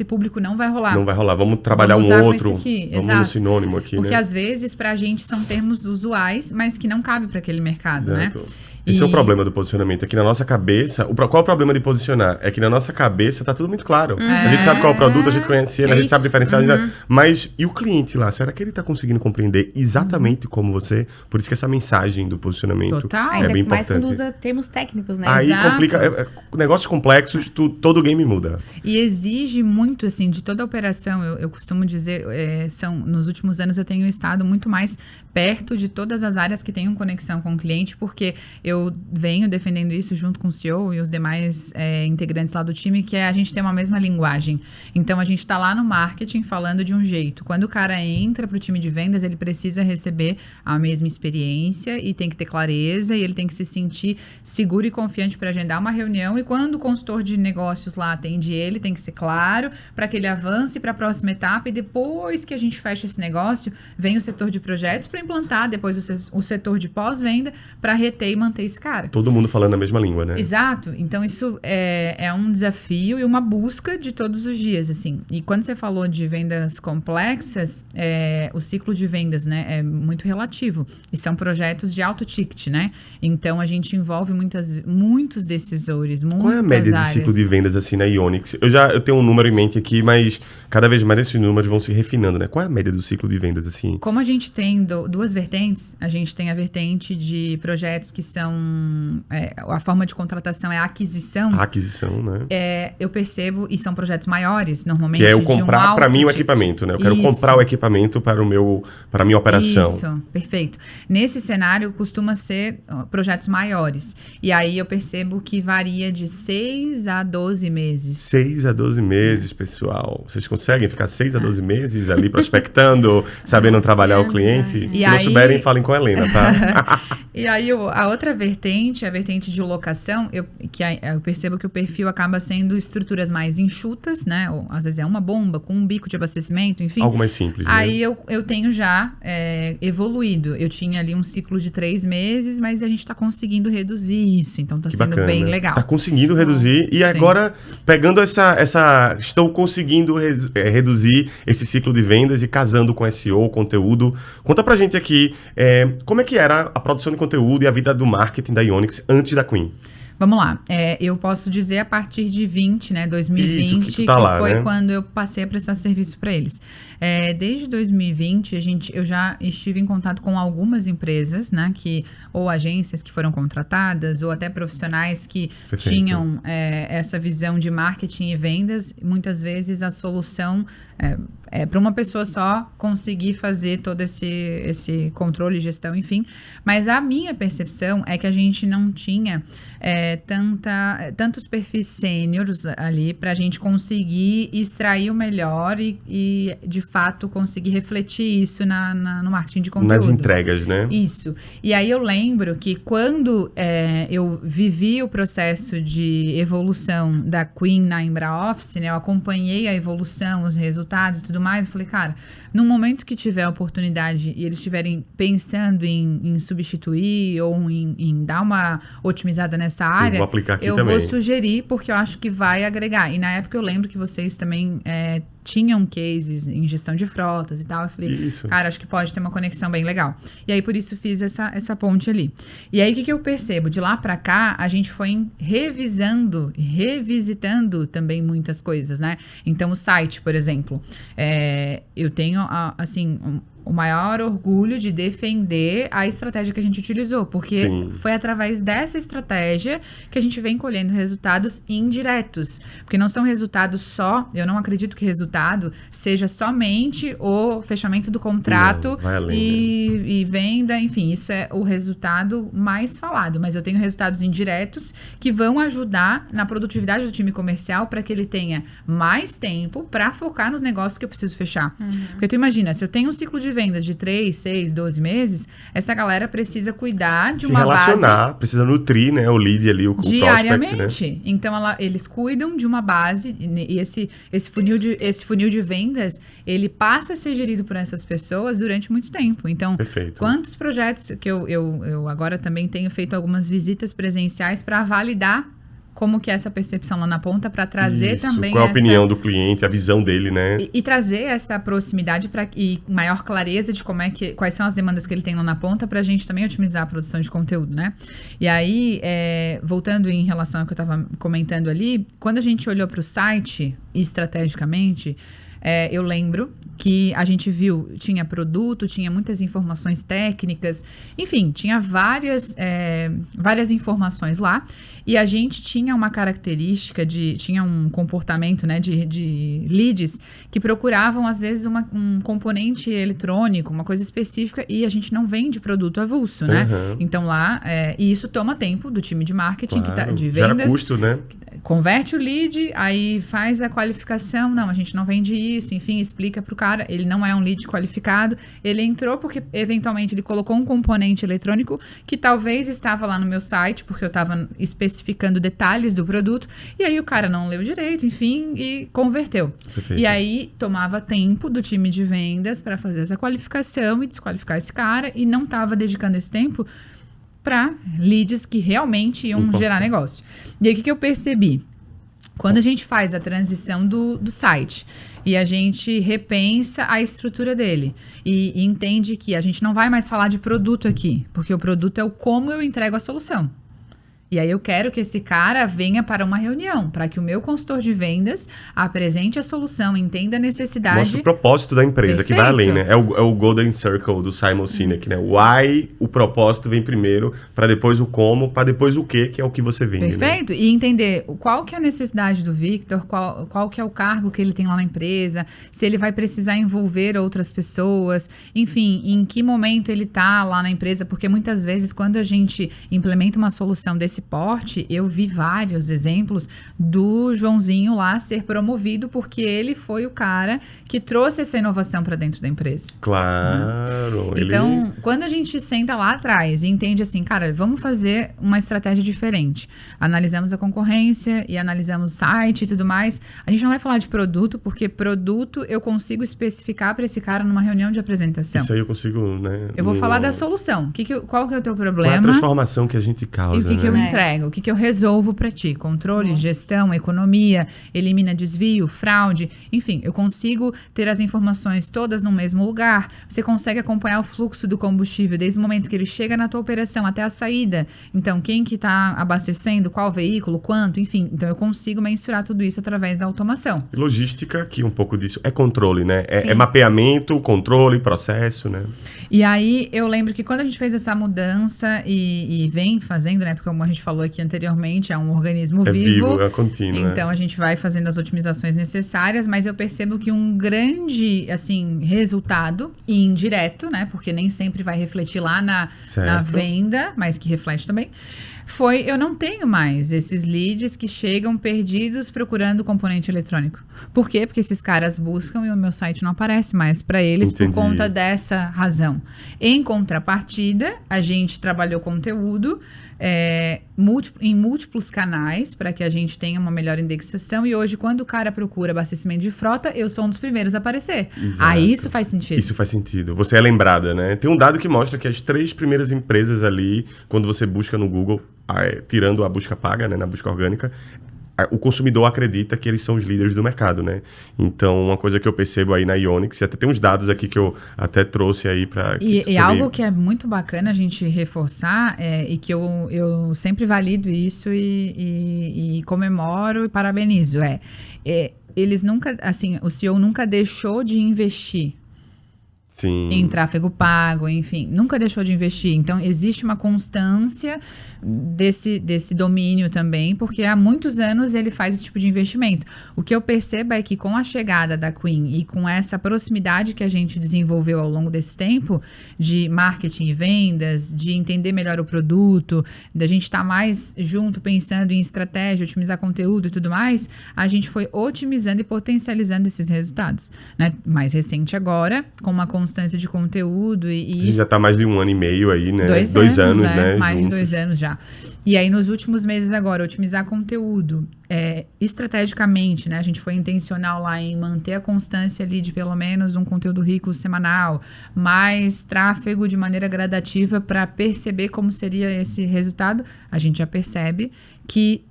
S3: público não vai rolar.
S1: Não vai rolar, vamos trabalhar
S3: Vamos
S1: um
S3: usar
S1: outro,
S3: com esse aqui.
S1: vamos
S3: Exato.
S1: no sinônimo aqui,
S3: porque
S1: né?
S3: às vezes, pra gente, são termos usuais, mas que não cabem para aquele mercado,
S1: Exato.
S3: né?
S1: Esse é o problema do posicionamento. Aqui na nossa cabeça... Qual é o problema de posicionar? É que na nossa cabeça tá tudo muito claro. A gente sabe qual é o produto, a gente conhece ele, a gente sabe diferenciar. Mas e o cliente lá? Será que ele tá conseguindo compreender exatamente como você? Por isso que essa mensagem do posicionamento
S3: Total.
S1: é bem
S2: Ainda mais
S1: importante.
S2: quando usa termos técnicos, né?
S1: Aí
S3: Exato.
S1: complica... negócios complexos, todo game muda.
S3: E exige muito, assim, de toda a operação. Eu costumo dizer, nos últimos anos eu tenho estado muito mais perto de todas as áreas que tenham conexão com o cliente, porque eu venho defendendo isso junto com o CEO e os demais integrantes lá do time, que a gente tem uma mesma linguagem. Então, a gente está lá no marketing falando de um jeito. Quando o cara entra para o time de vendas, ele precisa receber a mesma experiência e tem que ter clareza e ele tem que se sentir seguro e confiante para agendar uma reunião. E quando o consultor de negócios lá atende ele, tem que ser claro para que ele avance para a próxima etapa e depois que a gente fecha esse negócio, vem o setor de projetos para implantar, depois o setor de pós-venda para reter e manter esse cara.
S1: Todo mundo falando a mesma língua, né?
S3: Exato. Então, isso é um desafio e uma busca de todos os dias, assim. E quando você falou de vendas complexas, o ciclo de vendas, né, é muito relativo. E são projetos de alto ticket, né? Então, a gente envolve muitos decisores, muitas
S1: Qual é a média
S3: áreas.
S1: de ciclo de vendas, assim, na Ionix? Eu tenho um número em mente aqui, mas cada vez mais esses números vão se refinando, né? Qual é a média do ciclo de vendas, assim?
S3: Como a gente tem duas vertentes, a gente tem a vertente de projetos que são a forma de contratação é a aquisição.
S1: A aquisição, né?
S3: Eu percebo, e são projetos maiores, normalmente.
S1: Que é eu comprar para mim o equipamento, né? Eu quero comprar o equipamento para a minha operação.
S3: Isso, perfeito. Nesse cenário, costuma ser projetos maiores. E aí eu percebo que varia de 6 a 12 meses.
S1: 6 a 12 meses, pessoal. Vocês conseguem ficar 6 a 12 meses ali prospectando, sabendo trabalhar o cliente?
S3: E
S1: Se
S3: aí...
S1: não souberem, falem com a Helena, tá?
S3: E aí, a outra vertente, a vertente de locação, eu percebo que o perfil acaba sendo estruturas mais enxutas, né? Ou, às vezes é uma bomba com um bico de abastecimento, enfim.
S1: Algo mais simples, né?
S3: Aí eu tenho já evoluído. Eu tinha ali um ciclo de 3 meses, mas a gente tá conseguindo reduzir isso. Então tá sendo bem legal.
S1: Tá conseguindo reduzir. E agora, pegando estou conseguindo reduzir esse ciclo de vendas e casando com SEO, conteúdo. Conta pra gente aqui, como é que era a produção de conteúdo e a vida do marketing da Ionix antes da Queen?
S3: Vamos lá, eu posso dizer a partir de 2020,
S1: Isso,
S3: que foi, né? Quando eu passei a prestar serviço para eles. Desde 2020, eu já estive em contato com algumas empresas, né, ou agências que foram contratadas, ou até profissionais que tinham essa visão de marketing e vendas. Muitas vezes a solução para uma pessoa só conseguir fazer todo esse controle, gestão, enfim. Mas a minha percepção é que a gente não tinha tantos perfis sêniores ali para a gente conseguir extrair o melhor e de fato conseguir refletir isso no marketing de conteúdo.
S1: Nas entregas, né?
S3: Isso. E aí eu lembro que quando eu vivi o processo de evolução da Queen na Embra Office, né, eu acompanhei a evolução, os resultados e tudo mais, eu falei, cara, no momento que tiver a oportunidade e eles estiverem pensando em substituir ou em dar uma otimizada nessa área,
S1: eu vou aplicar aqui também.
S3: Vou sugerir, porque eu acho que vai agregar. E na época eu lembro que vocês também tinham cases em gestão de frotas e tal. Eu falei, cara, acho que pode ter uma conexão bem legal. E aí, por isso, fiz essa ponte ali. E aí, o que eu percebo? De lá pra cá, a gente foi revisitando também muitas coisas, né? Então, o site, por exemplo, eu tenho, assim... o maior orgulho de defender a estratégia que a gente utilizou, porque foi através dessa estratégia que a gente vem colhendo resultados indiretos, porque não são resultados só, eu não acredito que resultado seja somente o fechamento do contrato e venda, enfim, isso é o resultado mais falado, mas eu tenho resultados indiretos que vão ajudar na produtividade do time comercial para que ele tenha mais tempo para focar nos negócios que eu preciso fechar. Porque tu imagina, se eu tenho um ciclo de vendas de 3, 6, 12 meses, essa galera precisa cuidar de uma base...
S1: precisa nutrir, né, o lead ali, o
S3: diariamente.
S1: Prospect, né?
S3: Então, eles cuidam de uma base e esse funil de vendas, ele passa a ser gerido por essas pessoas durante muito tempo. Então, quantos projetos que eu agora também tenho feito algumas visitas presenciais para validar como que é essa percepção lá na ponta, para trazer também
S1: qual é a opinião do cliente, a visão dele, né?
S3: E trazer essa proximidade e maior clareza de quais são as demandas que ele tem lá na ponta, para a gente também otimizar a produção de conteúdo, né? E aí, voltando em relação ao que eu estava comentando ali, quando a gente olhou para o site, estrategicamente, eu lembro que a gente viu, tinha produto, tinha muitas informações técnicas, enfim, tinha várias informações lá, e a gente tinha uma característica tinha um comportamento, né, de leads que procuravam, às vezes, um componente eletrônico, uma coisa específica, e a gente não vende produto avulso, né? Então lá, e isso toma tempo do time de marketing, de vendas.
S1: Gera custo, né?
S3: Converte o lead, aí faz a qualificação, não, a gente não vende isso, enfim, explica pro cara, ele não é um lead qualificado, ele entrou porque eventualmente ele colocou um componente eletrônico que talvez estava lá no meu site, porque eu estava especificando detalhes do produto, e aí o cara não leu direito, enfim, e converteu. E aí tomava tempo do time de vendas para fazer essa qualificação e desqualificar esse cara, e não estava dedicando esse tempo para leads que realmente iam gerar negócio. E aí, o que eu percebi? Quando a gente faz a transição do site e a gente repensa a estrutura dele e entende que a gente não vai mais falar de produto aqui, porque o produto é o como eu entrego a solução. E aí eu quero que esse cara venha para uma reunião, para que o meu consultor de vendas apresente a solução, entenda a necessidade.
S1: Mostra o propósito da empresa,
S3: Perfeito.
S1: que vai além, né? É o Golden Circle do Simon Sinek, né? O why, o propósito vem primeiro, para depois o como, para depois o que é o que você vende.
S3: Perfeito.
S1: Né?
S3: E entender qual que é a necessidade do Victor, qual que é o cargo que ele tem lá na empresa, se ele vai precisar envolver outras pessoas, enfim, em que momento ele está lá na empresa, porque muitas vezes quando a gente implementa uma solução desse porte, eu vi vários exemplos do Joãozinho lá ser promovido porque ele foi o cara que trouxe essa inovação para dentro da empresa.
S1: Claro.
S3: Então, quando a gente senta lá atrás e entende assim, cara, vamos fazer uma estratégia diferente. Analisamos a concorrência e analisamos o site e tudo mais. A gente não vai falar de produto, porque produto eu consigo especificar para esse cara numa reunião de apresentação.
S1: Isso aí eu consigo, né?
S3: Eu vou falar da solução. Qual que é o teu problema?
S1: Qual é a transformação que a gente causa,
S3: E o que eu
S1: né?
S3: entrego? O que eu resolvo para ti? Controle, gestão, economia, elimina desvio, fraude. Enfim, eu consigo ter as informações todas no mesmo lugar. Você consegue acompanhar o fluxo do combustível desde o momento que ele chega na tua operação até a saída. Então, quem que está abastecendo, qual veículo, quanto, enfim. Então, eu consigo mensurar tudo isso através da automação.
S1: Logística, que um pouco disso é controle, né?
S3: Sim.
S1: É mapeamento, controle, processo, né?
S3: E aí, eu lembro que quando a gente fez essa mudança e vem fazendo, né? Porque como a gente falou aqui anteriormente, é um organismo vivo.
S1: É contínuo.
S3: Então, a gente vai fazendo as otimizações necessárias, mas eu percebo que um grande, assim, resultado, e indireto, né? Porque nem sempre vai refletir lá na venda, mas que reflete também, foi, eu não tenho mais esses leads que chegam perdidos procurando componente eletrônico. Por quê? Porque esses caras buscam e o meu site não aparece mais para eles.
S1: Entendi.
S3: Por conta dessa razão. Em contrapartida, a gente trabalhou conteúdo em múltiplos canais para que a gente tenha uma melhor indexação e hoje, quando o cara procura abastecimento de frota, eu sou um dos primeiros a aparecer.
S1: Exato.
S3: Aí isso faz sentido.
S1: Isso faz sentido. Você é lembrada, né? Tem um dado que mostra que as 3 primeiras empresas ali, quando você busca no Google, tirando a busca paga, né, na busca orgânica, o consumidor acredita que eles são os líderes do mercado, né? Então, uma coisa que eu percebo aí na Ionix, e até tem uns dados aqui que eu até trouxe aí para...
S3: E algo que é muito bacana a gente reforçar, e que eu sempre valido isso e comemoro e parabenizo, eles nunca, assim, o CEO nunca deixou de investir.
S1: Sim.
S3: Em tráfego pago, enfim, nunca deixou de investir. Então, existe uma constância desse domínio também, porque há muitos anos ele faz esse tipo de investimento. O que eu percebo é que com a chegada da Queen e com essa proximidade que a gente desenvolveu ao longo desse tempo, de marketing e vendas, de entender melhor o produto, da gente estar mais junto pensando em estratégia, otimizar conteúdo e tudo mais, a gente foi otimizando e potencializando esses resultados, né? Mais recente agora, com uma constância de conteúdo e...
S1: A gente já está mais de 1 ano e meio aí, né?
S3: 2 anos,
S1: né?
S3: Mais
S1: juntos.
S3: de 2 anos já. E aí, nos últimos meses agora, otimizar conteúdo estrategicamente, né? A gente foi intencional lá em manter a constância ali de pelo menos um conteúdo rico semanal, mais tráfego de maneira gradativa para perceber como seria esse resultado. A gente já percebe que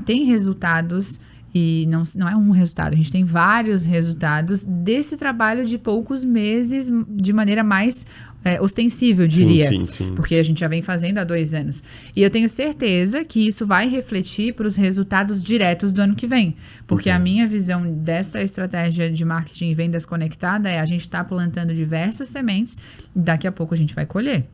S3: tem resultados. E não é um resultado, a gente tem vários resultados desse trabalho de poucos meses de maneira mais ostensível, eu diria.
S1: Sim.
S3: Porque a gente já vem fazendo há 2 anos. E eu tenho certeza que isso vai refletir para os resultados diretos do ano que vem. Porque a minha visão dessa estratégia de marketing e vendas conectada a gente está plantando diversas sementes e daqui a pouco a gente vai colher.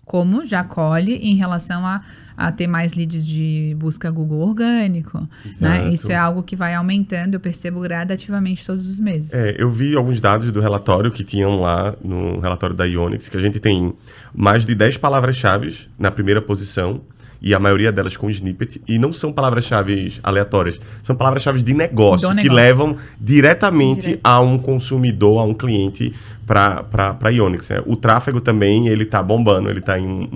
S3: Como já colhe em relação a ter mais leads de busca Google orgânico, né? Isso é algo que vai aumentando, eu percebo gradativamente todos os meses.
S1: Eu vi alguns dados do relatório que tinham lá no relatório da Ionix, que a gente tem mais de 10 palavras-chave na primeira posição, e a maioria delas com snippet, e não são palavras-chave aleatórias, são palavras-chave de negócio, que levam diretamente a um consumidor, a um cliente para a Ionix. Né? O tráfego também, ele está bombando, ele está em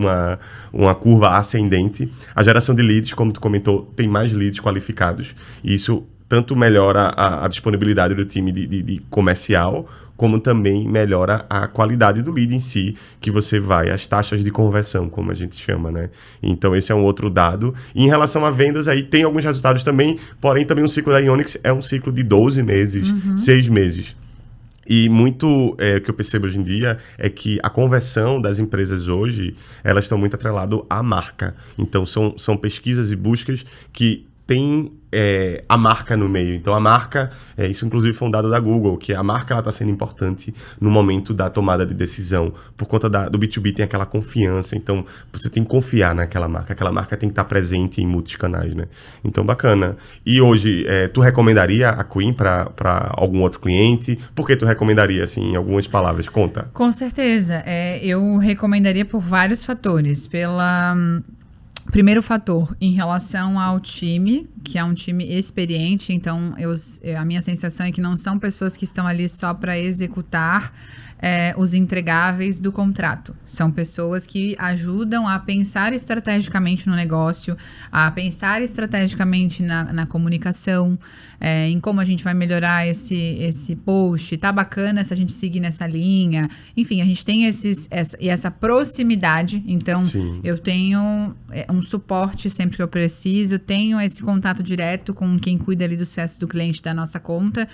S1: uma curva ascendente. A geração de leads, como tu comentou, tem mais leads qualificados. E isso tanto melhora a disponibilidade do time de comercial, como também melhora a qualidade do lead em si, que você vai, as taxas de conversão, como a gente chama, né? Então, esse é um outro dado. E em relação a vendas, aí tem alguns resultados também, porém, também o ciclo da Ionix é um ciclo de 12 meses, 6 meses. E muito o que eu percebo hoje em dia é que a conversão das empresas hoje, elas estão muito atreladas à marca. Então, são pesquisas e buscas que têm a marca no meio. Então, a marca, isso inclusive foi um dado da Google, que a marca está sendo importante no momento da tomada de decisão. Por conta do B2B tem aquela confiança, então você tem que confiar naquela marca. Aquela marca tem que estar presente em muitos canais, né? Então, bacana. E hoje, tu recomendaria a Queen para algum outro cliente? Por que tu recomendaria, assim, em algumas palavras? Conta.
S3: Com certeza. Eu recomendaria por vários fatores. Primeiro fator, em relação ao time, que é um time experiente, então a minha sensação é que não são pessoas que estão ali só para executar os entregáveis do contrato. São pessoas que ajudam a pensar estrategicamente no negócio, a pensar estrategicamente na comunicação, em como a gente vai melhorar esse post. Tá bacana se a gente seguir nessa linha. Enfim, a gente tem essa proximidade. Então, Sim. Eu tenho um suporte sempre que eu preciso. Tenho esse contato direto com quem cuida ali do sucesso do cliente da nossa conta.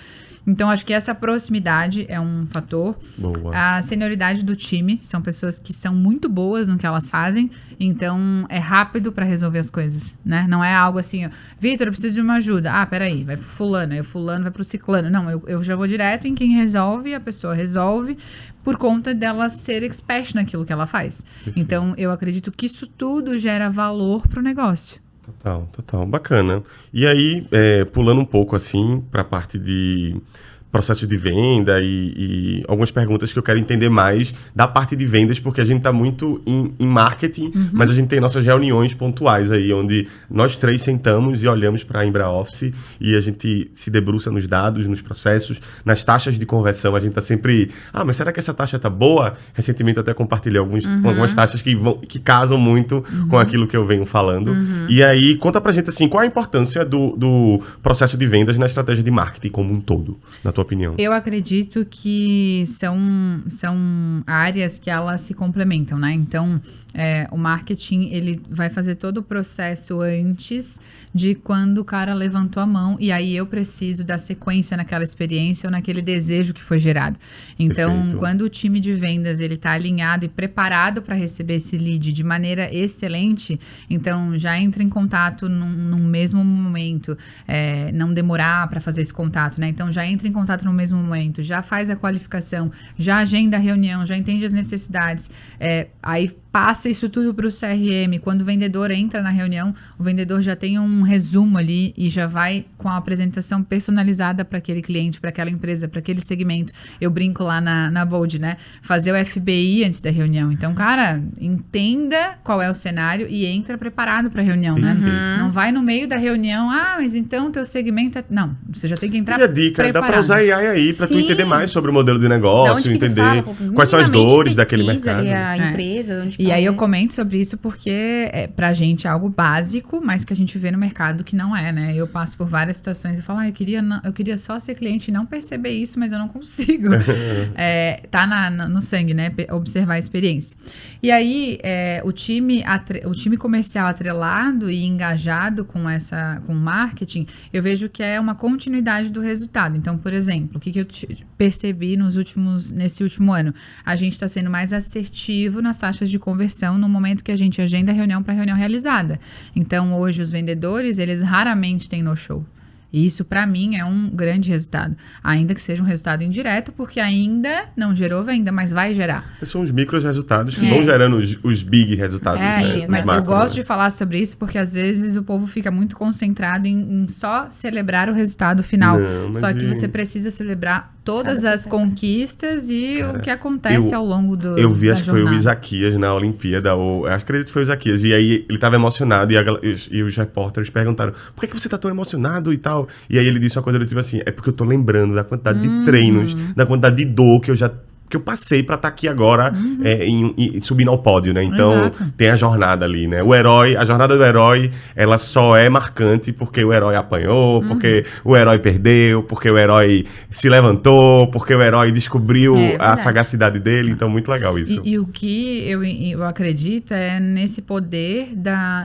S3: Então, acho que essa proximidade é um fator.
S1: Boa.
S3: A senioridade do time. São pessoas que são muito boas no que elas fazem. Então, é rápido para resolver as coisas, né? Não é algo assim, Vitor, eu preciso de uma ajuda. Ah, peraí, vai pro fulano. Aí o fulano vai pro ciclano. Não, eu já vou direto em quem resolve. A pessoa resolve por conta dela ser expert naquilo que ela faz. Perfeito. Então, eu acredito que isso tudo gera valor pro negócio.
S1: Total. Bacana. E aí, pulando um pouco assim para a parte de processo de venda e algumas perguntas que eu quero entender mais da parte de vendas, porque a gente está muito em marketing, mas a gente tem nossas reuniões pontuais aí, onde nós três sentamos e olhamos para a Embra Office e a gente se debruça nos dados, nos processos, nas taxas de conversão. A gente está sempre, mas será que essa taxa está boa? Recentemente eu até compartilhei algumas taxas que casam muito com aquilo que eu venho falando. E aí, conta pra gente assim, qual a importância do processo de vendas na estratégia de marketing como um todo, na tua opinião?
S3: Eu acredito que são áreas que elas se complementam, né? Então, o marketing, ele vai fazer todo o processo antes de quando o cara levantou a mão, e aí eu preciso da sequência naquela experiência ou naquele desejo que foi gerado. Então, Perfeito. Quando o time de vendas, ele tá alinhado e preparado para receber esse lead de maneira excelente, então já entra em contato no mesmo momento, não demorar para fazer esse contato, né? Então, já entra em contato no mesmo momento, já faz a qualificação, já agenda a reunião, já entende as necessidades, aí passa isso tudo para o CRM. Quando o vendedor entra na reunião, o vendedor já tem um resumo ali e já vai com a apresentação personalizada para aquele cliente, para aquela empresa, para aquele segmento. Eu brinco lá na Bold, né? Fazer o FBI antes da reunião. Então, cara, entenda qual é o cenário e entra preparado para a reunião, né? Não vai no meio da reunião, mas então teu segmento é... Não, você já tem que entrar preparado.
S1: E a dica, dá para usar AI aí para tu entender mais sobre o modelo de negócio, entender quais são as dores daquele mercado.
S2: Ali a empresa, onde
S3: e aí eu comento sobre isso porque pra gente é algo básico, mas que a gente vê no mercado que não é, né? Eu passo por várias situações e falo, eu queria só ser cliente e não perceber isso, mas eu não consigo. Tá no sangue, né? Observar a experiência. E aí, o time comercial atrelado e engajado com o marketing, eu vejo que é uma continuidade do resultado. Então, por exemplo, o que eu percebi nesse último ano? A gente está sendo mais assertivo nas taxas de conversão no momento que a gente agenda a reunião para reunião realizada. Então, hoje, os vendedores, eles raramente têm no-show. E isso, para mim, é um grande resultado. Ainda que seja um resultado indireto, porque ainda não gerou venda, mas vai gerar.
S1: São os micros resultados que vão gerando os big resultados. Né?
S3: Mas eu gosto de falar sobre isso, porque às vezes o povo fica muito concentrado em só celebrar o resultado final. Só que você precisa celebrar todas as conquistas e o que acontece ao longo da
S1: Eu vi, acho
S3: que foi
S1: o Isaquias na Olimpíada, acredito que foi o Isaquias, e aí ele estava emocionado e os repórteres perguntaram, por que você está tão emocionado e tal? E aí ele disse uma coisa do tipo assim, é porque eu tô lembrando da quantidade de treinos, da quantidade de dor que eu passei pra estar aqui agora subindo ao pódio, né? Então, tem a jornada ali, né? A jornada do herói, ela só é marcante porque o herói apanhou, porque o herói perdeu, porque o herói se levantou, porque o herói descobriu a sagacidade dele. Então, muito legal isso.
S3: E o que eu acredito é nesse poder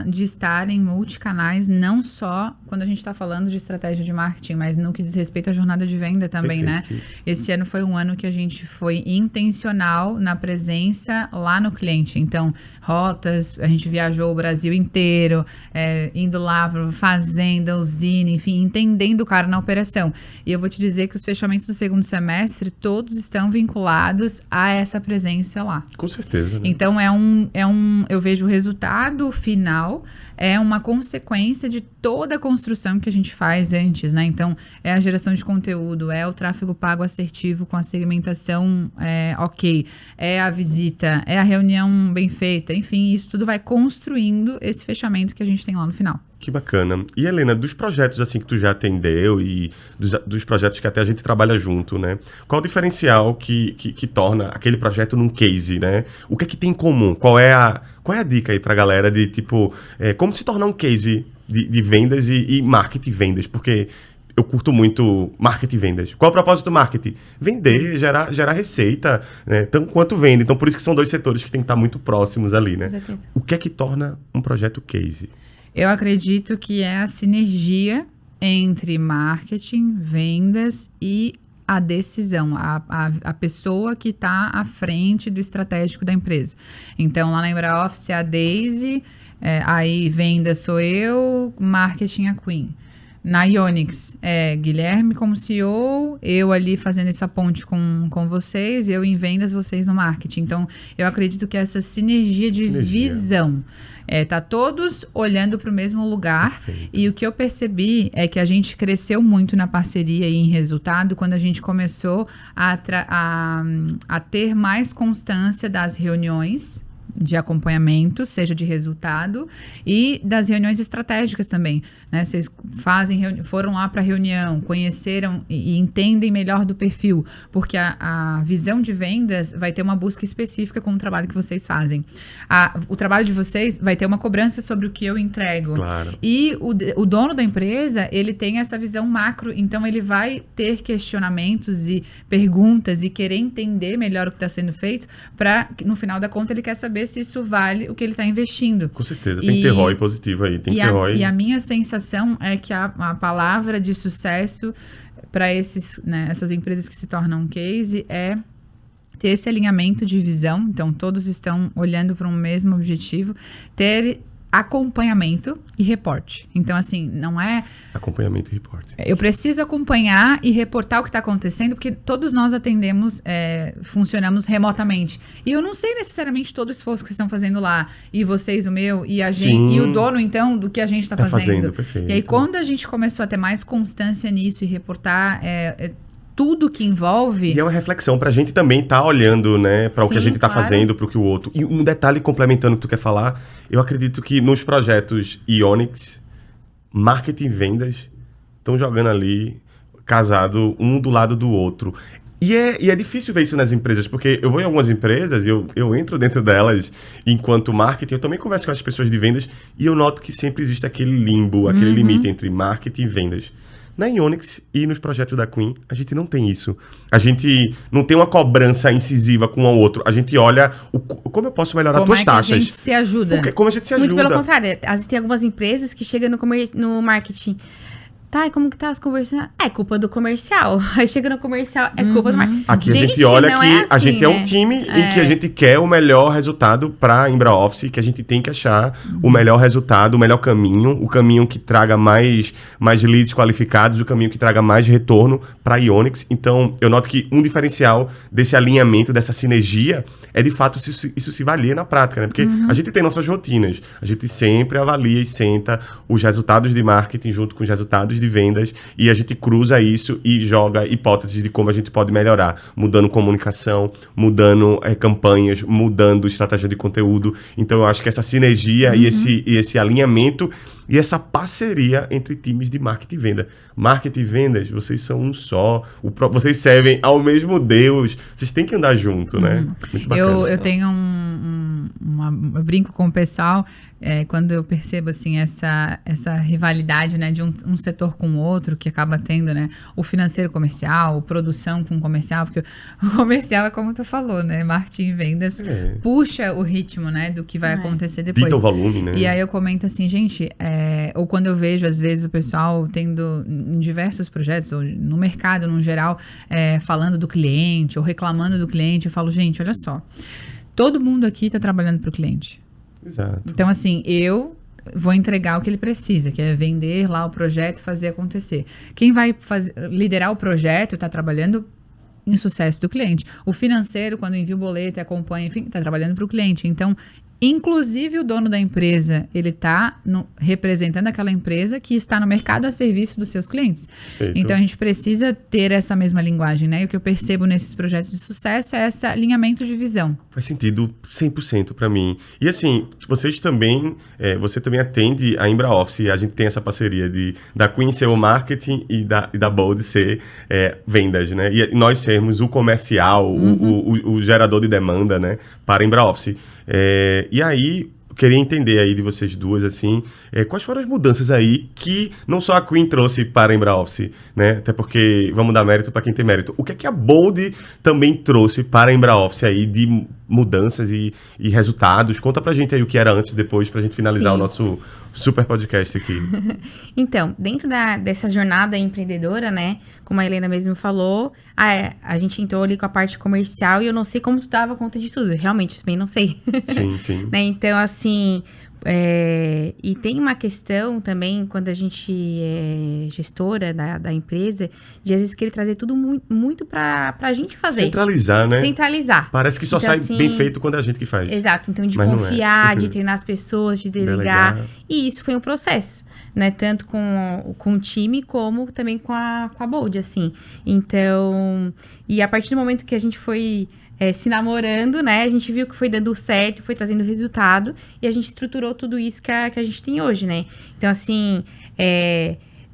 S3: de estar em multicanais, não só quando a gente está falando de estratégia de marketing, mas no que diz respeito à jornada de venda também,
S1: Perfeito.
S3: né? Esse ano foi um ano que a gente foi intencional na presença lá no cliente. Então, rotas, a gente viajou o Brasil inteiro, indo lá para fazenda, usina, enfim, entendendo o cara na operação. E eu vou te dizer que os fechamentos do segundo semestre, todos estão vinculados a essa presença lá.
S1: Com certeza. Né?
S3: Então, eu vejo o resultado final é uma consequência de toda a construção que a gente faz antes, né? Então, é a geração de conteúdo, é o tráfego pago assertivo com a segmentação ok, é a visita, é a reunião bem feita, enfim, isso tudo vai construindo esse fechamento que a gente tem lá no final.
S1: Que bacana. E, Helena, dos projetos assim que tu já atendeu e dos projetos que até a gente trabalha junto, né? Qual o diferencial que torna aquele projeto num case, né? O que é que tem em comum? Qual é a dica aí pra galera de, tipo, como se tornar um case de vendas e marketing e vendas? Porque eu curto muito marketing e vendas. Qual é o propósito do marketing? Vender, gerar receita, né? Tanto quanto venda. Então, por isso que são 2 setores que tem que estar muito próximos ali, né? O que é que torna um projeto case?
S3: Eu acredito que é a sinergia entre marketing, vendas e a decisão, a pessoa que está à frente do estratégico da empresa. Então, lá na Embraoffice, a Daisy, aí vendas sou eu, marketing a Queen. Na Ionix, Guilherme como CEO, eu ali fazendo essa ponte com vocês, eu em vendas, vocês no marketing. Então, eu acredito que essa sinergia de visão, tá todos olhando para o mesmo lugar. Perfeito. E o que eu percebi é que a gente cresceu muito na parceria e em resultado quando a gente começou a ter mais constância das reuniões de acompanhamento, seja de resultado, e das reuniões estratégicas também, né? Vocês foram lá para a reunião, conheceram e entendem melhor do perfil, porque a visão de vendas vai ter uma busca específica com o trabalho que vocês fazem. O trabalho de vocês vai ter uma cobrança sobre o que eu entrego.
S1: Claro.
S3: E o dono da empresa, ele tem essa visão macro, então ele vai ter questionamentos e perguntas e querer entender melhor o que está sendo feito, para no final da conta ele quer saber se isso vale o que ele está investindo.
S1: Com certeza, tem que ter ROI positivo aí.
S3: E a minha sensação é que a palavra de sucesso para essas empresas que se tornam case é ter esse alinhamento de visão. Então, todos estão olhando para um mesmo objetivo. Ter acompanhamento e reporte. Então, assim, não é...
S1: Acompanhamento e reporte.
S3: Eu preciso acompanhar e reportar o que está acontecendo, porque todos nós atendemos, funcionamos remotamente. E eu não sei necessariamente todo o esforço que vocês estão fazendo lá. E vocês, o meu, e a gente, e o dono, então, do que a gente está fazendo.
S1: Perfeito.
S3: E aí, quando a gente começou a ter mais constância nisso e reportar... tudo que envolve...
S1: E é uma reflexão pra gente também estar olhando, né, para o que a gente tá fazendo, para o que o outro... E um detalhe complementando o que tu quer falar, eu acredito que nos projetos Ionix, marketing e vendas estão jogando ali, casado, um do lado do outro. E é difícil ver isso nas empresas, porque eu vou em algumas empresas, eu entro dentro delas enquanto marketing, eu também converso com as pessoas de vendas e eu noto que sempre existe aquele limbo, aquele limite entre marketing e vendas. Na Ionix e nos projetos da Queen, a gente não tem isso. A gente não tem uma cobrança incisiva com o outro. A gente olha como eu posso melhorar as tuas taxas.
S3: Como a gente se ajuda.
S1: Como a gente se ajuda.
S2: Muito pelo contrário. Às vezes tem algumas empresas que chegam no marketing. Tá, e como que tá as conversas? É culpa do comercial. Aí chega no comercial, é culpa do marketing.
S1: Aqui a gente olha que a gente é um time em que a gente quer o melhor resultado para a Embraoffice, que a gente tem que achar o melhor resultado, o melhor caminho, o caminho que traga mais leads qualificados, o caminho que traga mais retorno para a Ionix. Então, eu noto que um diferencial desse alinhamento, dessa sinergia, é de fato isso se valia na prática, né? Porque a gente tem nossas rotinas, a gente sempre avalia e senta os resultados de marketing junto com os resultados de vendas e a gente cruza isso e joga hipóteses de como a gente pode melhorar, mudando comunicação, mudando campanhas, mudando estratégia de conteúdo. Então eu acho que essa sinergia e esse alinhamento e essa parceria entre times de marketing e venda. Marketing e vendas, vocês são um só, vocês servem ao mesmo Deus, vocês têm que andar junto, né? Muito bacana.
S3: Eu tenho um eu brinco com o pessoal quando eu percebo assim, essa rivalidade, né, de um setor com o outro, que acaba tendo, né, o financeiro comercial, o produção com o comercial, porque o comercial é como tu falou, né, marketing e vendas puxa o ritmo, né, do que vai acontecer depois.
S1: Dita o volume, né?
S3: E aí eu comento assim, gente, ou quando eu vejo às vezes o pessoal tendo em diversos projetos, ou no mercado no geral, falando do cliente, ou reclamando do cliente, eu falo, gente, olha só, todo mundo aqui está trabalhando para o cliente.
S1: Exato.
S3: Então, assim, eu vou entregar o que ele precisa, que é vender lá o projeto e fazer acontecer. Quem vai liderar o projeto está trabalhando em sucesso do cliente. O financeiro, quando envia o boleto e acompanha, enfim, está trabalhando para o cliente. Então, inclusive o dono da empresa, ele está representando aquela empresa que está no mercado a serviço dos seus clientes.
S1: Eita.
S3: Então, a gente precisa ter essa mesma linguagem, né? E o que eu percebo nesses projetos de sucesso é esse alinhamento de visão.
S1: Faz sentido 100% para mim. E assim, você também atende a Embra Office, a gente tem essa parceria da Queen ser o marketing e da Bold ser vendas, né? E nós sermos o comercial, o gerador de demanda, né? Para a Embra Office. E aí, eu queria entender aí de vocês duas, assim, quais foram as mudanças aí que não só a Queen trouxe para a Embra Office, né? Até porque vamos dar mérito para quem tem mérito. O que é que a Bold também trouxe para a Embra Office aí de mudanças e resultados? Conta pra gente aí o que era antes e depois, pra gente finalizar o nosso super podcast aqui.
S2: Então, dentro dessa jornada empreendedora, né, como a Helena mesmo falou, a gente entrou ali com a parte comercial e eu não sei como tu dava conta de tudo. Realmente, também não sei.
S1: Sim, sim.
S2: Né, então, assim, e tem uma questão também, quando a gente é gestora da empresa, de às vezes querer trazer tudo muito pra gente fazer.
S1: Centralizar, né?
S2: Centralizar.
S1: Parece que só
S2: então,
S1: sai
S2: assim,
S1: bem feito quando é a gente que faz.
S2: Exato. Então, de
S1: Mas
S2: confiar, de treinar as pessoas, de delegar.
S1: Delegar.
S2: E isso foi um processo, né? Tanto com o time, como também com a Bold, assim. Então, e a partir do momento que a gente foi se namorando, né? A gente viu que foi dando certo, foi trazendo resultado. E a gente estruturou tudo isso que a gente tem hoje, né? Então, assim,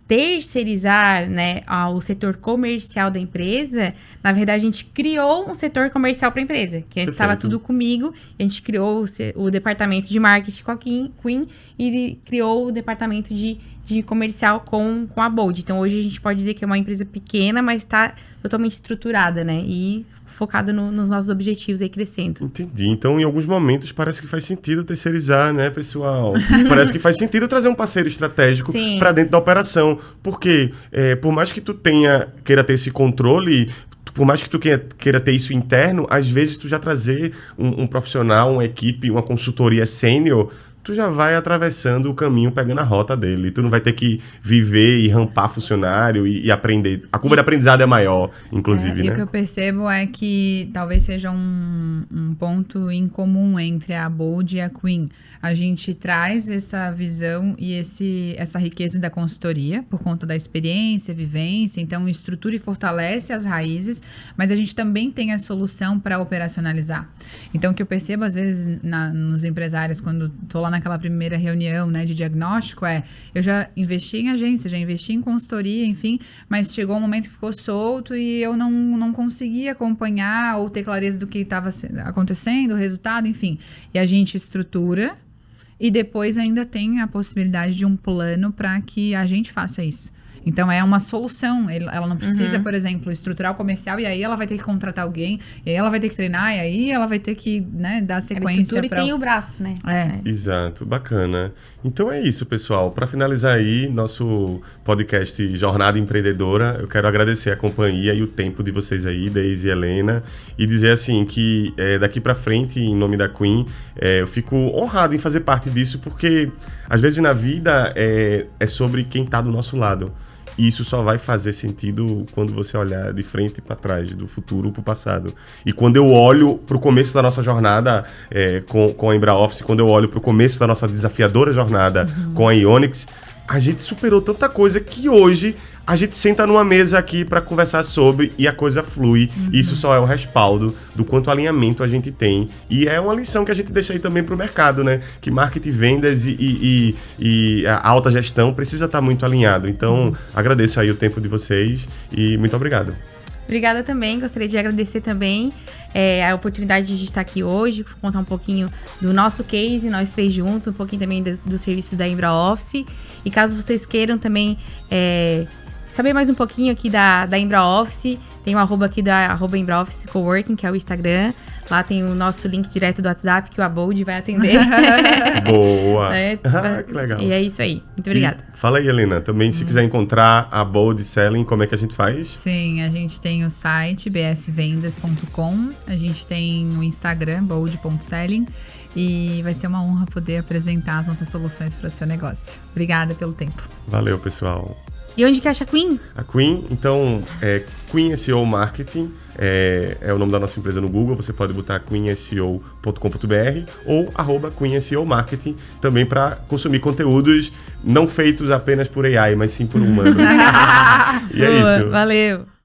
S2: terceirizar, né, o setor comercial da empresa, na verdade, a gente criou um setor comercial para a empresa, que antes estava tudo comigo, a gente criou o departamento de marketing com a Queen e criou o departamento de comercial com a Bold. Então, hoje a gente pode dizer que é uma empresa pequena, mas está totalmente estruturada, né, e focada nos nossos objetivos aí crescendo.
S1: Entendi. Então, em alguns momentos, parece que faz sentido terceirizar, né, pessoal? Parece que faz sentido trazer um parceiro estratégico para dentro da operação. Porque, por mais que tu queira ter esse controle, por mais que tu queira ter isso interno, às vezes tu já trazer um profissional, uma equipe, uma consultoria sênior, tu já vai atravessando o caminho, pegando a rota dele. Tu não vai ter que viver e rampar funcionário e aprender. A curva de aprendizado é maior, inclusive, né?
S3: E o que eu percebo é que talvez seja um ponto em comum entre a Bold e a Queen. A gente traz essa visão e essa riqueza da consultoria por conta da experiência, vivência, então estrutura e fortalece as raízes, mas a gente também tem a solução para operacionalizar. Então, o que eu percebo, às vezes, nos empresários, quando estou lá naquela primeira reunião, né, de diagnóstico, eu já investi em agência, já investi em consultoria, enfim, mas chegou um momento que ficou solto e eu não conseguia acompanhar ou ter clareza do que estava acontecendo, o resultado, enfim. E a gente estrutura e depois ainda tem a possibilidade de um plano para que a gente faça isso. Então, é uma solução. Ela não precisa, por exemplo, estruturar o comercial e aí ela vai ter que contratar alguém, e aí ela vai ter que treinar, e aí ela vai ter que, né, dar sequência.
S2: E tem o braço, né?
S1: Exato, bacana. Então é isso, pessoal. Para finalizar aí nosso podcast Jornada Empreendedora, eu quero agradecer a companhia e o tempo de vocês aí, Deise e Helena, e dizer assim que daqui para frente, em nome da Queen, eu fico honrado em fazer parte disso, porque às vezes na vida é sobre quem está do nosso lado. E isso só vai fazer sentido quando você olhar de frente para trás, do futuro para o passado. E quando eu olho para o começo da nossa jornada com a Embra Office, quando eu olho para o começo da nossa desafiadora jornada com a Ionix, a gente superou tanta coisa que hoje a gente senta numa mesa aqui para conversar sobre e a coisa flui. Isso só é um respaldo do quanto alinhamento a gente tem. E é uma lição que a gente deixa aí também para o mercado, né? Que marketing, vendas e a alta gestão precisa estar muito alinhado. Então, agradeço aí o tempo de vocês e muito obrigado.
S2: Obrigada também, gostaria de agradecer também a oportunidade de estar aqui hoje, contar um pouquinho do nosso case, nós três juntos, um pouquinho também do serviço da Embra Office. E caso vocês queiram também saber mais um pouquinho aqui da Embra Office, tem o arroba aqui da Embra Office Coworking, que é o Instagram. Lá tem o nosso link direto do WhatsApp, que o Abold vai atender.
S1: Boa! Que legal.
S2: E é isso aí. Muito obrigada.
S1: E fala aí, Helena, também se quiser encontrar a Abold Selling, como é que a gente faz?
S3: Sim, a gente tem o site bsvendas.com, a gente tem o Instagram, bold.selling, e vai ser uma honra poder apresentar as nossas soluções para o seu negócio. Obrigada pelo tempo.
S1: Valeu, pessoal.
S2: E onde que acha a Queen?
S1: A Queen, então, é Queen SEO Marketing, é o nome da nossa empresa no Google, você pode botar queenseo.com.br ou @Queen SEO Marketing, também para consumir conteúdos não feitos apenas por AI, mas sim por humanos. E é isso.
S2: Valeu!